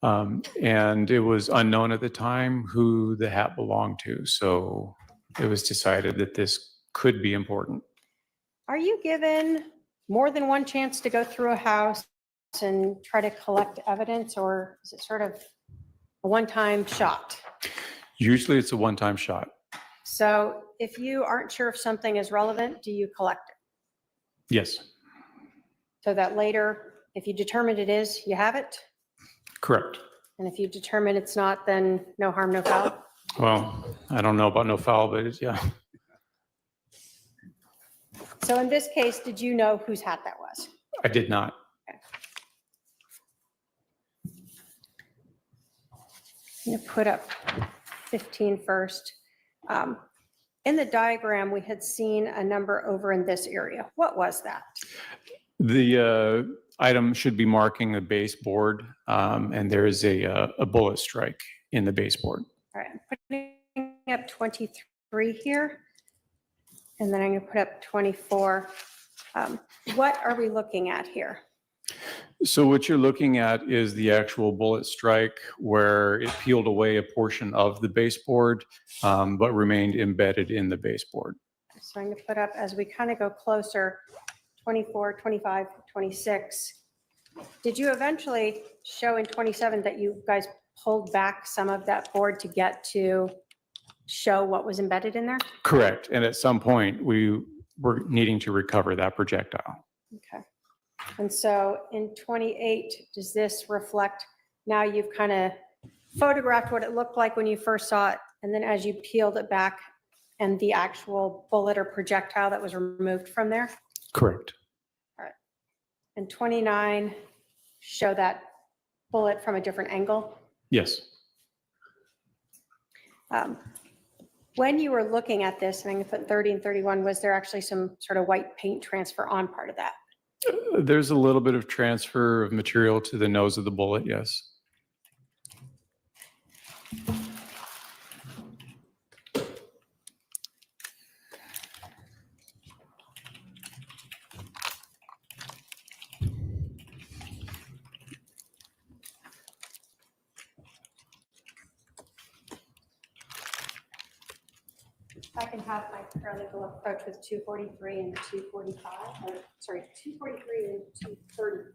And it was unknown at the time who the hat belonged to. So it was decided that this could be important. Are you given more than one chance to go through a house and try to collect evidence, or is it sort of a one-time shot? Usually it's a one-time shot. So if you aren't sure if something is relevant, do you collect it? Yes, So that later, if you determine it is, you have it? correct. And if you determine it's not, then no harm, no foul? Well, I don't know about no foul, but it's, yeah. So in this case, did you know whose hat that was? I did not. I'm going to put up 15 first. In the diagram, we had seen a number over in this area. What was that? The item should be marking a baseboard, and there is a bullet strike in the baseboard. All right, I'm putting up 23 here, and then I'm going to put up 24. What are we looking at here? So what you're looking at is the actual bullet strike where it peeled away a portion of the baseboard, but remained embedded in the baseboard. So I'm going to put up, as we kind of go closer, 24, 25, 26. Did you eventually show in 27 that you guys pulled back some of that board to get to show what was embedded in there? Correct. And at some point, we were needing to recover that projectile. Okay. And so in 28, does this reflect, now you've kind of photographed what it looked like when you first saw it, and then as you peeled it back and the actual bullet or projectile that was removed from there? Correct. All right. And 29, show that bullet from a different angle? Yes. When you were looking at this, and I'm going to put 30 and 31, was there actually some sort of white paint transfer on part of that? There's a little bit of transfer of material to the nose of the bullet, yes. I can have my paralegal approach with 243 and 245, or sorry, 243 and 235.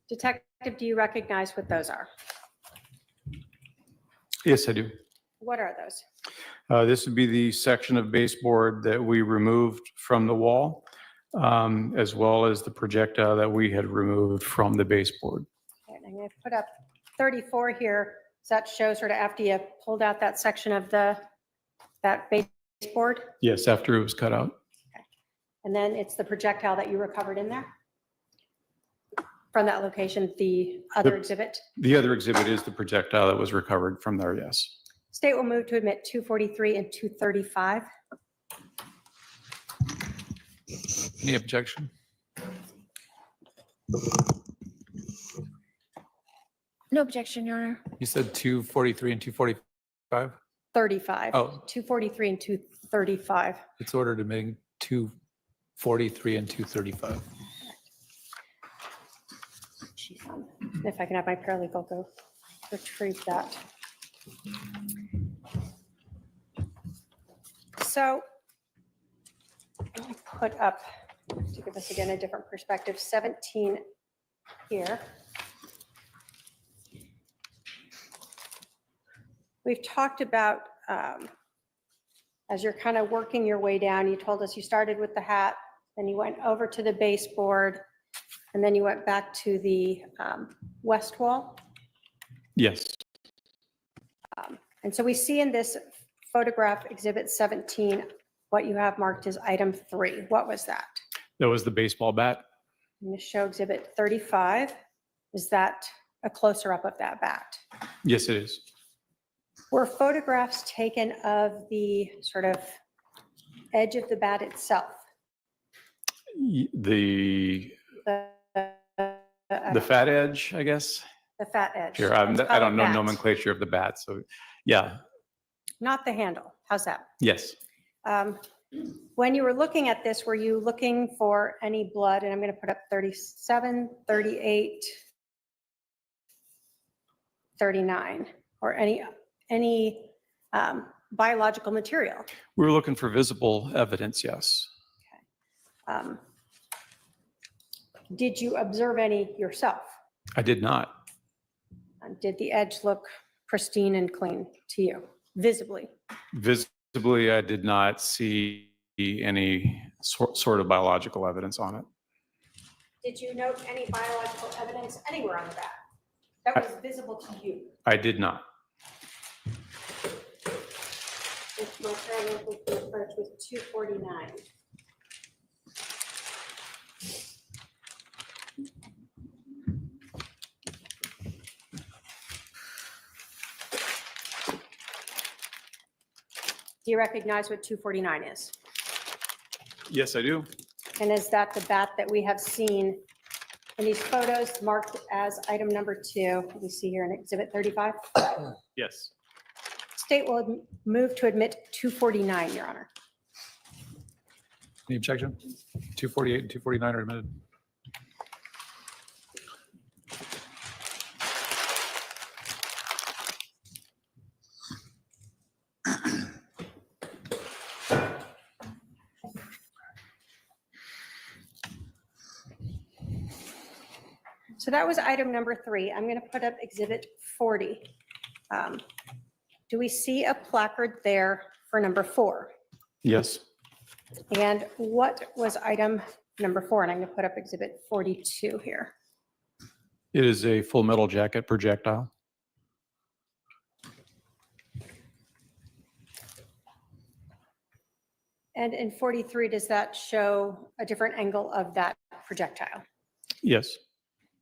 Detective, do you recognize what those are? Yes, I do. What are those? This would be the section of baseboard that we removed from the wall. as well as the projectile that we had removed from the baseboard. Okay, and I'm going to put up 34 here. So that shows sort of after you pulled out that section of that baseboard. Yes, after it was cut out. And then it's the projectile that you recovered in there from that location, the other exhibit. The other exhibit is the projectile that was recovered from there, yes. State will move to admit 243 and 235. Any objection? No objection, Your Honor. You said 243 and 245? 35. Oh. 243 and 235. It's ordered to make 243 and 235. If I can have my paralegal go retrieve that. So let me put up, to give us again a different perspective, 17 here. We've talked about, as you're kind of working your way down, you told us you started with the hat, then you went over to the baseboard, and then you went back to the west wall. Yes. And so we see in this photograph, exhibit 17, what you have marked as item 3. What was that? That was the baseball bat. I'm going to show exhibit 35. Is that a closer up of that bat? Yes, it is. Were photographs taken of the sort of edge of the bat itself? The fat edge, I guess. The fat edge. Sure, Let's I call don't it know that. nomenclature of the bat, so yeah, Not the handle. How's that? yes. When you were looking at this, were you looking for any blood? And I'm going to put up 37, 38, 39, or any biological material. We were looking for visible evidence, yes. Did you observe any yourself? I did not. Did the edge look pristine and clean to you, visibly? Visibly, I did not see any sort of biological evidence on it. Did you note any biological evidence anywhere on the bat that was visible to you? I did not. If my paralegal can approach with 249. Do you recognize what 249 is? Yes, I do. And is that the bat that we have seen in these photos marked as item number 2? We see here in exhibit 35. Yes. State will move to admit 249, Your Honor. Any objection? 248 and 249 are admitted. So that was item number 3. I'm going to put up exhibit 40. Do we see a placard there for number 4? Yes. And what was item number 4? And I'm going to put up exhibit 42 here. It is a full metal jacket projectile. And in 43, does that show a different angle of that projectile? Yes.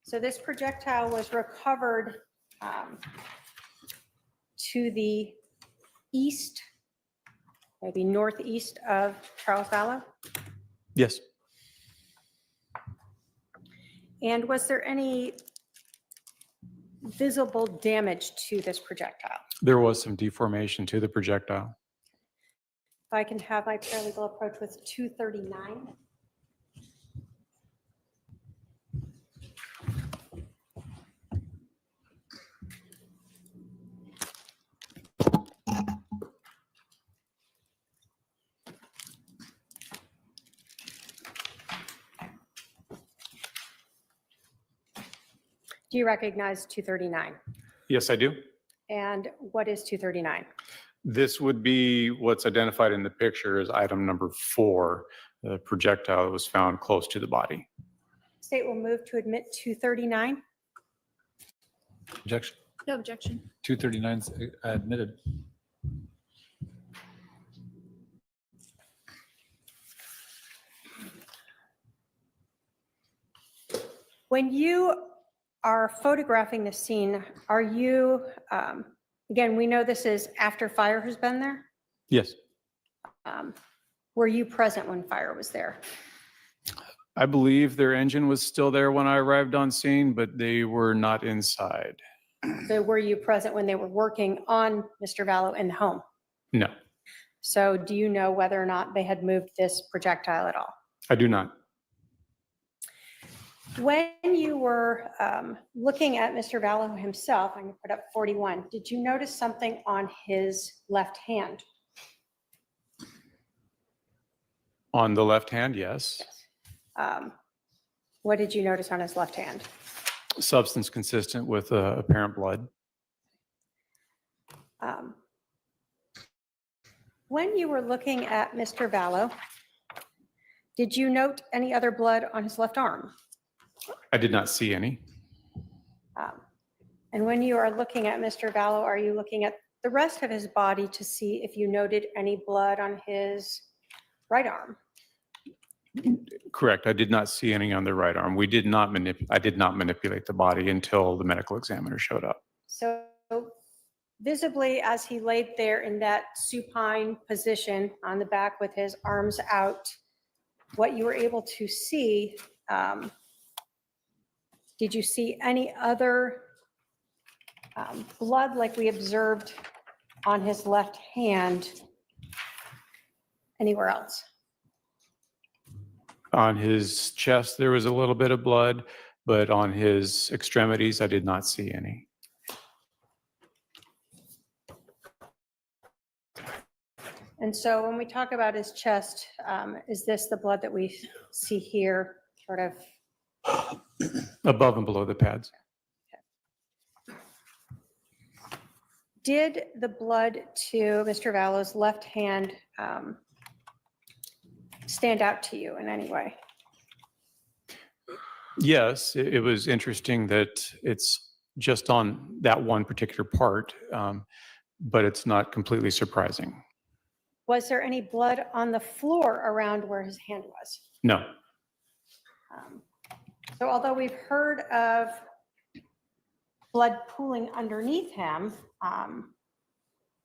So this projectile was recovered to the east, maybe northeast of Charles Vallow. Yes. And was there any visible damage to this projectile? There was some deformation to the projectile. If I can have my paralegal approach with 239. Do you recognize 239? Yes, I do. And what is 239? This would be what's identified in the picture as item number 4. the projectile that was found close to the body. State will move to admit 239. Objection. No objection. 239 's admitted. When you are photographing the scene, are you, again, we know this is after fire has been there. Yes, Were you present when fire was there? I believe their engine was still there when I arrived on scene, but they were not inside. So were you present when they were working on Mr. Vallow in the home? No, So do you know whether or not they had moved this projectile at all? I do not. When you were looking at Mr. Vallow himself, I'm going to put up 41, did you notice something on his left hand? On the left hand, yes. What did you notice on his left hand? Substance consistent with apparent blood. When you were looking at Mr. Vallow, did you note any other blood on his left arm? I did not see any. And when you are looking at Mr. Vallow, are you looking at the rest of his body to see if you noted any blood on his right arm? Correct. I did not see any on the right arm. I did not manipulate the body until the medical examiner showed up. So visibly, as he laid there in that supine position on the back with his arms out, what you were able to see, did you see any other blood like we observed on his left hand anywhere else? On his chest, there was a little bit of blood, but on his extremities, I did not see any. And so when we talk about his chest, is this the blood that we see here, sort of? Above and below the pads. Did the blood to Mr. Vallow's left hand stand out to you in any way? Yes, it was interesting that it's just on that one particular part, but it's not completely surprising. Was there any blood on the floor around where his hand was? No, So although we've heard of blood pooling underneath him,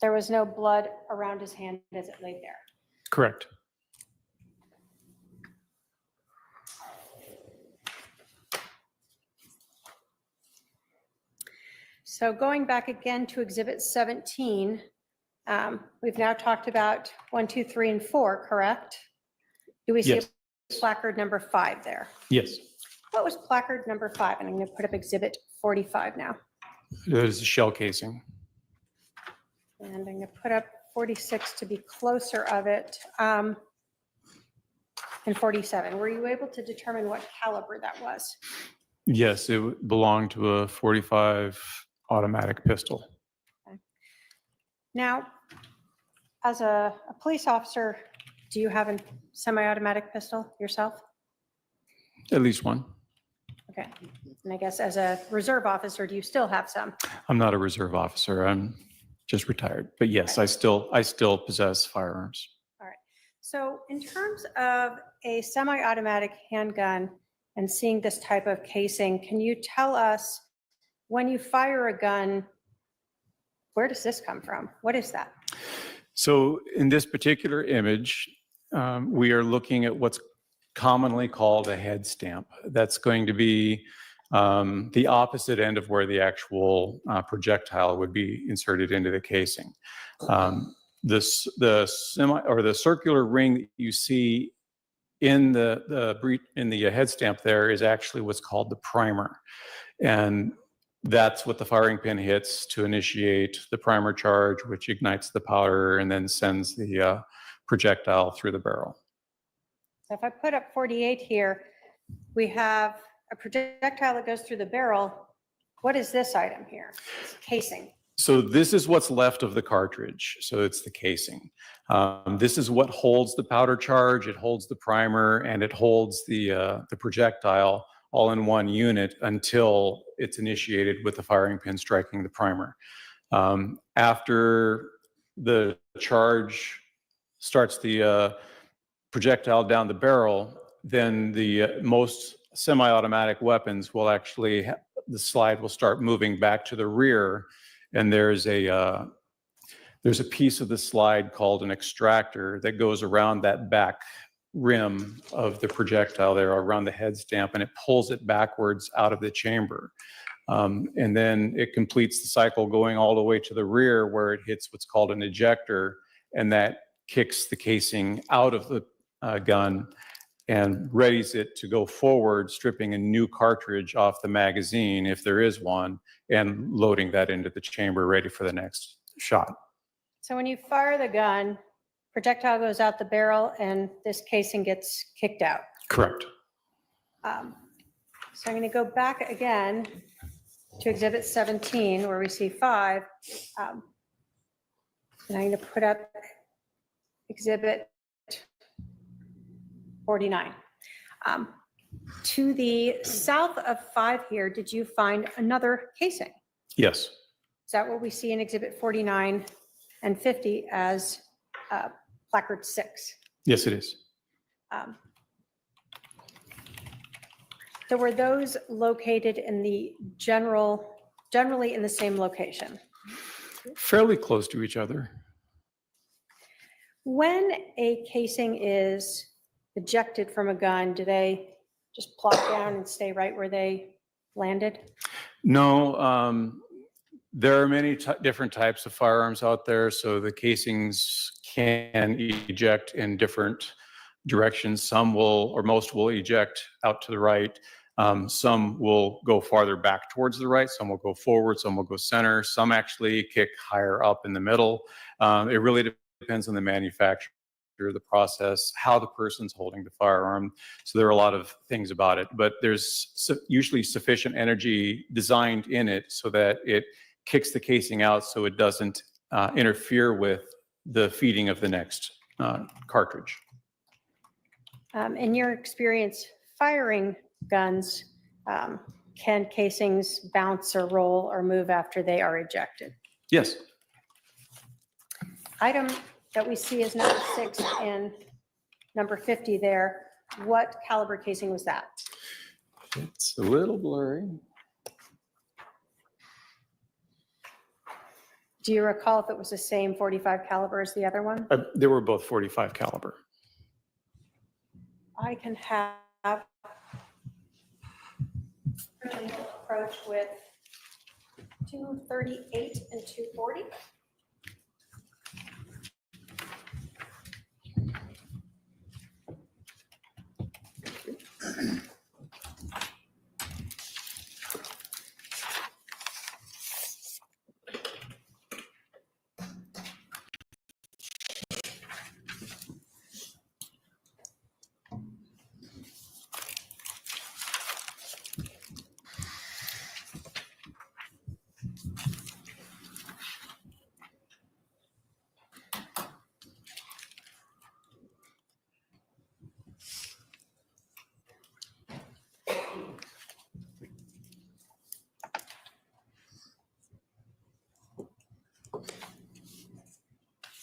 there was no blood around his hand as it laid there. correct. So going back again to Exhibit 17, we've now talked about 1, 2, 3, and 4, correct? Do we see Yes. a placard number 5 there? Yes, What was placard number 5? And I'm going to put up Exhibit 45 now. there's a shell casing. And I'm going to put up 46 to be closer of it. And 47. Were you able to determine what caliber that was? Yes, it belonged to a .45 automatic pistol. Now, as a police officer, do you have a semi-automatic pistol yourself? At least one. Okay. And I guess as a reserve officer, do you still have some? I'm not a reserve officer. I'm just retired. But yes, I still possess firearms. All right. So in terms of a semi-automatic handgun and seeing this type of casing, can you tell us when you fire a gun, where does this come from? What is that? So in this particular image, we are looking at what's commonly called a head stamp. That's going to be the opposite end of where the actual projectile would be inserted into the casing. The circular ring that you see in the head stamp there is actually what's called the primer, and that's what the firing pin hits to initiate the primer charge, which ignites the powder and then sends the projectile through the barrel. So if I put up 48 here, we have a projectile that goes through the barrel. What is this item here? It's casing. So this is what's left of the cartridge. So it's the casing. This is what holds the powder charge. It holds the primer, and it holds the projectile all in one unit until it's initiated with the firing pin striking the primer. After the charge starts the projectile down the barrel, then the most semi-automatic weapons will actually, the slide will start moving back to the rear, and there's a piece of the slide called an extractor that goes around that back rim of the projectile there, around the head stamp, and it pulls it backwards out of the chamber. And then it completes the cycle going all the way to the rear where it hits what's called an ejector, and that kicks the casing out of the gun and readies it to go forward, stripping a new cartridge off the magazine, if there is one, and loading that into the chamber ready for the next shot. So when you fire the gun, projectile goes out the barrel and this casing gets kicked out. Correct. So I'm going to go back again to Exhibit 17 where we see 5. And I'm going to put up Exhibit 49. To the south of 5 here, did you find another casing? Yes. Is that what we see in Exhibit 49 and 50 as placard 6? Yes, it is. So were those located in the generally in the same location? Fairly close to each other. When a casing is ejected from a gun, do they just plop down and stay right where they landed? No, there are many different types of firearms out there, so the casings can eject in different directions. Some will, or most will eject out to the right. Some will go farther back towards the right. Some will go forward. Some will go center. Some actually kick higher up in the middle. It really depends on the manufacturer, the process, how the person's holding the firearm. So there are a lot of things about it, but there's usually sufficient energy designed in it so that it kicks the casing out so it doesn't interfere with the feeding of the next cartridge. In your experience firing guns, can casings bounce or roll or move after they are ejected? Yes. Item that we see is number 6 and number 50 there. What caliber casing was that? It's a little blurry. Do you recall if it was the same 45 caliber as the other one? They were both 45 caliber. I can have approach with 238 and 240.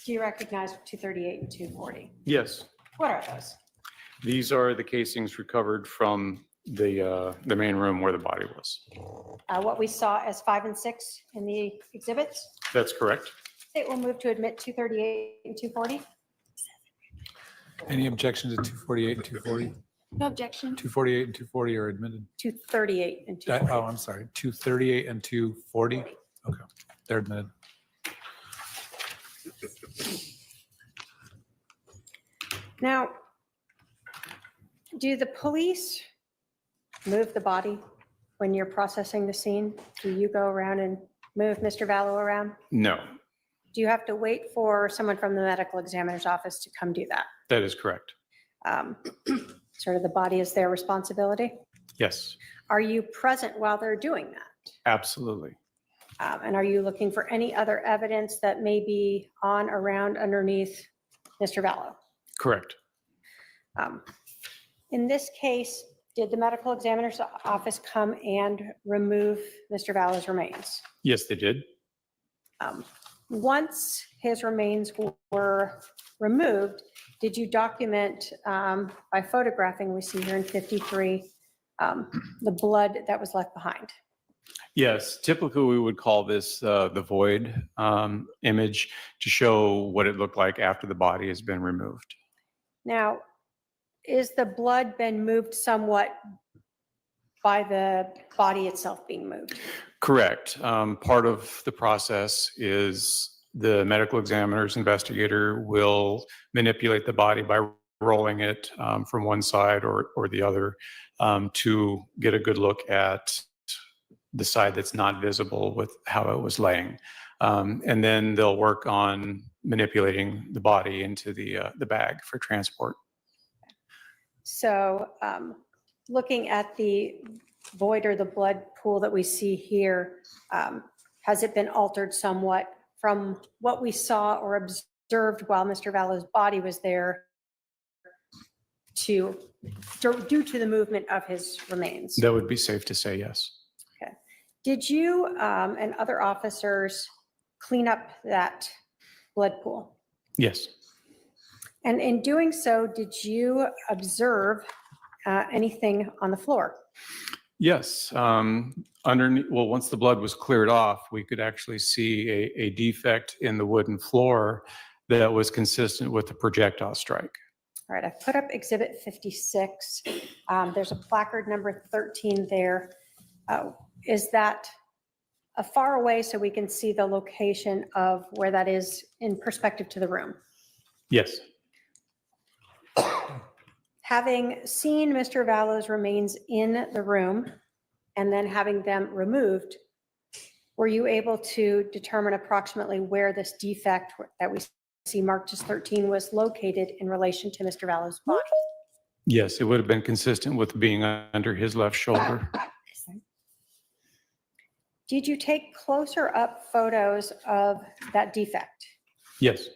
Do you recognize 238 and 240? Yes. What are those? These are the casings recovered from the main room where the body was. What we saw as 5 and 6 in the exhibits? That's correct. It will move to admit 238 and 240. Any objection to 248 and 240? No objection. 248 and 240 are admitted. 238 and 240. Oh, I'm sorry. 238 and 240? Okay, they're admitted. Now, do the police move the body when you're processing the scene? Do you go around and move Mr. Vallow around? No, Do you have to wait for someone from the medical examiner's office to come do that? that is correct. Sort of the body is their responsibility? Yes, Are you present while they're doing that? absolutely. And are you looking for any other evidence that may be on, around, underneath Mr. Vallow? Correct. In this case, did the medical examiner's office come and remove Mr. Vallow's remains? Yes, they did. Once his remains were removed, did you document by photographing, we see here in 53, the blood that was left behind? Yes, typically we would call this the void image to show what it looked like after the body has been removed. Now, is the blood been moved somewhat by the body itself being moved? Correct. Part of the process is the medical examiner's investigator will manipulate the body by rolling it from one side or the other to get a good look at the side that's not visible with how it was laying. And then they'll work on manipulating the body into the bag for transport. So looking at the void or the blood pool that we see here, has it been altered somewhat from what we saw or observed while Mr. Vallow's body was there due to the movement of his remains? That would be safe to say, yes. Okay. Did you and other officers clean up that blood pool? Yes. And in doing so, did you observe anything on the floor? Yes. Underneath, well, once the blood was cleared off, we could actually see a defect in the wooden floor that was consistent with the projectile strike. All right, I've put up Exhibit 56. There's a placard number 13 there. Is that far away so we can see the location of where that is in perspective to the room? Yes. Having seen Mr. Vallow's remains in the room and then having them removed, were you able to determine approximately where this defect that we see marked as 13 was located in relation to Mr. Vallow's body? Yes, it would have been consistent with being under his left shoulder. Did you take closer up photos of that defect? Yes.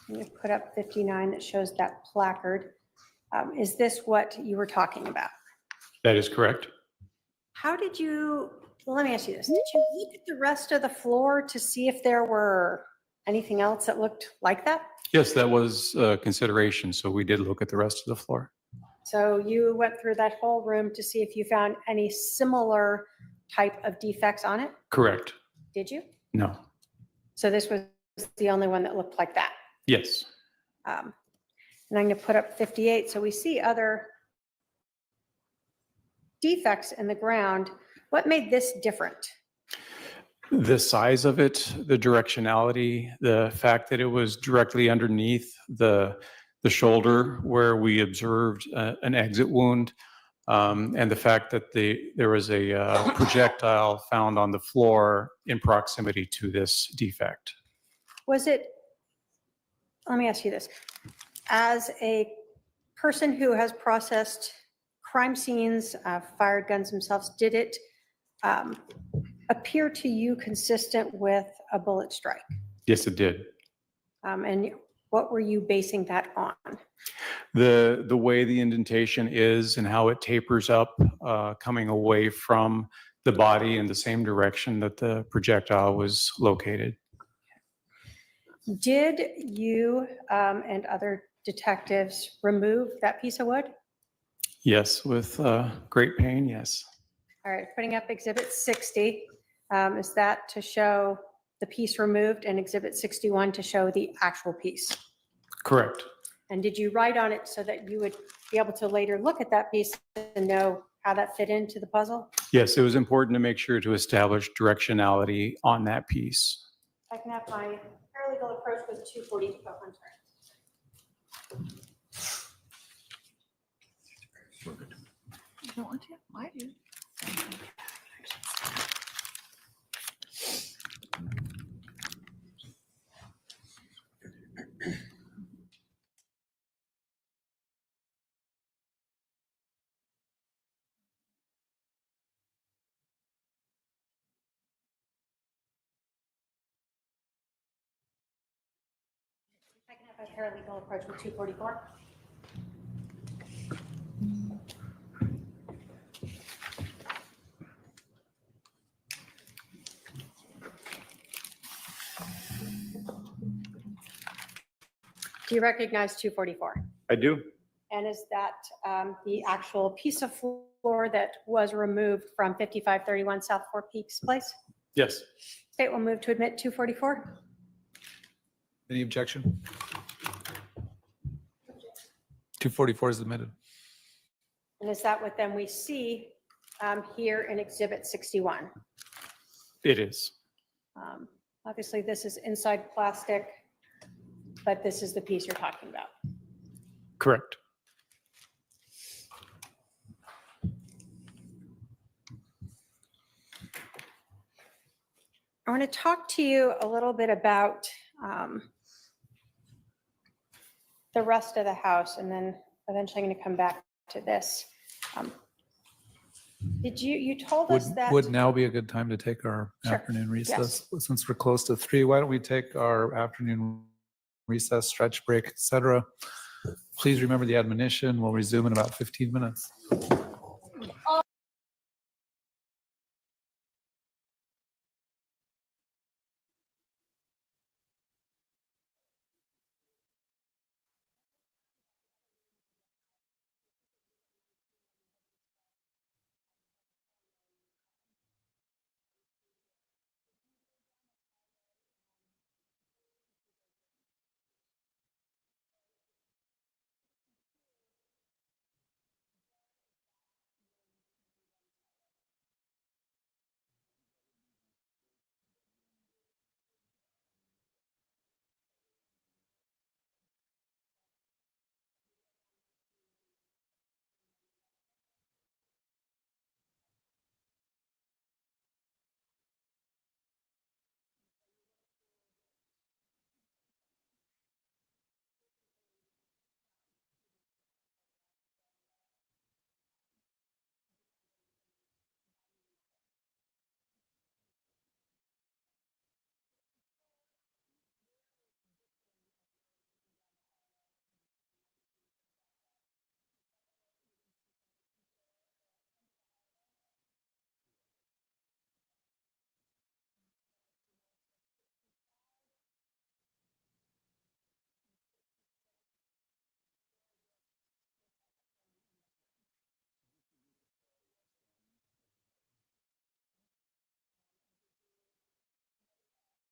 You put up 59 that shows that placard. Is this what you were talking about? That is correct. How did you, well, let me ask you this. Did you look at the rest of the floor to see if there were anything else that looked like that? Yes, that was a consideration. So we did look at the rest of the floor. So you went through that whole room to see if you found any similar type of defects on it? Correct. Did you? No. So this was the only one that looked like that? Yes. And I'm going to put up 58. So we see other defects in the ground. What made this different? The size of it, the directionality, the fact that it was directly underneath the shoulder where we observed an exit wound, and the fact that there was a projectile found on the floor in proximity to this defect. Was it, let me ask you this. As a person who has processed crime scenes, fired guns themselves, did it appear to you consistent with a bullet strike? Yes, it did. And what were you basing that on? The way the indentation is and how it tapers up, coming away from the body in the same direction that the projectile was located. Did you and other detectives remove that piece of wood? Yes, with great pain, yes. All right, putting up Exhibit 60. Is that to show the piece removed, and Exhibit 61 to show the actual piece? Correct. And did you write on it so that you would be able to later look at that piece and know how that fit into the puzzle? Yes, it was important to make sure to establish directionality on that piece. I can have my paralegal approach with 240 to go. I'm sorry. You don't want to? I do. Paralegal approach with 244. Do you recognize 244? I do. And is that the actual piece of floor that was removed from 5531 South Four Peaks Place? Yes. State will move to admit 244. Any objection? 244 is admitted. And is that what then we see here in Exhibit 61? It is. Obviously, this is inside plastic, but this is the piece you're talking about. Correct. I want to talk to you a little bit about the rest of the house, and then eventually I'm going to come back to this. You told us that. Would now be a good time to take our Sure. afternoon recess? Since we're close to 3, why don't we take our afternoon recess, stretch break, et cetera? Please remember the admonition. We'll resume in about 15 minutes.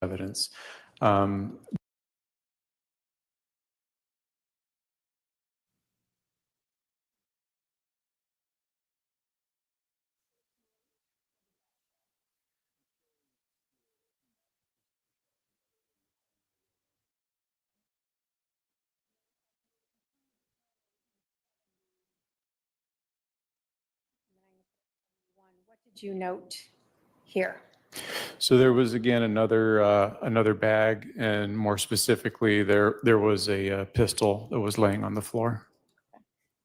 Evidence. What did you note here? So there was again another bag, and more specifically, there was a pistol that was laying on the floor.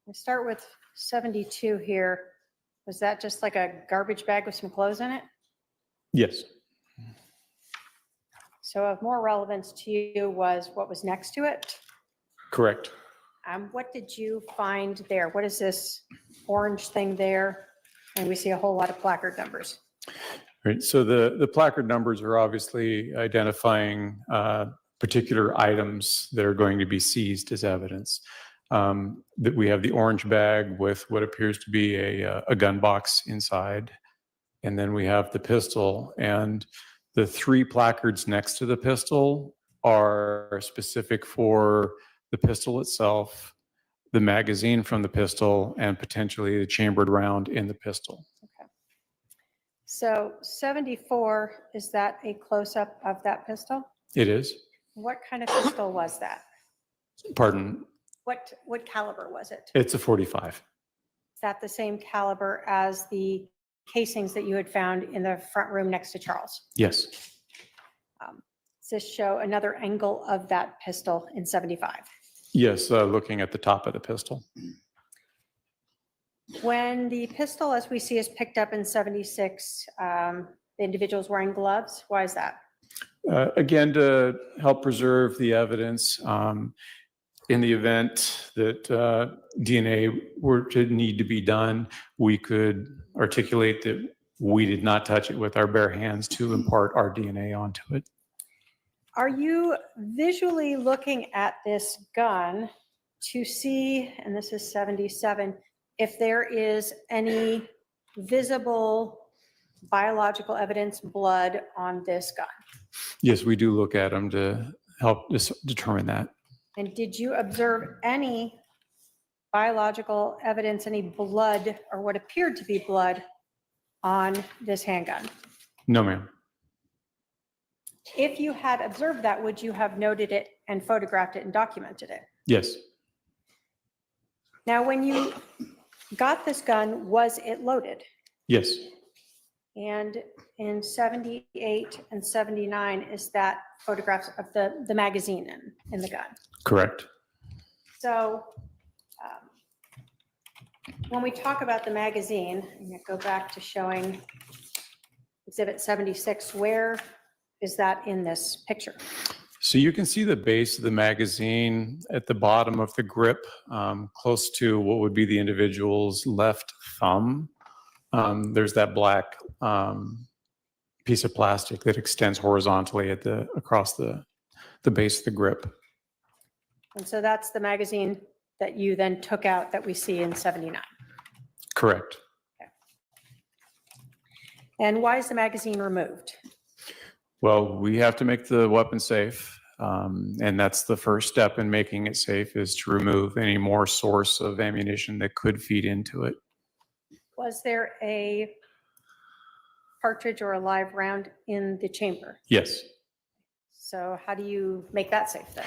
We start with 72 here. Was that just like a garbage bag with some clothes in it? Yes. So of more relevance to you was what was next to it? Correct. What did you find there? What is this orange thing there? And we see a whole lot of placard numbers. Right. So the placard numbers are obviously identifying particular items that are going to be seized as evidence. That we have the orange bag with what appears to be a gun box inside, and then we have the pistol. And the 3 placards next to the pistol are specific for the pistol itself, the magazine from the pistol, and potentially the chambered round in the pistol. Okay. So 74, is that a close-up of that pistol? It is. What kind of pistol was that? Pardon. What caliber was it? It's a 45. Is that the same caliber as the casings that you had found in the front room next to Charles? Yes. Does this show another angle of that pistol in 75? Yes, looking at the top of the pistol. When the pistol, as we see, is picked up in 76, the individual's wearing gloves. Why is that? Again, to help preserve the evidence, in the event that DNA were to need to be done, we could articulate that we did not touch it with our bare hands to impart our DNA onto it. Are you visually looking at this gun to see, and this is 77, if there is any visible biological evidence, blood on this gun? Yes, we do look at them to help determine that. And did you observe any biological evidence, any blood or what appeared to be blood on this handgun? No, ma'am. If you had observed that, would you have noted it and photographed it and documented it? Yes. Now, when you got this gun, was it loaded? Yes. And in 78 and 79, is that photographs of the magazine in the gun? Correct. So when we talk about the magazine, I'm going to go back to showing Exhibit 76. Where is that in this picture? So you can see the base of the magazine at the bottom of the grip, close to what would be the individual's left thumb. There's that black piece of plastic that extends horizontally across the base of the grip. And so that's the magazine that you then took out that we see in 79. Correct. And why is the magazine removed? Well, we have to make the weapon safe, and that's the first step in making it safe, is to remove any more source of ammunition that could feed into it. Was there a cartridge or a live round in the chamber? Yes. So how do you make that safe then?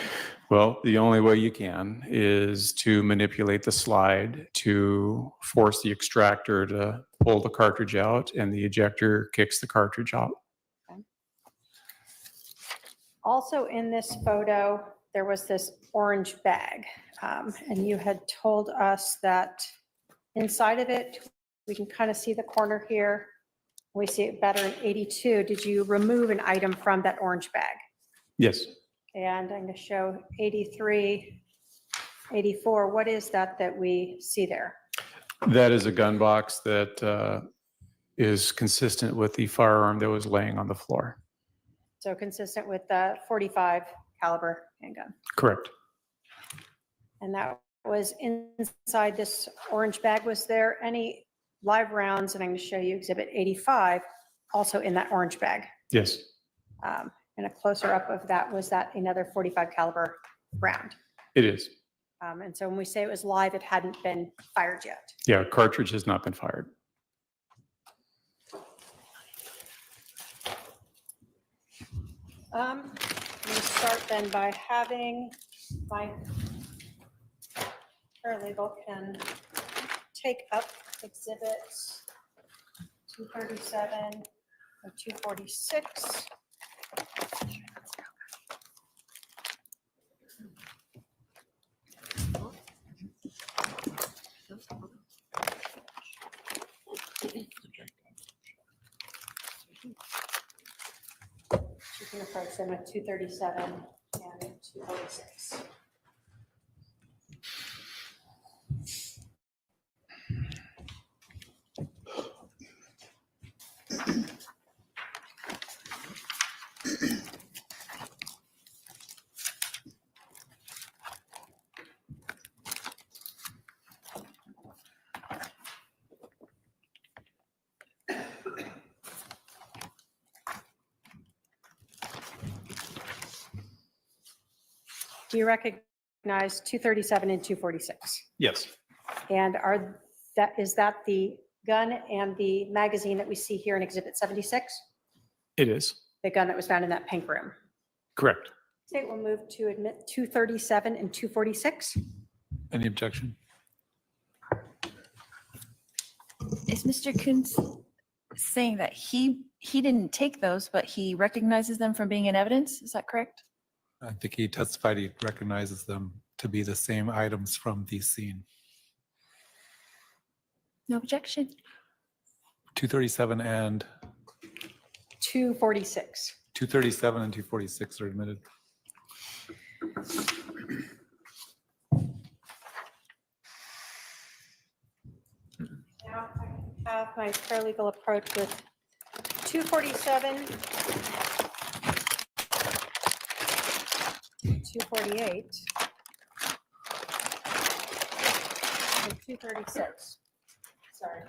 Well, the only way you can is to manipulate the slide to force the extractor to pull the cartridge out, and the ejector kicks the cartridge out. Also in this photo, there was this orange bag, and you had told us that inside of it, we can kind of see the corner here. We see it better in 82. Did you remove an item from that orange bag? Yes. And I'm going to show 83, 84. What is that we see there? That is a gun box that is consistent with the firearm that was laying on the floor. So consistent with the 45 caliber handgun. Correct. And that was inside this orange bag. Was there any live rounds? And I'm going to show you Exhibit 85, also in that orange bag. Yes. And a closer up of that, was that another 45 caliber round? It is. And so when we say it was live, it hadn't been fired yet. Yeah, cartridge has not been fired. I'm going to start then by having my paralegal can take up exhibits 237 or 246. You can approach them at 237 and 246. Do you recognize 237 and 246? Yes. And is that the gun and the magazine that we see here in Exhibit 76? It is. The gun that was found in that pink room? Correct. Okay, we'll move to admit 237 and 246. Any objection? Is Mr. Coons saying that he didn't take those, but he recognizes them from being in evidence? Is that correct? I think he testified he recognizes them to be the same items from the scene. No objection. 237 and 246. 237 and 246 are admitted. Now I can have my paralegal approach with 247, 248, and 236. Sorry.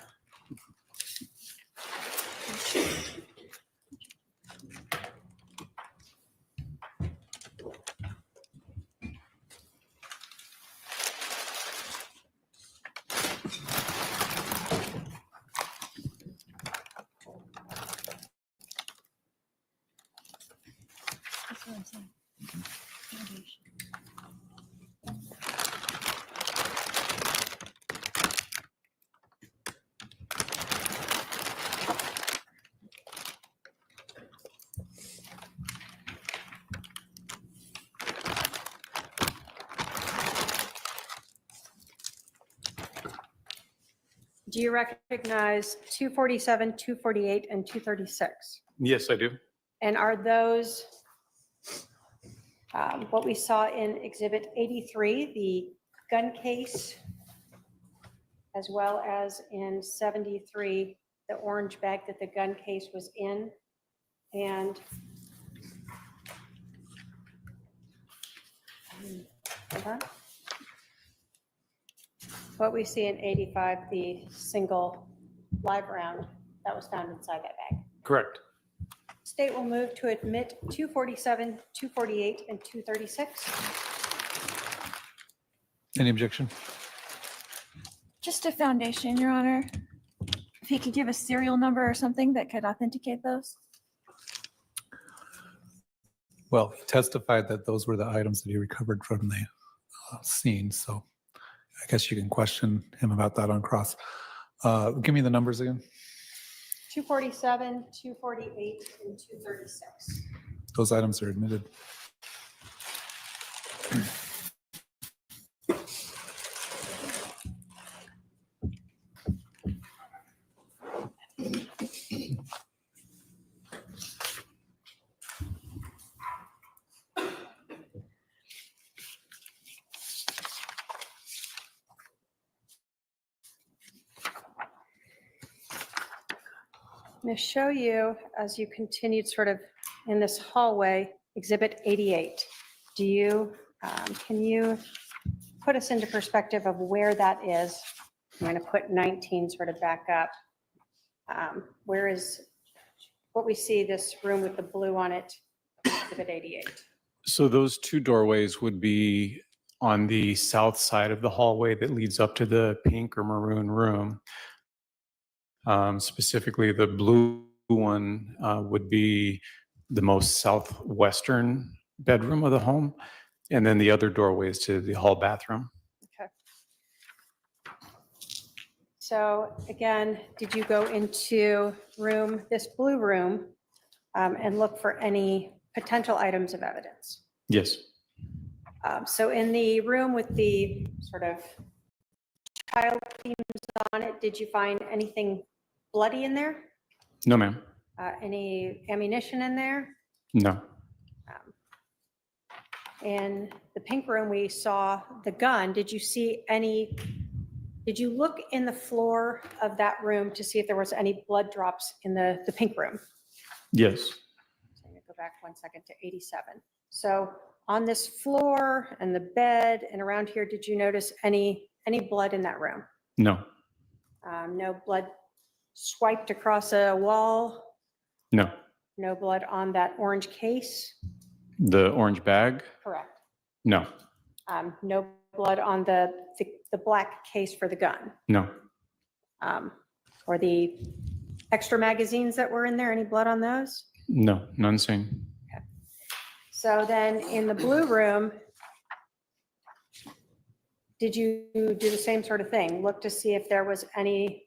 Do you recognize 247, 248, and 236? Yes, I do. And are those what we saw in Exhibit 83, the gun case, as well as in 73, the orange bag that the gun case was in? And hold on. What we see in 85, the single live round that was found inside that bag. Correct. State will move to admit 247, 248, and 236. Any objection? Just a foundation, Your Honor. If he could give a serial number or something that could authenticate those. Well, he testified that those were the items that he recovered from the scene, so I guess you can question him about that on cross. Give me the numbers again. 247, 248, and 236. Those items are admitted. I'm going to show you, as you continued sort of in this hallway, Exhibit 88. Do you, can you put us into perspective of where that is? I'm going to put 19 sort of back up. Where is, what we see, this room with the blue on it, Exhibit 88? So those two doorways would be on the south side of the hallway that leads up to the pink or maroon room. Specifically, the blue one would be the most southwestern bedroom of the home, and then the other doorways to the hall bathroom. Okay. So again, did you go into room, this blue room, and look for any potential items of evidence? Yes. So in the room with the sort of child themes on it, did you find anything bloody in there? No, ma'am. Any ammunition in there? No. In the pink room, we saw the gun. Did you see any, did you look in the floor of that room to see if there was any blood drops in the pink room? Yes. So I'm gonna go back 1 second to 87. So on this floor and the bed and around here, did you notice any blood in that room? No. No blood swiped across a wall? No. No blood on that orange case? The orange bag? Correct. No. No blood on the black case for the gun? No. Or the extra magazines that were in there, any blood on those? No. None seen. So then in the blue room, did you do the same sort of thing? Look to see if there was any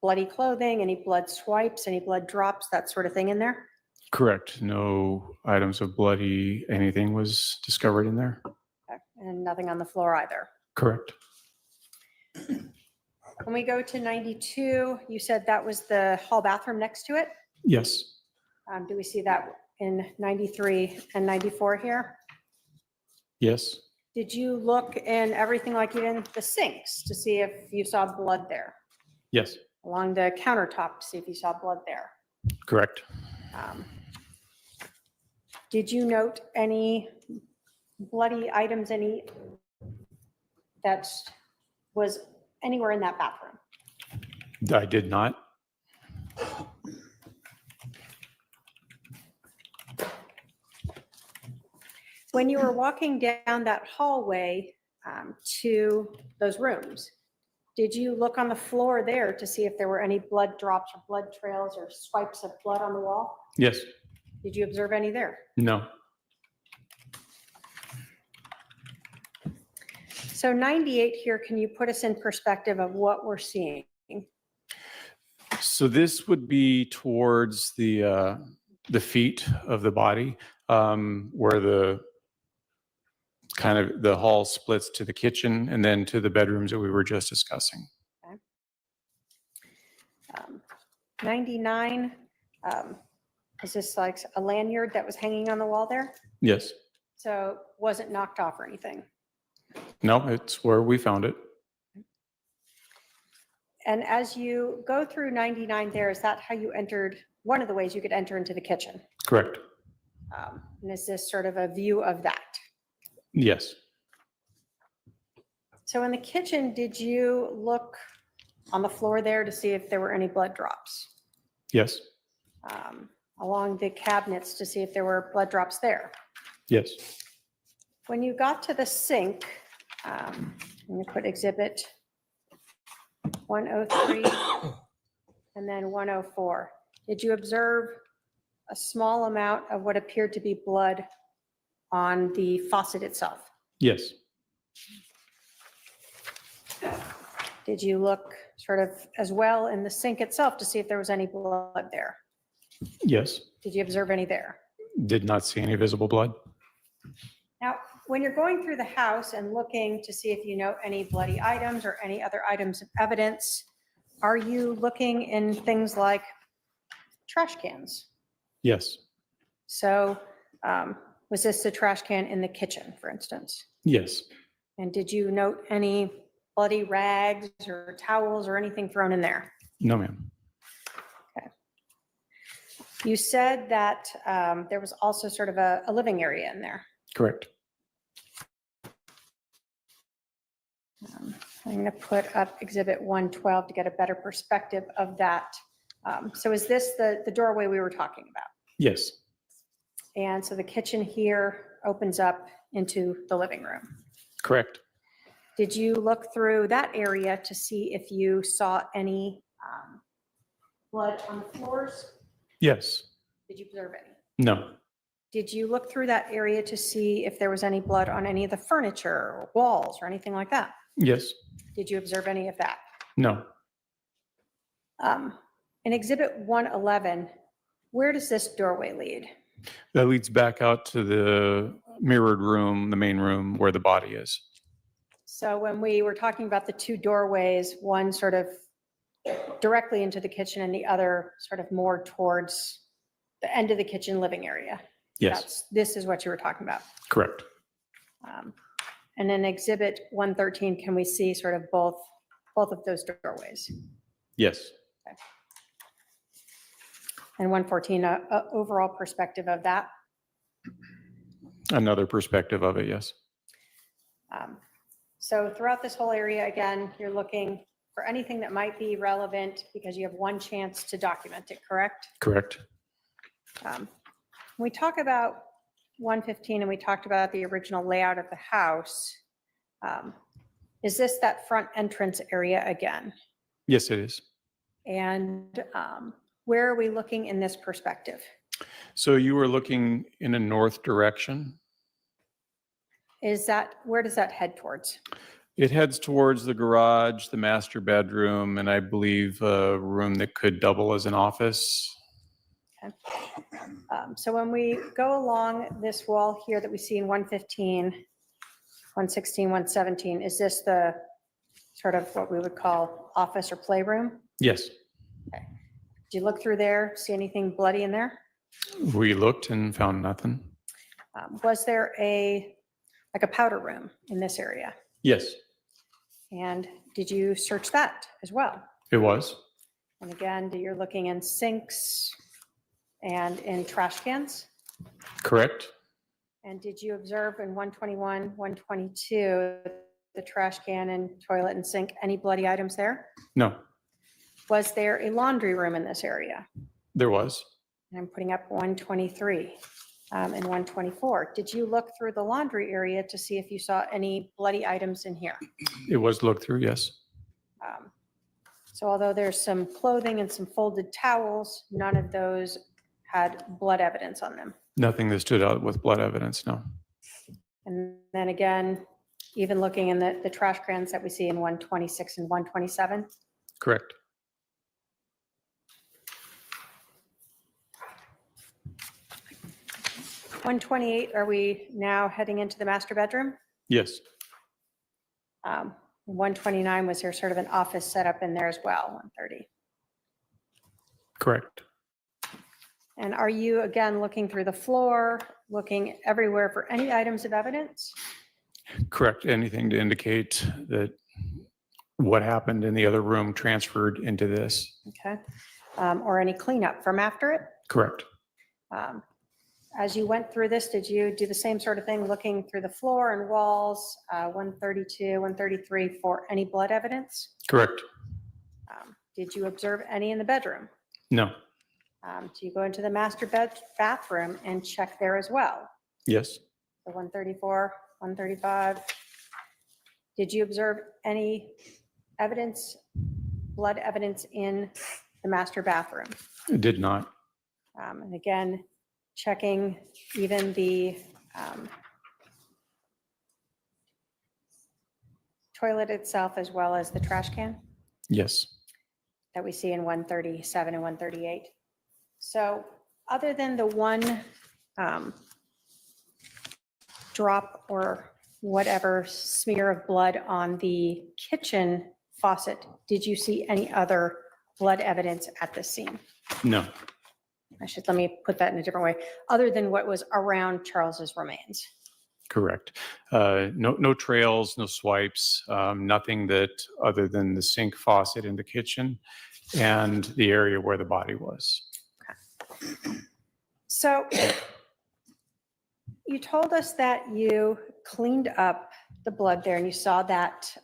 bloody clothing, any blood swipes, any blood drops, that sort of thing in there? Correct. No items of bloody anything was discovered in there. Okay. And nothing on the floor either? Correct. When we go to 92, you said that was the hall bathroom next to it? Yes. Do we see that in 93 and 94 here? Yes, Did you look in everything, like even the sinks, to see if you saw blood there? yes, Along the countertop to see if you saw blood there? correct. Um, Did you note any bloody items, any that was anywhere in that bathroom? I did not. When you were walking down that hallway to those rooms, did you look on the floor there to see if there were any blood drops or blood trails or swipes of blood on the wall? Yes, Did you observe any there? no, So 98 here, can you put us in perspective of what we're seeing? so this would be towards the feet of the body, where the kind of the hall splits to the kitchen and then to the bedrooms that we were just discussing. 99, is this like a lanyard that was hanging on the wall there? Yes, So wasn't knocked off or anything? no, it's where we found it. And as you go through 99 there, is that how you entered, one of the ways you could enter into the kitchen? Correct. And is this sort of a view of that? Yes, So in the kitchen, did you look on the floor there to see if there were any blood drops? yes, Along the cabinets to see if there were blood drops there? yes, When you got to the sink, I'm going to put exhibit 103 and then 104. Did you observe a small amount of what appeared to be blood on the faucet itself? yes, Did you look sort of as well in the sink itself to see if there was any blood there? yes. Did you observe any there? Did not see any visible blood. Now, when you're going through the house and looking to see if you note any bloody items or any other items of evidence, are you looking in things like trash cans? Yes, So was this the trash can in the kitchen, for instance? yes, And did you note any bloody rags or towels or anything thrown in there? no, ma'am. You said that there was also sort of a living area in there. Correct. I'm going to put up exhibit 112 to get a better perspective of that. So is this the doorway we were talking about? Yes, And so the kitchen here opens up into the living room. correct. Did you look through that area to see if you saw any blood on the floors? Yes, Did you observe any? no, Did you look through that area to see if there was any blood on any of the furniture or walls or anything like that? yes, Did you observe any of that? no. In exhibit 111, where does this doorway lead? That leads back out to the mirrored room, the main room where the body is. So when we were talking about the two doorways, one sort of directly into the kitchen and the other sort of more towards the end of the kitchen living area. Yes, This is what you were talking about. correct. And in exhibit 113, can we see sort of both of those doorways? Yes, And 114, a overall perspective of that. another perspective of it, yes. So throughout this whole area, again, you're looking for anything that might be relevant because you have one chance to document it, correct? Correct. When we talk about 115 and we talked about the original layout of the house, is this that front entrance area again? Yes, it is. And where are we looking in this perspective? So you were looking in a north direction. Where does that head towards? It heads towards the garage, the master bedroom, and I believe a room that could double as an office. So when we go along this wall here that we see in 115, 116, 117, is this the sort of what we would call office or playroom? Yes, Did you look through there, see anything bloody in there? We looked and found nothing. Was there like a powder room in this area? Yes, And did you search that as well? it was. And again, you're looking in sinks and in trash cans? Correct. And did you observe in 121, 122, the trash can and toilet and sink, any bloody items there? No, Was there a laundry room in this area? there was. And I'm putting up 123 and 124. Did you look through the laundry area to see if you saw any bloody items in here? It was looked through, yes. So although there's some clothing and some folded towels, none of those had blood evidence on them. Nothing that stood out with blood evidence, no. And then again, even looking in the trash cans that we see in 126 and 127. Correct. – 128, are we now heading into the master bedroom? Yes, 129, was there sort of an office setup in there as well, 130? correct. And are you again looking through the floor, looking everywhere for any items of evidence? Correct. Anything to indicate that what happened in the other room transferred into this? Okay. Or any cleanup from after it? Correct. As you went through this, did you do the same sort of thing, looking through the floor and walls, 132, 133, for any blood evidence? Correct. Did you observe any in the bedroom? No. Do you go into the master bathroom and check there as well? Yes. The 134, 135. Did you observe any evidence, blood evidence in the master bathroom? It did not. And again, checking even the toilet itself as well as the trash can Yes. that we see in 137 and 138. So other than the one drop or whatever smear of blood on the kitchen faucet, did you see any other blood evidence at the scene? No. Let me put that in a different way, other than what was around Charles's remains. Correct. No trails, no swipes, nothing that other than the sink faucet in the kitchen and the area where the body was. So you told us that you cleaned up the blood there and you saw that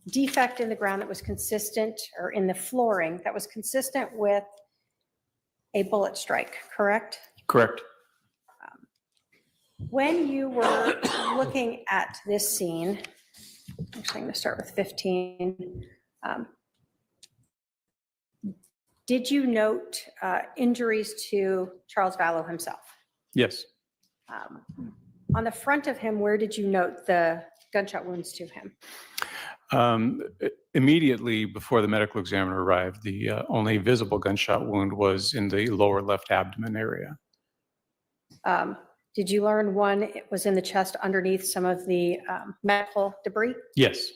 defect in the ground that was consistent, or in the flooring that was consistent with a bullet strike, correct? Correct. When you were looking at this scene, actually I'm going to start with 15. Did you note injuries to Charles Vallow himself? Yes. On the front of him, where did you note the gunshot wounds to him? Immediately before the medical examiner arrived, the only visible gunshot wound was in the lower left abdomen area. Did you learn one it was in the chest underneath some of the medical debris? Yes.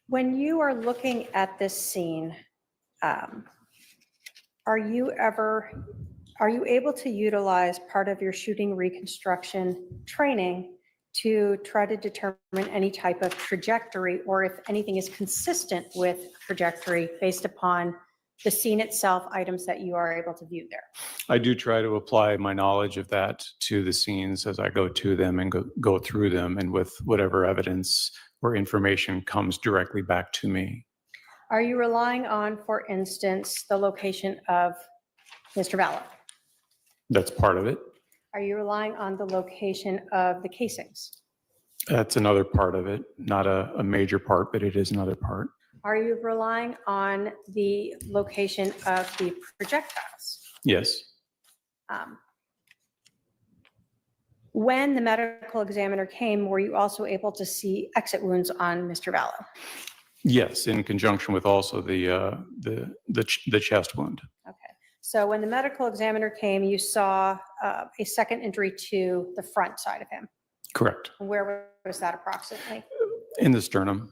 When you are looking at this scene, are you able to utilize part of your shooting reconstruction training to try to determine any type of trajectory, or if anything is consistent with trajectory based upon the scene itself, items that you are able to view there? I do try to apply my knowledge of that to the scenes as I go to them and go through them, and with whatever evidence or information comes directly back to me. Are you relying on, for instance, the location of Mr. Vallow? That's part of it. Are you relying on the location of the casings? That's another part of it. Not a major part, but it is another part. Are you relying on the location of the projectiles? Yes. When the medical examiner came, were you also able to see exit wounds on Mr. Vallow? Yes, in conjunction with also the chest wound. Okay. So when the medical examiner came, you saw a second injury to the front side of him. Correct. Where was that approximately? In the sternum.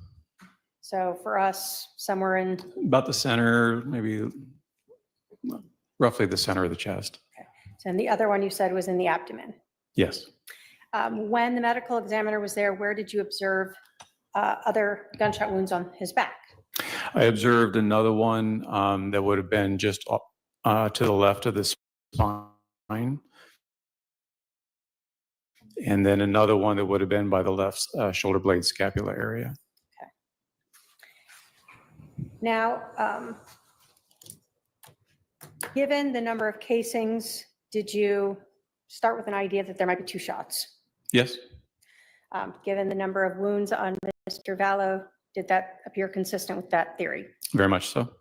So for us, somewhere in, About the center, maybe roughly the center of the chest. and the other one you said was in the abdomen. Yes. When the medical examiner was there, where did you observe other gunshot wounds on his back? I observed another one that would have been just to the left of the spine. And then another one that would have been by the left shoulder blade scapula area. Now, given the number of casings, did you start with an idea that there might be 2 shots? Yes. Given the number of wounds on Mr. Vallow, did that appear consistent with that theory? Very much so.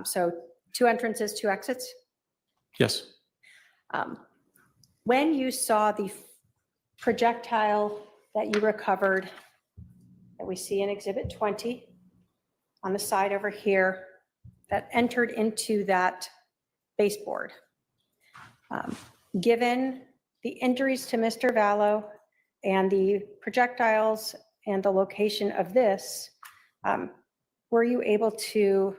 So 2 entrances, 2 exits? Yes. When you saw the projectile that you recovered, that we see in Exhibit 20, on the side over here, that entered into that baseboard, given the injuries to Mr. Vallow and the projectiles and the location of this, were you able to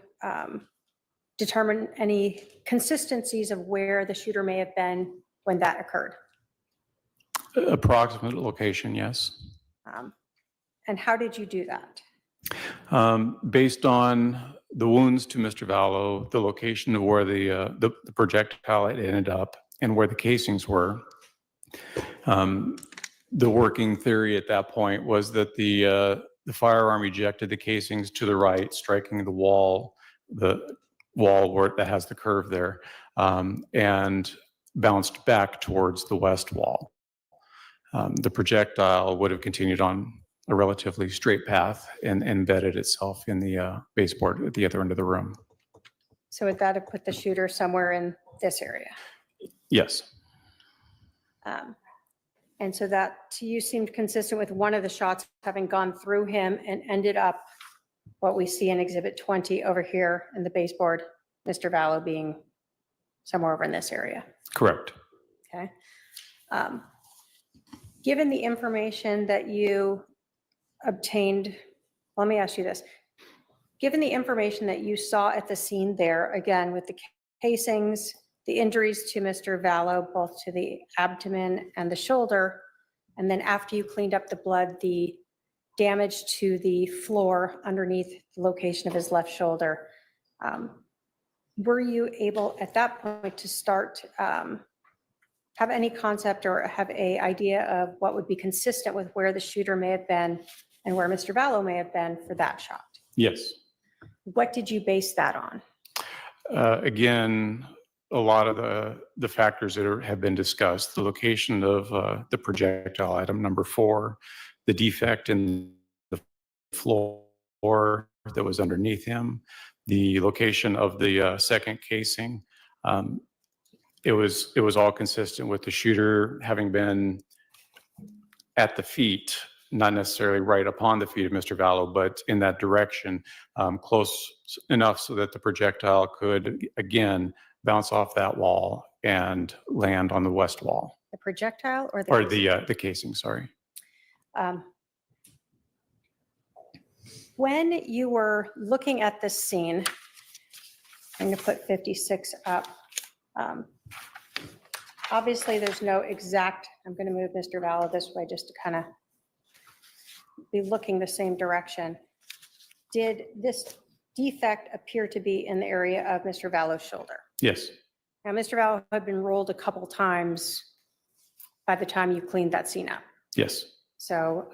determine any consistencies of where the shooter may have been when that occurred? Approximate location, yes. And how did you do that? Based on the wounds to Mr. Vallow, the location of where the projectile had ended up and where the casings were, the working theory at that point was that the firearm ejected the casings to the right, striking the wall where that has the curve there, and bounced back towards the west wall. The projectile would have continued on a relatively straight path and embedded itself in the baseboard at the other end of the room. So would that have put the shooter somewhere in this area? Yes. And so that to you seemed consistent with one of the shots having gone through him and ended up what we see in Exhibit 20 over here in the baseboard, Mr. Vallow being somewhere over in this area. Correct. Okay. Given the information that you obtained, let me ask you this. Given the information that you saw at the scene there, again, with the casings, the injuries to Mr. Vallow, both to the abdomen and the shoulder, and then after you cleaned up the blood, the damage to the floor underneath the location of his left shoulder, were you able at that point to start, have any concept or have a idea of what would be consistent with where the shooter may have been and where Mr. Vallow may have been for that shot? Yes. What did you base that on? Again, a lot of the factors that have been discussed, the location of the projectile, item number 4, the defect in the floor that was underneath him, the location of the second casing. It was all consistent with the shooter having been at the feet, not necessarily right upon the feet of Mr. Vallow, but in that direction, close enough so that the projectile could, again, bounce off that wall and land on the west wall. The projectile or The casing, sorry. When you were looking at this scene, I'm going to put 56 up. Obviously, there's no exact, I'm going to move Mr. Vallow this way just to kind of be looking the same direction. Did this defect appear to be in the area of Mr. Vallow's shoulder? Yes. Now, Mr. Vallow had been rolled a couple times by the time you cleaned that scene up. Yes. So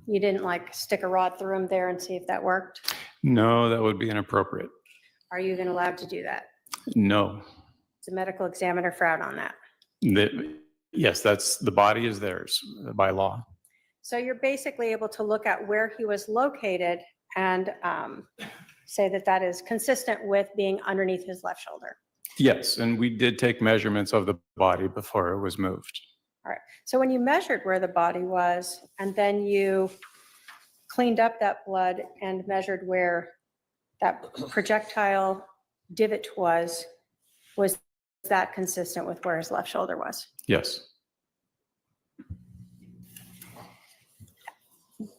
you didn't like stick a rod through him there and see if that worked? No, that would be inappropriate. Are you even allowed to do that? No. Does the medical examiner frown on that? Yes, the body is theirs by law. So you're basically able to look at where he was located and say that that is consistent with being underneath his left shoulder. Yes, and we did take measurements of the body before it was moved. All right. So when you measured where the body was and then you cleaned up that blood and measured where that projectile divot was that consistent with where his left shoulder was? Yes.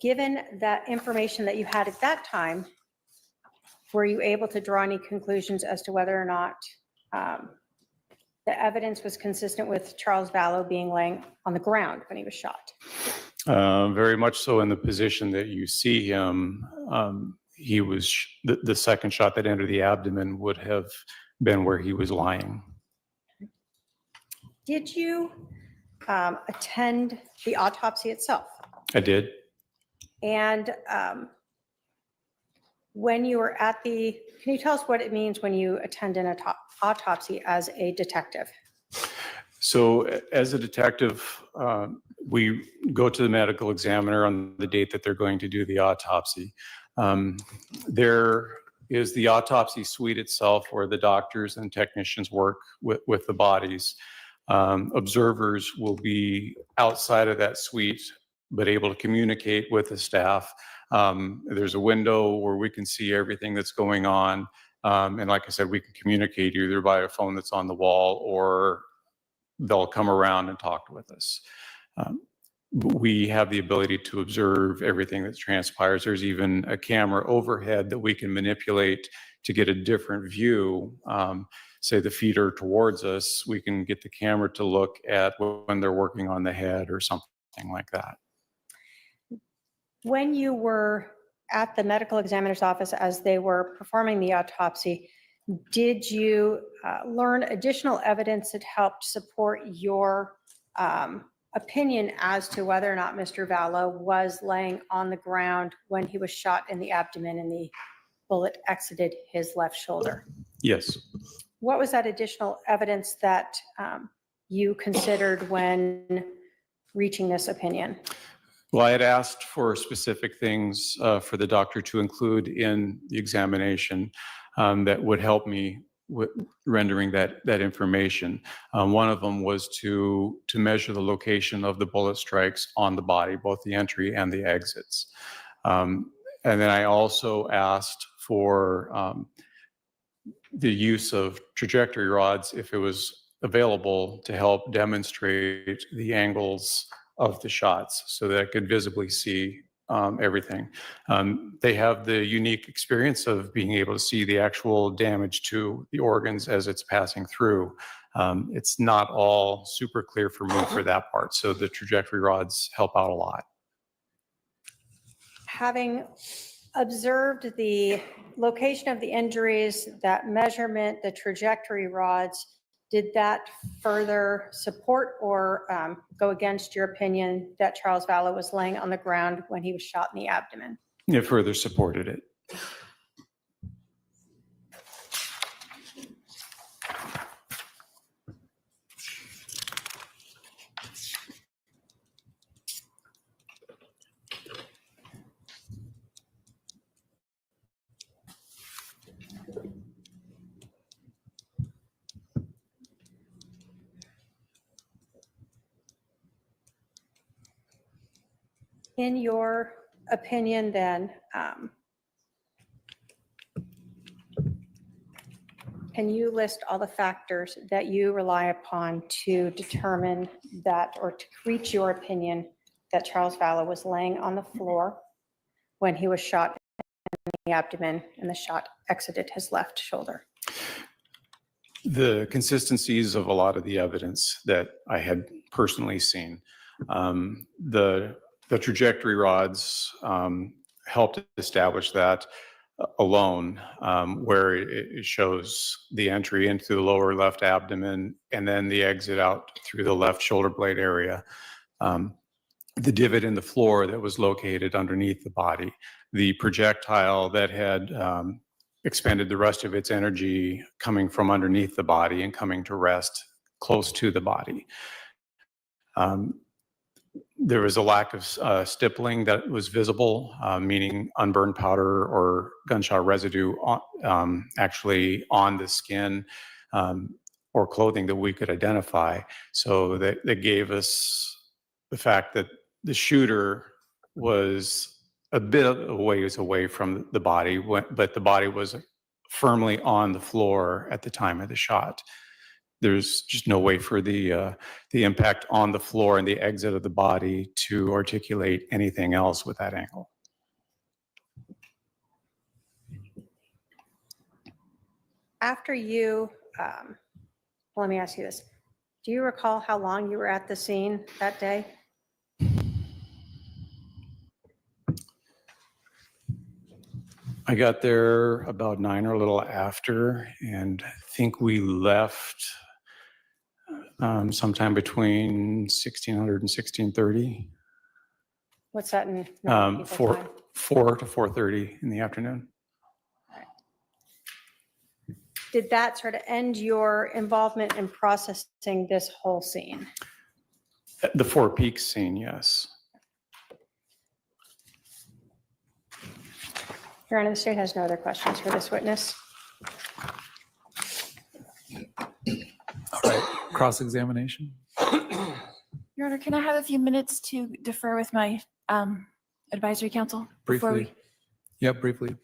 Given that information that you had at that time, were you able to draw any conclusions as to whether or not the evidence was consistent with Charles Vallow being laying on the ground when he was shot? Very much so in the position that you see him. He was, the second shot that entered the abdomen would have been where he was lying. Did you attend the autopsy itself? I did. And when you were at can you tell us what it means when you attend an autopsy as a detective? So as a detective, we go to the medical examiner on the date that they're going to do the autopsy. There is the autopsy suite itself where the doctors and technicians work with the bodies. Observers will be outside of that suite, but able to communicate with the staff. There's a window where we can see everything that's going on. And like I said, we can communicate either by a phone that's on the wall or they'll come around and talk with us. We have the ability to observe everything that transpires. There's even a camera overhead that we can manipulate to get a different view. Say the feet are towards us, we can get the camera to look at when they're working on the head or something like that. When you were at the medical examiner's office as they were performing the autopsy, did you learn additional evidence that helped support your opinion as to whether or not Mr. Vallow was laying on the ground when he was shot in the abdomen and the bullet exited his left shoulder? Yes. What was that additional evidence that you considered when reaching this opinion? Well, I had asked for specific things for the doctor to include in the examination that would help me with rendering that information. One of them was to measure the location of the bullet strikes on the body, both the entry and the exits. And then I also asked for the use of trajectory rods, if it was available, to help demonstrate the angles of the shots so that I could visibly see everything. They have the unique experience of being able to see the actual damage to the organs as it's passing through. It's not all super clear for me for that part, so the trajectory rods help out a lot. Having observed the location of the injuries, that measurement, the trajectory rods, did that further support or go against your opinion that Charles Vallow was laying on the ground when he was shot in the abdomen? It further supported it. In your opinion, then, can you list all the factors that you rely upon to determine that, or to reach your opinion that Charles Vallow was laying on the floor when he was shot in the abdomen and the shot exited his left shoulder? The consistencies of a lot of the evidence that I had personally seen. The trajectory rods helped establish that alone, where it shows the entry into the lower left abdomen and then the exit out through the left shoulder blade area. The divot in the floor that was located underneath the body, the projectile that had expended the rest of its energy coming from underneath the body and coming to rest close to the body. There was a lack of stippling that was visible, meaning unburned powder or gunshot residue actually on the skin or clothing that we could identify. So that gave us the fact that the shooter was a bit of a ways away from the body, but the body was firmly on the floor at the time of the shot. there's just no way for the impact on the floor and the exit of the body to articulate anything else with that angle. After you, let me ask you this. Do you recall how long you were at the scene that day? I got there about 9 or a little after, and I think we left sometime between 1600 and 1630, What's that in normal people time? 4 to 4:30 in the afternoon. Did that sort of end your involvement in processing this whole scene? The Four Peaks scene, yes. Your Honor, the state has no other questions for this witness. All right, cross-examination. Your Honor, can I have a few minutes to defer with my advisory council? before Briefly. Yep, briefly.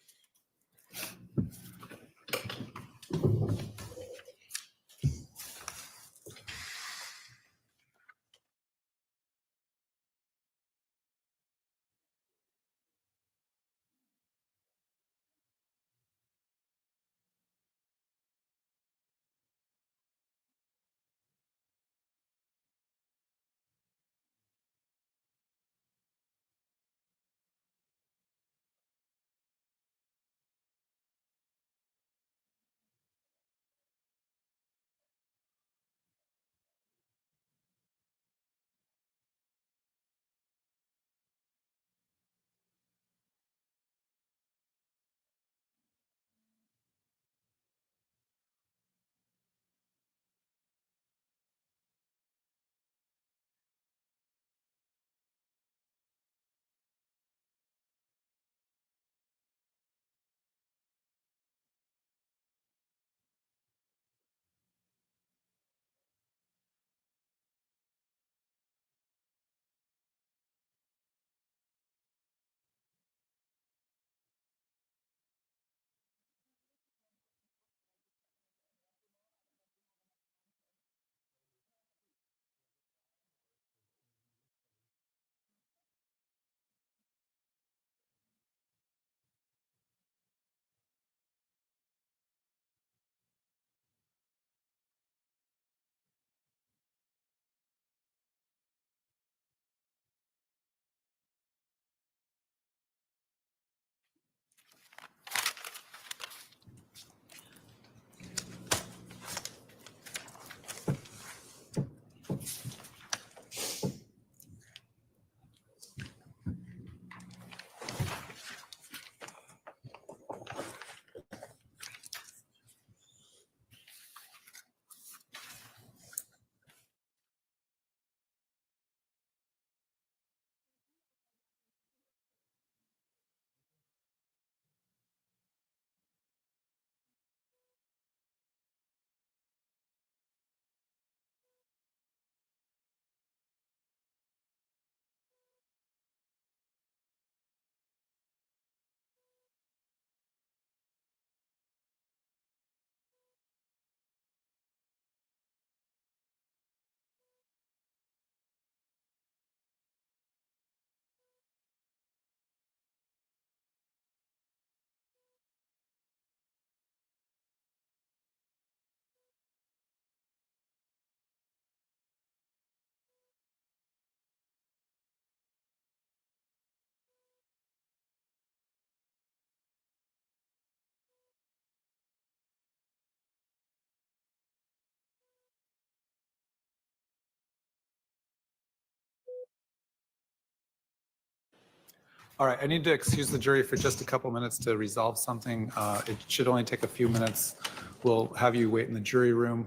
All right, I need to excuse the jury for just a couple minutes to resolve something. It should only take a few minutes. We'll have you wait in the jury room,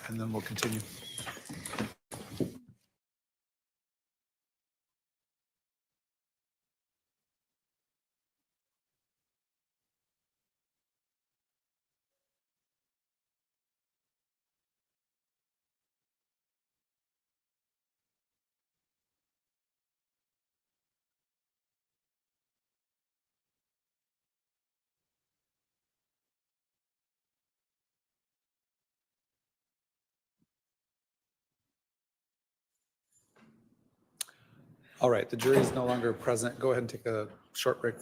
and then we'll continue. All right, the jury is no longer present. Go ahead and take a short break.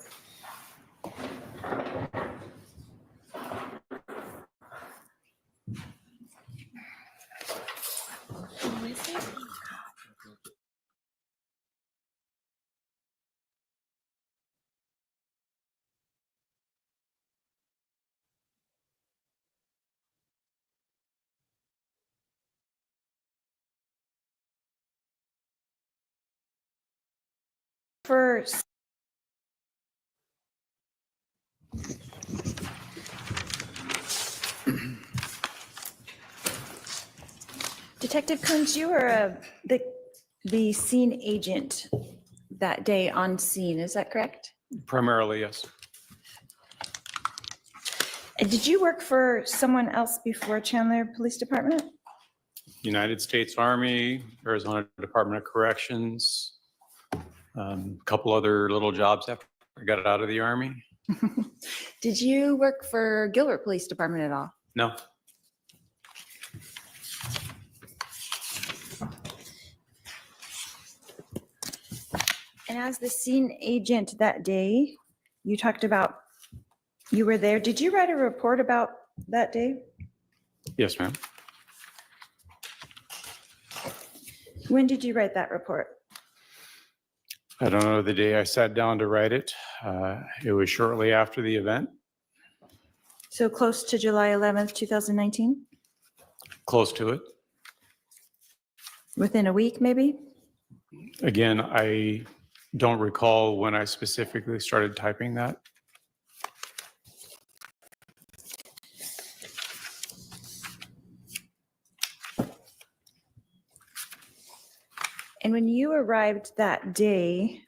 For Detective Coons, you were the scene agent that day on scene, is that correct? Primarily, yes. And did you work for someone else before Chandler Police Department? United States Army, Arizona Department of Corrections, a couple other little jobs after I got out of the Army. Did you work for Gilbert Police Department at all? No. And as the scene agent that day, you talked about, you were there. Did you write a report about that day? Yes, ma'am. When did you write that report? I don't know the day I sat down to write it. It was shortly after the event, So close to July 11th, 2019? close to it. Within a week, maybe? Again, I don't recall when I specifically started typing that. And when you arrived that day,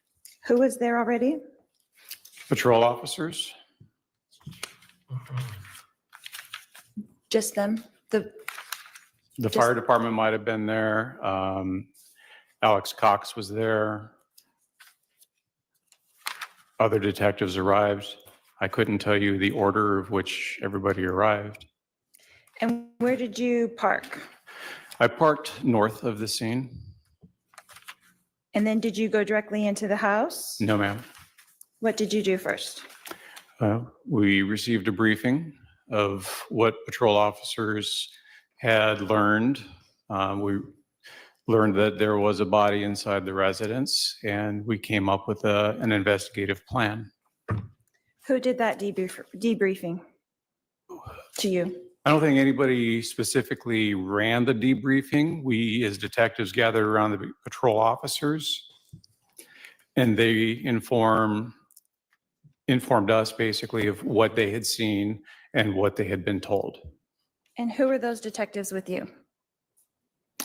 who was there already? Patrol officers, Just them? the fire department might have been there. Alex Cox was there. Other detectives arrived. I couldn't tell you the order of which everybody arrived. And where did you park? I parked north of the scene. And then did you go directly into the house? No, ma'am. What did you do first? We received a briefing of what patrol officers had learned. We learned that there was a body inside the residence, and we came up with an investigative plan. Who did that debriefing to you? I don't think anybody specifically ran the debriefing. We, as detectives, gathered around the patrol officers, and they informed us basically of what they had seen and what they had been told. And who were those detectives with you?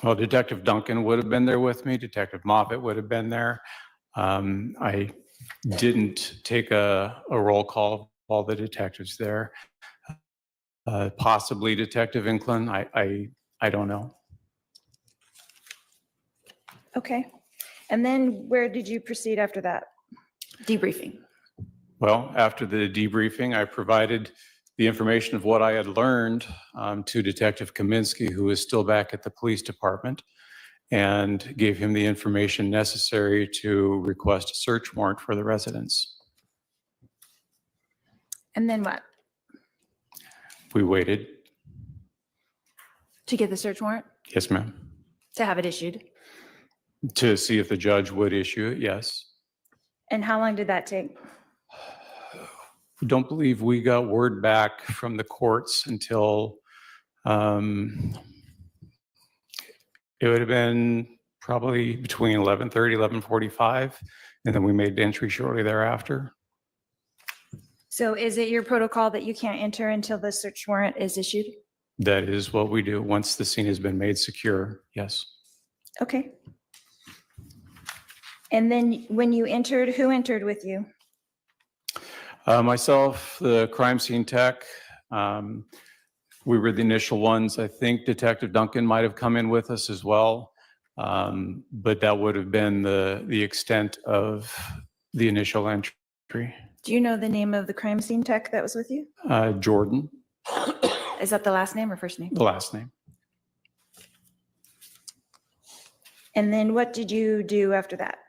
Well, Detective Duncan would have been there with me. Detective Moffett would have been there. I didn't take a roll call of all the detectives there. Possibly Detective Inclin. I don't know. Okay. And then where did you proceed after that? Debriefing. Well, after the debriefing, I provided the information of what I had learned to Detective Kaminsky, who is still back at the police department, and gave him the information necessary to request a search warrant for the residence. And then what? We waited. To get the search warrant? Yes, ma'am. To have it issued? To see if the judge would issue it, yes. And how long did that take? I don't believe we got word back from the courts until it would have been probably between 11:30, 11:45, and then we made entry shortly thereafter. So is it your protocol that you can't enter until the search warrant is issued? That is what we do once the scene has been made secure, yes. Okay. And then when you entered, who entered with you? Myself, the crime scene tech, we were the initial ones. I think Detective Duncan might have come in with us as well, but that would have been the extent of the initial entry. Do you know the name of the crime scene tech that was with you? Jordan, Is that the last name or first name? the last name. And then what did you do after that?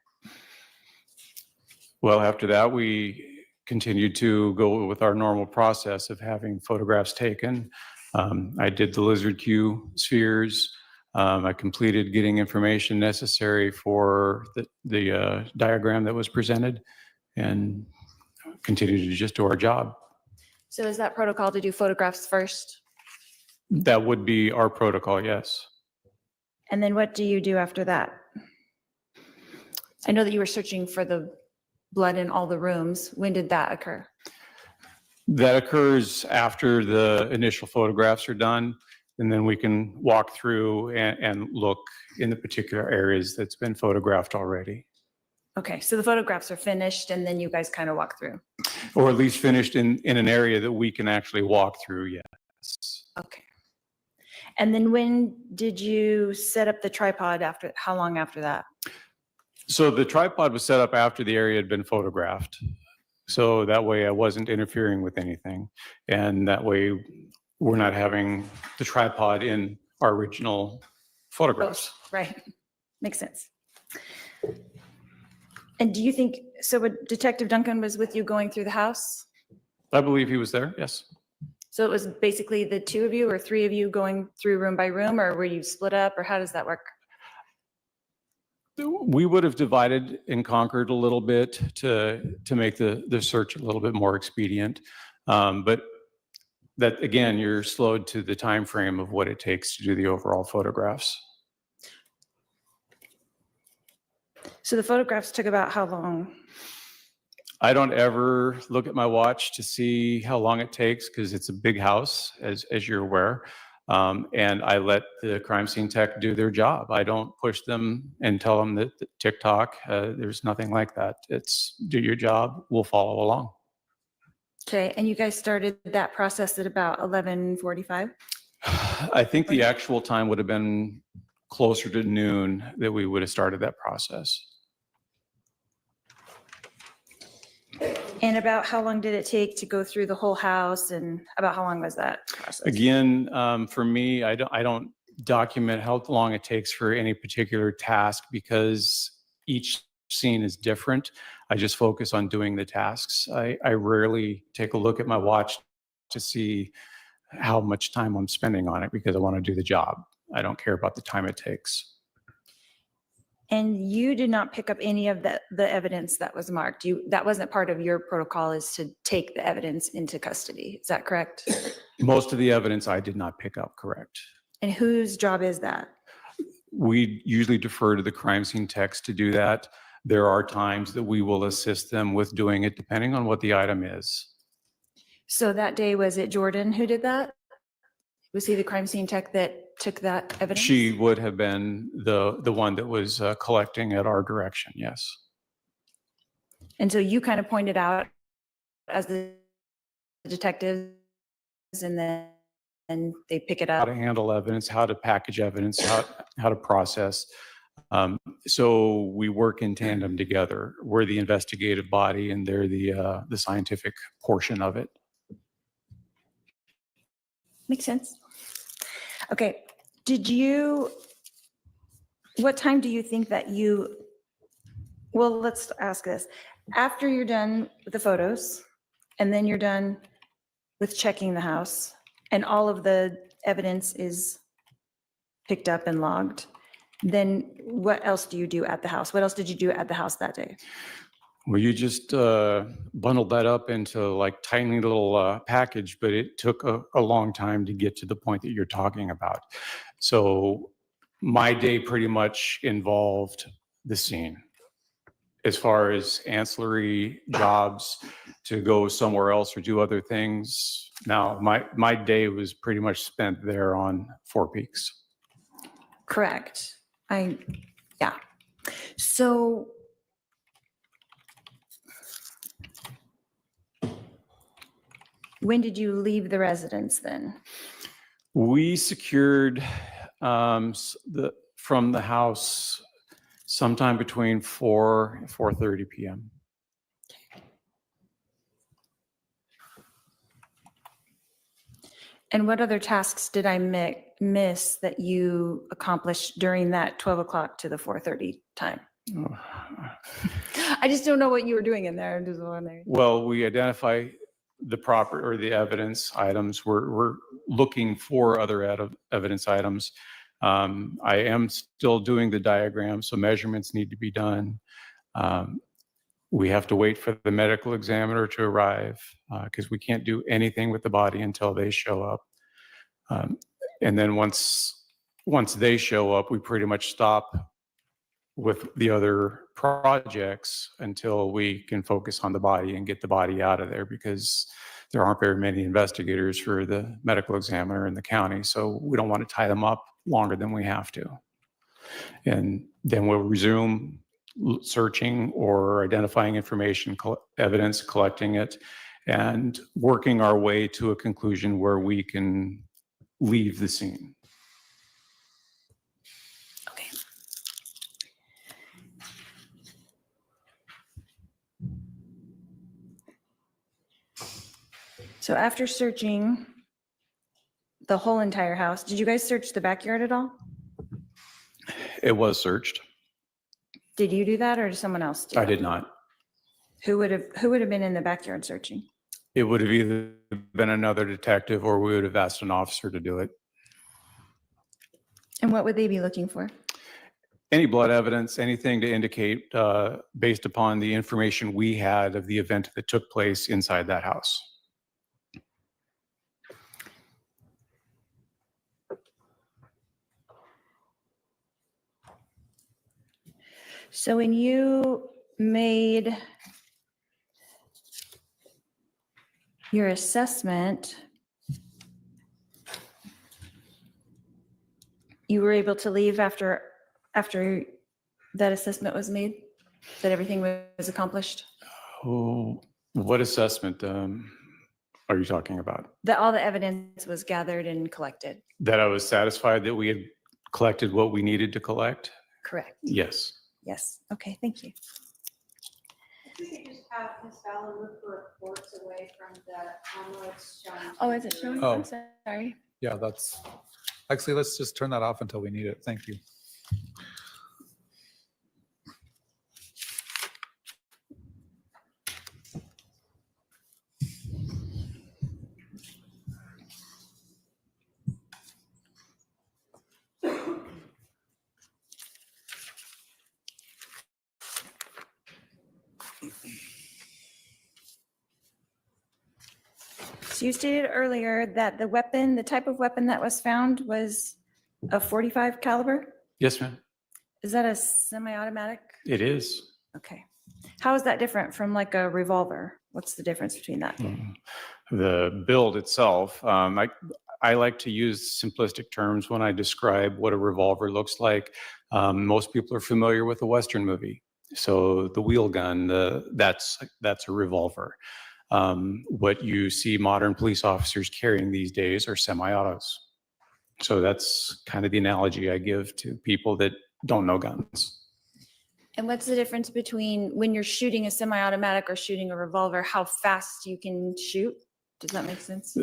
Well, after that, we continued to go with our normal process of having photographs taken. I did the lizard Q spheres. I completed getting information necessary for the diagram that was presented and continued to just do our job. So is that protocol to do photographs first? That would be our protocol, yes. And then what do you do after that? I know that you were searching for the blood in all the rooms. When did that occur? That occurs after the initial photographs are done, and then we can walk through and look in the particular areas that's been photographed already. Okay, so the photographs are finished and then you guys kind of walk through. Or at least finished in an area that we can actually walk through, yes. Okay. And then when did you set up the tripod after, how long after that? So the tripod was set up after the area had been photographed. So that way I wasn't interfering with anything. And that way we're not having the tripod in our original photographs. Right, makes sense. And do you think, so what Detective Duncan was with you going through the house? I believe he was there, yes. So it was basically the two of you or three of you going through room by room, or were you split up, or how does that work? We would have divided and conquered a little bit to make the search a little bit more expedient. But that, again, you're slowed to the time frame of what it takes to do the overall photographs. So the photographs took about how long? I don't ever look at my watch to see how long it takes because it's a big house, as you're aware. And I let the crime scene tech do their job. I don't push them and tell them that TikTok, there's nothing like that. It's do your job, we'll follow along. Okay, and you guys started that process at about 11:45? I think the actual time would have been closer to noon that we would have started that process. And about how long did it take to go through the whole house, and about how long was that process? Again, for me, I don't document how long it takes for any particular task because each scene is different. I just focus on doing the tasks. I rarely take a look at my watch to see how much time I'm spending on it because I want to do the job. I don't care about the time it takes. And you did not pick up any of the evidence that was marked. That wasn't part of your protocol, is to take the evidence into custody. Is that correct? Most of the evidence I did not pick up, correct. And whose job is that? We usually defer to the crime scene techs to do that. There are times that we will assist them with doing it depending on what the item is. So that day, was it Jordan who did that? Was he the crime scene tech that took that evidence? She would have been the one that was collecting at our direction, yes. And so you kind of pointed out as the detectives, and then they pick it How up. to handle evidence, how to package evidence, how to process. So we work in tandem together. We're the investigative body and they're the scientific portion of it. Makes sense. Okay, what time do you think that well, let's ask this. After you're done with the photos, and then you're done with checking the house, and all of the evidence is picked up and logged, then what else do you do at the house? What else did you do at the house that day? Well, you just bundled that up into like tiny little package, but it took a long time to get to the point that you're talking about. So my day pretty much involved the scene. As far as ancillary jobs to go somewhere else or do other things, now my day was pretty much spent there on Four Peaks. Correct. Yeah. So when did you leave the residence then? We secured from the house sometime between 4 and 4:30 p.m. And what other tasks did I miss that you accomplished during that 12 o'clock to the 4:30 time? I just don't know what you were doing in there. I'm just wondering. Well, we identify the proper or the evidence items. We're looking for other evidence items. I am still doing the diagram, so measurements need to be done. We have to wait for the medical examiner to arrive because we can't do anything with the body until they show up. And then once they show up, we pretty much stop with the other projects until we can focus on the body and get the body out of there, because there aren't very many investigators for the medical examiner in the county. So we don't want to tie them up longer than we have to. And then we'll resume searching or identifying information, evidence, collecting it, and working our way to a conclusion where we can leave the scene. Okay. So after searching the whole entire house, did you guys search the backyard at all? It was searched. Did you do that or did someone else do I it? did not. Who would have been in the backyard searching? It would have either been another detective or we would have asked an officer to do it. And what would they be looking for? Any blood evidence, anything to indicate based upon the information we had of the event that took place inside that house. So when you made your assessment, you were able to leave after that assessment was made, that everything was accomplished? Oh, what assessment are you talking about? That all the evidence was gathered and collected? That I was satisfied that we had collected what we needed to collect? Correct. Yes. Yes. Okay, thank you. If we could just have Ms. Vallow move her reports away from the downloads showing. Oh, is it showing? Oh. I'm sorry. Yeah, that's, actually, let's just turn that off until we need it. Thank you. So you stated earlier that the weapon, the type of weapon that was found was a .45 caliber? Yes, ma'am. Is that a semi-automatic? It is. Okay. How is that different from like a revolver? What's the difference between that? The build itself, I like to use simplistic terms when I describe what a revolver looks like. Most people are familiar with a Western movie. So the wheel gun, that's a revolver. What you see modern police officers carrying these days are semi-autos. So that's kind of the analogy I give to people that don't know guns. And what's the difference between when you're shooting a semi-automatic or shooting a revolver, how fast you can shoot? Does that make sense?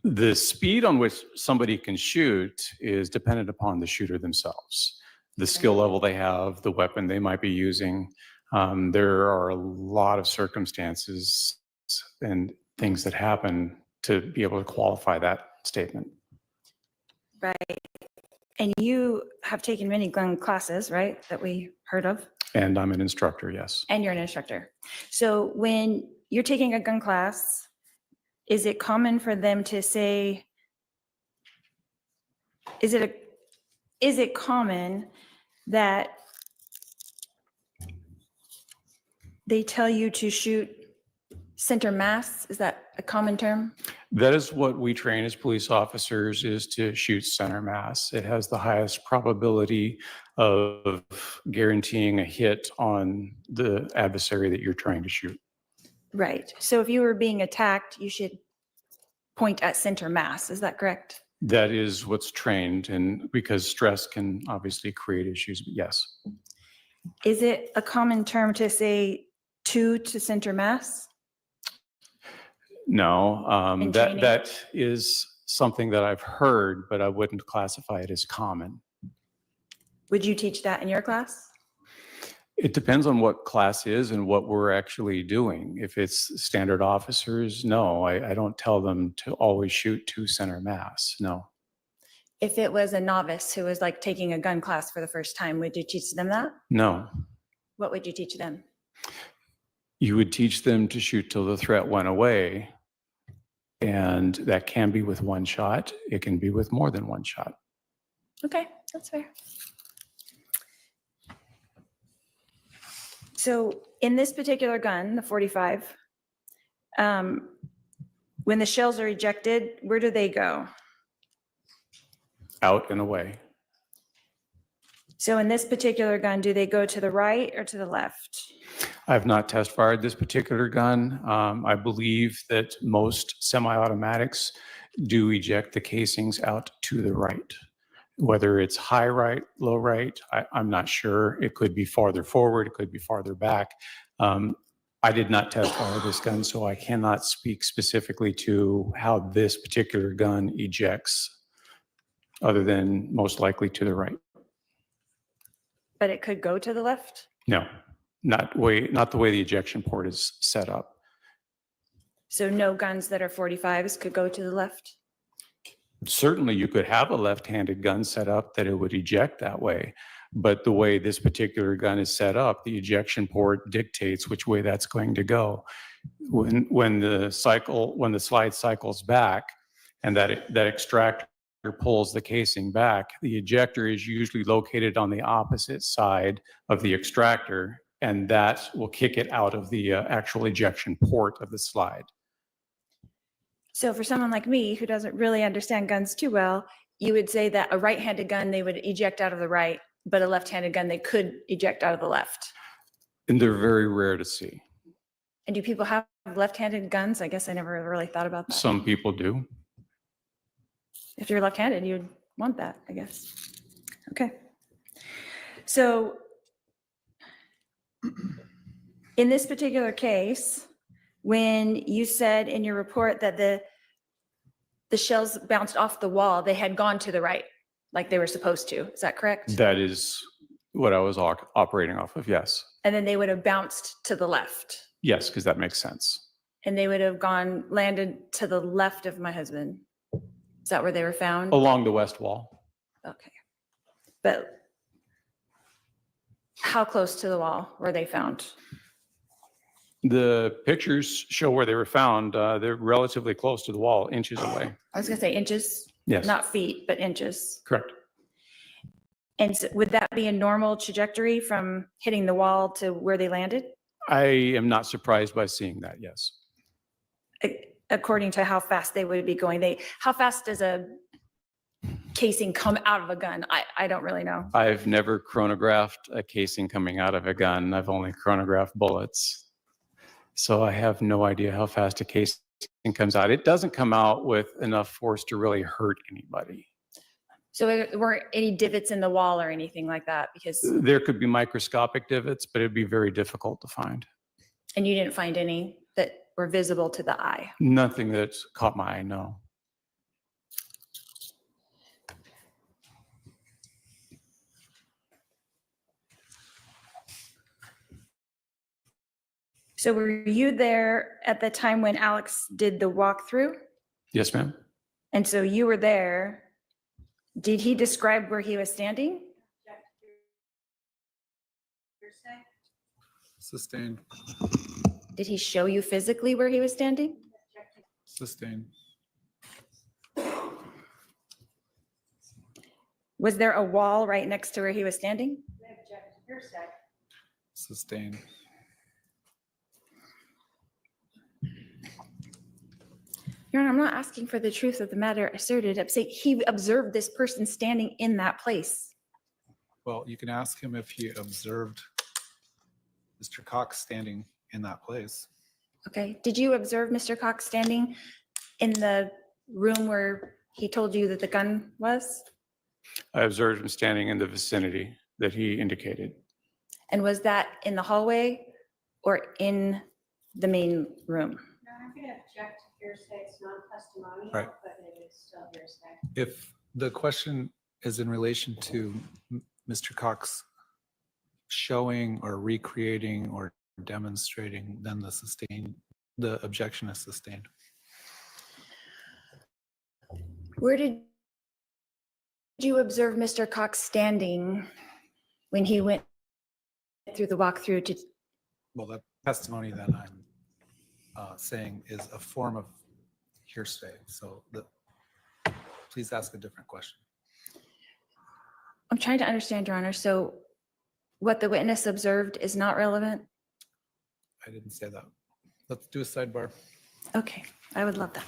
The speed on which somebody can shoot is dependent upon the shooter themselves, the skill level they have, the weapon they might be using. There are a lot of circumstances and things that happen to be able to qualify that statement. Right. And you have taken many gun classes, right, that we heard of? And I'm an instructor, yes. And you're an instructor. So when you're taking a gun class, is it common for them to say, is it common that they tell you to shoot center mass? Is that a common term? That is what we train as police officers, is to shoot center mass. It has the highest probability of guaranteeing a hit on the adversary that you're trying to shoot. Right. So if you were being attacked, you should point at center mass. Is that correct? That is what's trained, and because stress can obviously create issues, but yes. Is it a common term to say to center mass? No, In training? that is something that I've heard, but I wouldn't classify it as common. Would you teach that in your class? It depends on what class is and what we're actually doing. If it's standard officers, no, I don't tell them to always shoot to center mass, no. If it was a novice who was like taking a gun class for the first time, would you teach them that? No, What would you teach them? you would teach them to shoot till the threat went away. And that can be with one shot. It can be with more than one shot. Okay, that's fair. So in this particular gun, the 45, when the shells are ejected, where do they go? Out and away. So in this particular gun, do they go to the right or to the left? I have not test fired this particular gun. I believe that most semi-automatics do eject the casings out to the right. Whether it's high right, low right, I'm not sure. It could be farther forward, it could be farther back. I did not test fire this gun, so I cannot speak specifically to how this particular gun ejects, other than most likely to the right. But it could go to the left? No, not the way the ejection port is set up. So no guns that are 45s could go to the left? Certainly, you could have a left-handed gun set up that it would eject that way. But the way this particular gun is set up, the ejection port dictates which way that's going to go. When the slide cycles back and that extractor pulls the casing back, the ejector is usually located on the opposite side of the extractor, and that will kick it out of the actual ejection port of the slide. So for someone like me who doesn't really understand guns too well, you would say that a right-handed gun, they would eject out of the right, but a left-handed gun, they could eject out of the left. And they're very rare to see. And do people have left-handed guns? I guess I never really thought about that. Some people do. If you're left-handed, you'd want that, I guess. Okay. So in this particular case, when you said in your report that the shells bounced off the wall, they had gone to the right, like they were supposed to. Is that correct? That is what I was operating off of, yes. And then they would have bounced to the left. Yes, because that makes sense. And they would have landed to the left of my husband. Is that where they were found? Along the west wall. Okay. But how close to the wall were they found? The pictures show where they were found. They're relatively close to the wall, inches away. I was gonna say inches, Yes, not feet, but inches. correct. And so would that be a normal trajectory from hitting the wall to where they landed? I am not surprised by seeing that, yes. According to how fast they would be going, how fast does a casing come out of a gun? I don't really know. I've never chronographed a casing coming out of a gun. I've only chronographed bullets. So I have no idea how fast a casing comes out. It doesn't come out with enough force to really hurt anybody. So there weren't any divots in the wall or anything like that because, There could be microscopic divots, but it'd be very difficult to find. and you didn't find any that were visible to the eye? Nothing that's caught my eye, no. So were you there at the time when Alex did the walkthrough? Yes, ma'am. And so you were there. Did he describe where he was standing? Sustained, Did he show you physically where he was standing? sustained. Was there a wall right next to where he was standing? Sustained. Your Honor, I'm not asking for the truth of the matter asserted. I'm saying he observed this person standing in that place. Well, you can ask him if he observed Mr. Cox standing in that place. Okay. Did you observe Mr. Cox standing in the room where he told you that the gun was? I observed him standing in the vicinity that he indicated. And was that in the hallway or in the main room? No, I'm going to object to hearsay. It's non-testimonial, Right. but it is still hearsay. If the question is in relation to Mr. Cox showing or recreating or demonstrating, then the objection is sustained. Where did you observe Mr. Cox standing when he went through the walkthrough to, Well, that testimony that I'm saying is a form of hearsay. So please ask a different question. I'm trying to understand, Your Honor. So what the witness observed is not relevant? I didn't say that. Let's do a sidebar. Okay, I would love that.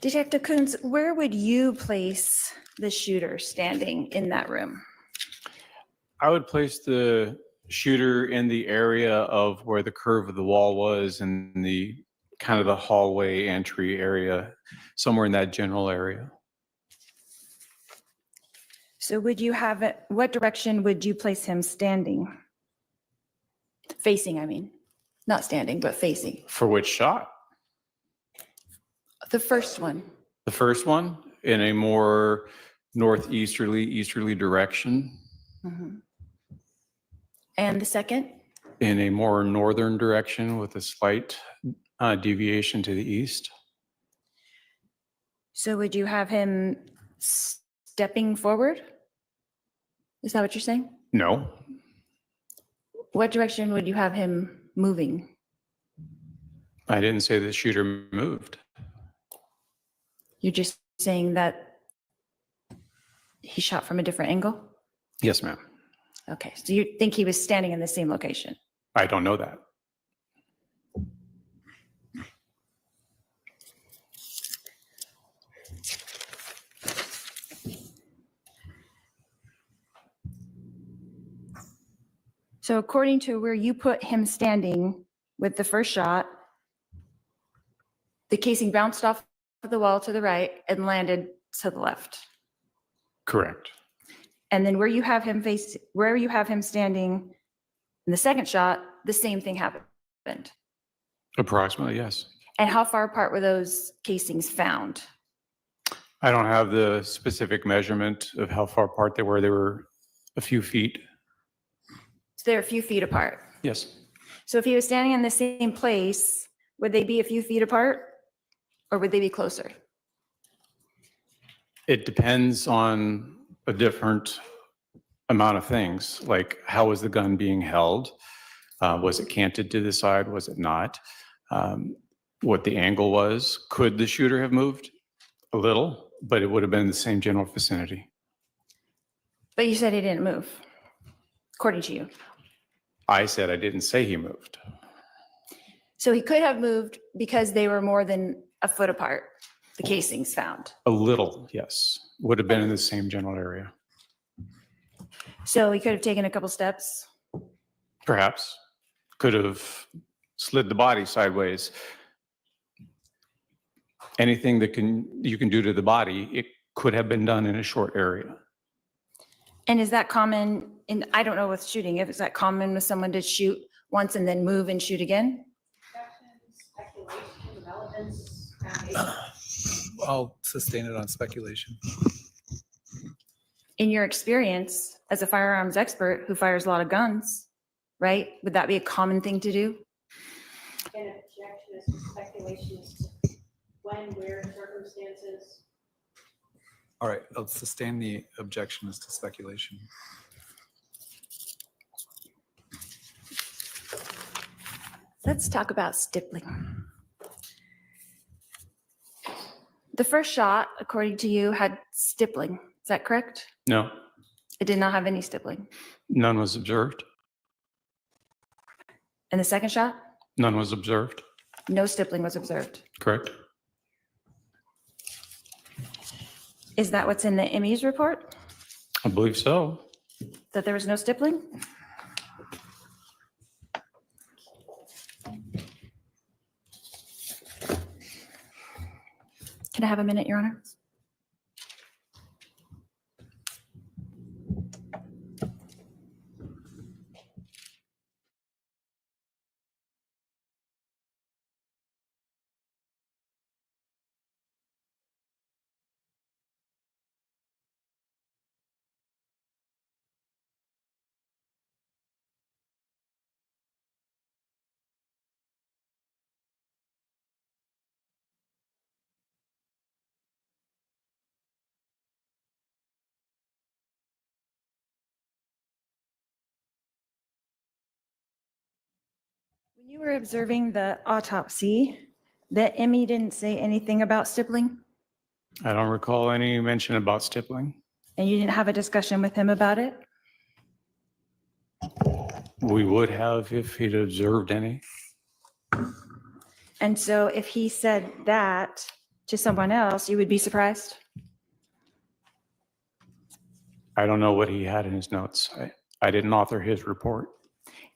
Detective Coons, where would you place the shooter standing in that room? I would place the shooter in the area of where the curve of the wall was and the kind of the hallway entry area, somewhere in that general area. So would you have it, what direction would you place him standing? Facing, I mean, not standing, but facing. For which shot? The first one. The first one in a more easterly direction, Mhm. And the second? in a more northern direction with a slight deviation to the east. So would you have him stepping forward? Is that what you're saying? No, What direction would you have him moving? I didn't say the shooter moved. You're just saying that he shot from a different angle? Yes, ma'am. Okay, so you think he was standing in the same location? I don't know that. So according to where you put him standing with the first shot, the casing bounced off the wall to the right and landed to the left. Correct. And then where you have him standing in the second shot, the same thing happened. Approximately, yes. And how far apart were those casings found? I don't have the specific measurement of how far apart they were. They were a few feet. So they're a few feet apart. Yes. So if he was standing in the same place, would they be a few feet apart or would they be closer? It depends on a different amount of things, like how was the gun being held? Was it canted to the side? Was it not? What the angle was? Could the shooter have moved? A little, but it would have been in the same general vicinity. But you said he didn't move, according to you. I said I didn't say he moved. So he could have moved because they were more than a foot apart, the casings found. A little, yes. Would have been in the same general area. So he could have taken a couple steps. Perhaps. Could have slid the body sideways. Anything that you can do to the body, it could have been done in a short area. And is that common in, I don't know with shooting, if is that common with someone to shoot once and then move and shoot again? I'll sustain it on speculation. In your experience as a firearms expert who fires a lot of guns, right? Would that be a common thing to do? An objection is to speculation as to when, where, circumstances. All right, I'll sustain the objection as to speculation. Let's talk about stippling. The first shot, according to you, had stippling. Is that correct? No, It did not have any stippling. none was observed. And the second shot, None was observed. no stippling was observed. Correct? Is that what's in the ME's report? I believe so. That there was no stippling? Can I have a minute, Your Honor? When you were observing the autopsy, the ME didn't say anything about stippling? I don't recall any mention about stippling. And you didn't have a discussion with him about it? We would have if he'd observed any. And so if he said that to someone else, you would be surprised? I don't know what he had in his notes. I didn't author his report.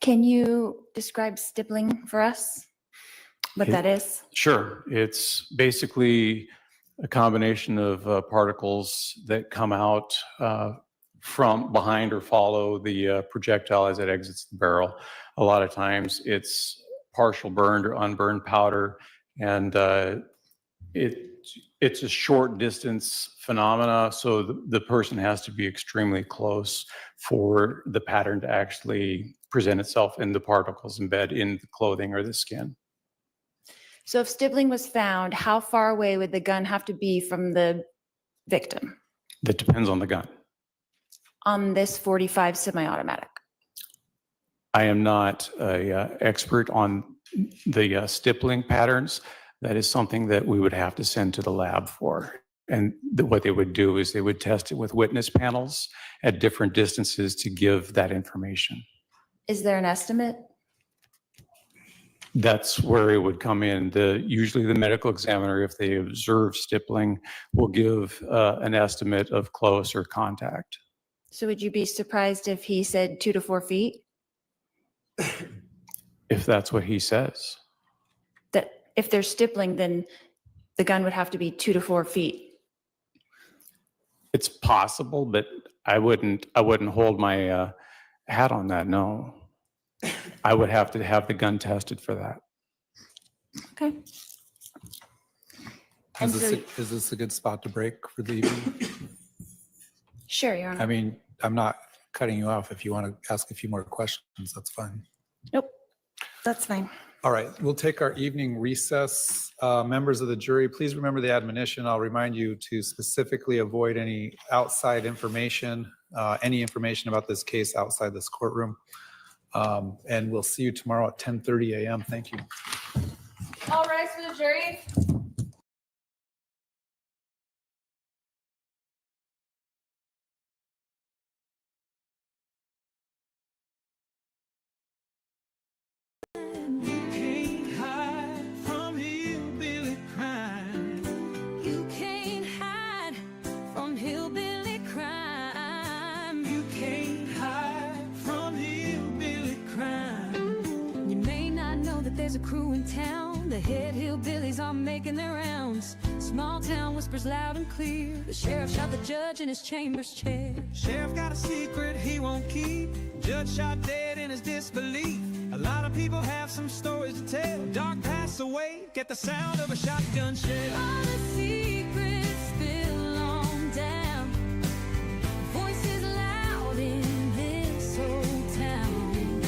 Can you describe stippling for us? What that is? Sure. It's basically a combination of particles that come out from behind or follow the projectile as it exits the barrel. A lot of times it's partial burned or unburned powder, and it's a short distance phenomena, so the person has to be extremely close for the pattern to actually present itself and the particles embed in the clothing or the skin. So if stippling was found, how far away would the gun have to be from the victim That depends on the gun. on this 45 semi-automatic? I am not a expert on the stippling patterns. That is something that we would have to send to the lab for. And what they would do is they would test it with witness panels at different distances to give that information. Is there an estimate? That's where it would come in. Usually the medical examiner, if they observe stippling, will give an estimate of close or contact. So would you be surprised if he said 2 to 4 feet? If that's what he says. That if there's stippling, then the gun would have to be 2 to 4 feet. It's possible, but I wouldn't hold my hat on that, no. I would have to have the gun tested for that. Okay. And so, Is this a good spot to break for the evening? sure, Your Honor. I mean, I'm not cutting you off. If you want to ask a few more questions, that's fine. Nope, that's fine. All right, we'll take our evening recess. Members of the jury, please remember the admonition. I'll remind you to specifically avoid any outside information, any information about this case outside this courtroom. And we'll see you tomorrow at 10:30 a.m. Thank you. All rise for the jury. Hillbilly crime. that there's a crew in town. The head hillbillies are making their rounds. Small town whispers loud and clear. The sheriff shot the judge in his chambers chair. Sheriff got a secret he won't keep. Judge shot dead in his disbelief. A lot of people have some stories to tell. Dark pass away, get the sound of a shotgun shell. All the secrets spill on down. Voices loud in this old town.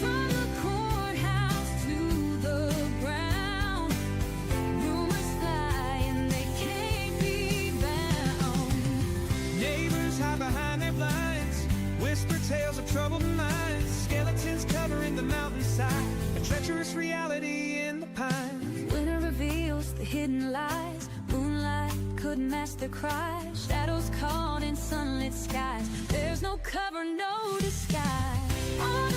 From the courthouse to the ground, rumors fly and they can't be bound. Neighbors hide behind their blinds, whisper tales of troubled minds. Skeletons covering the mountainside, a treacherous reality in the pines. Winter reveals the hidden lies. Moonlight couldn't mask the cries. Shadows caught in sunlit skies. There's no cover, no disguise. On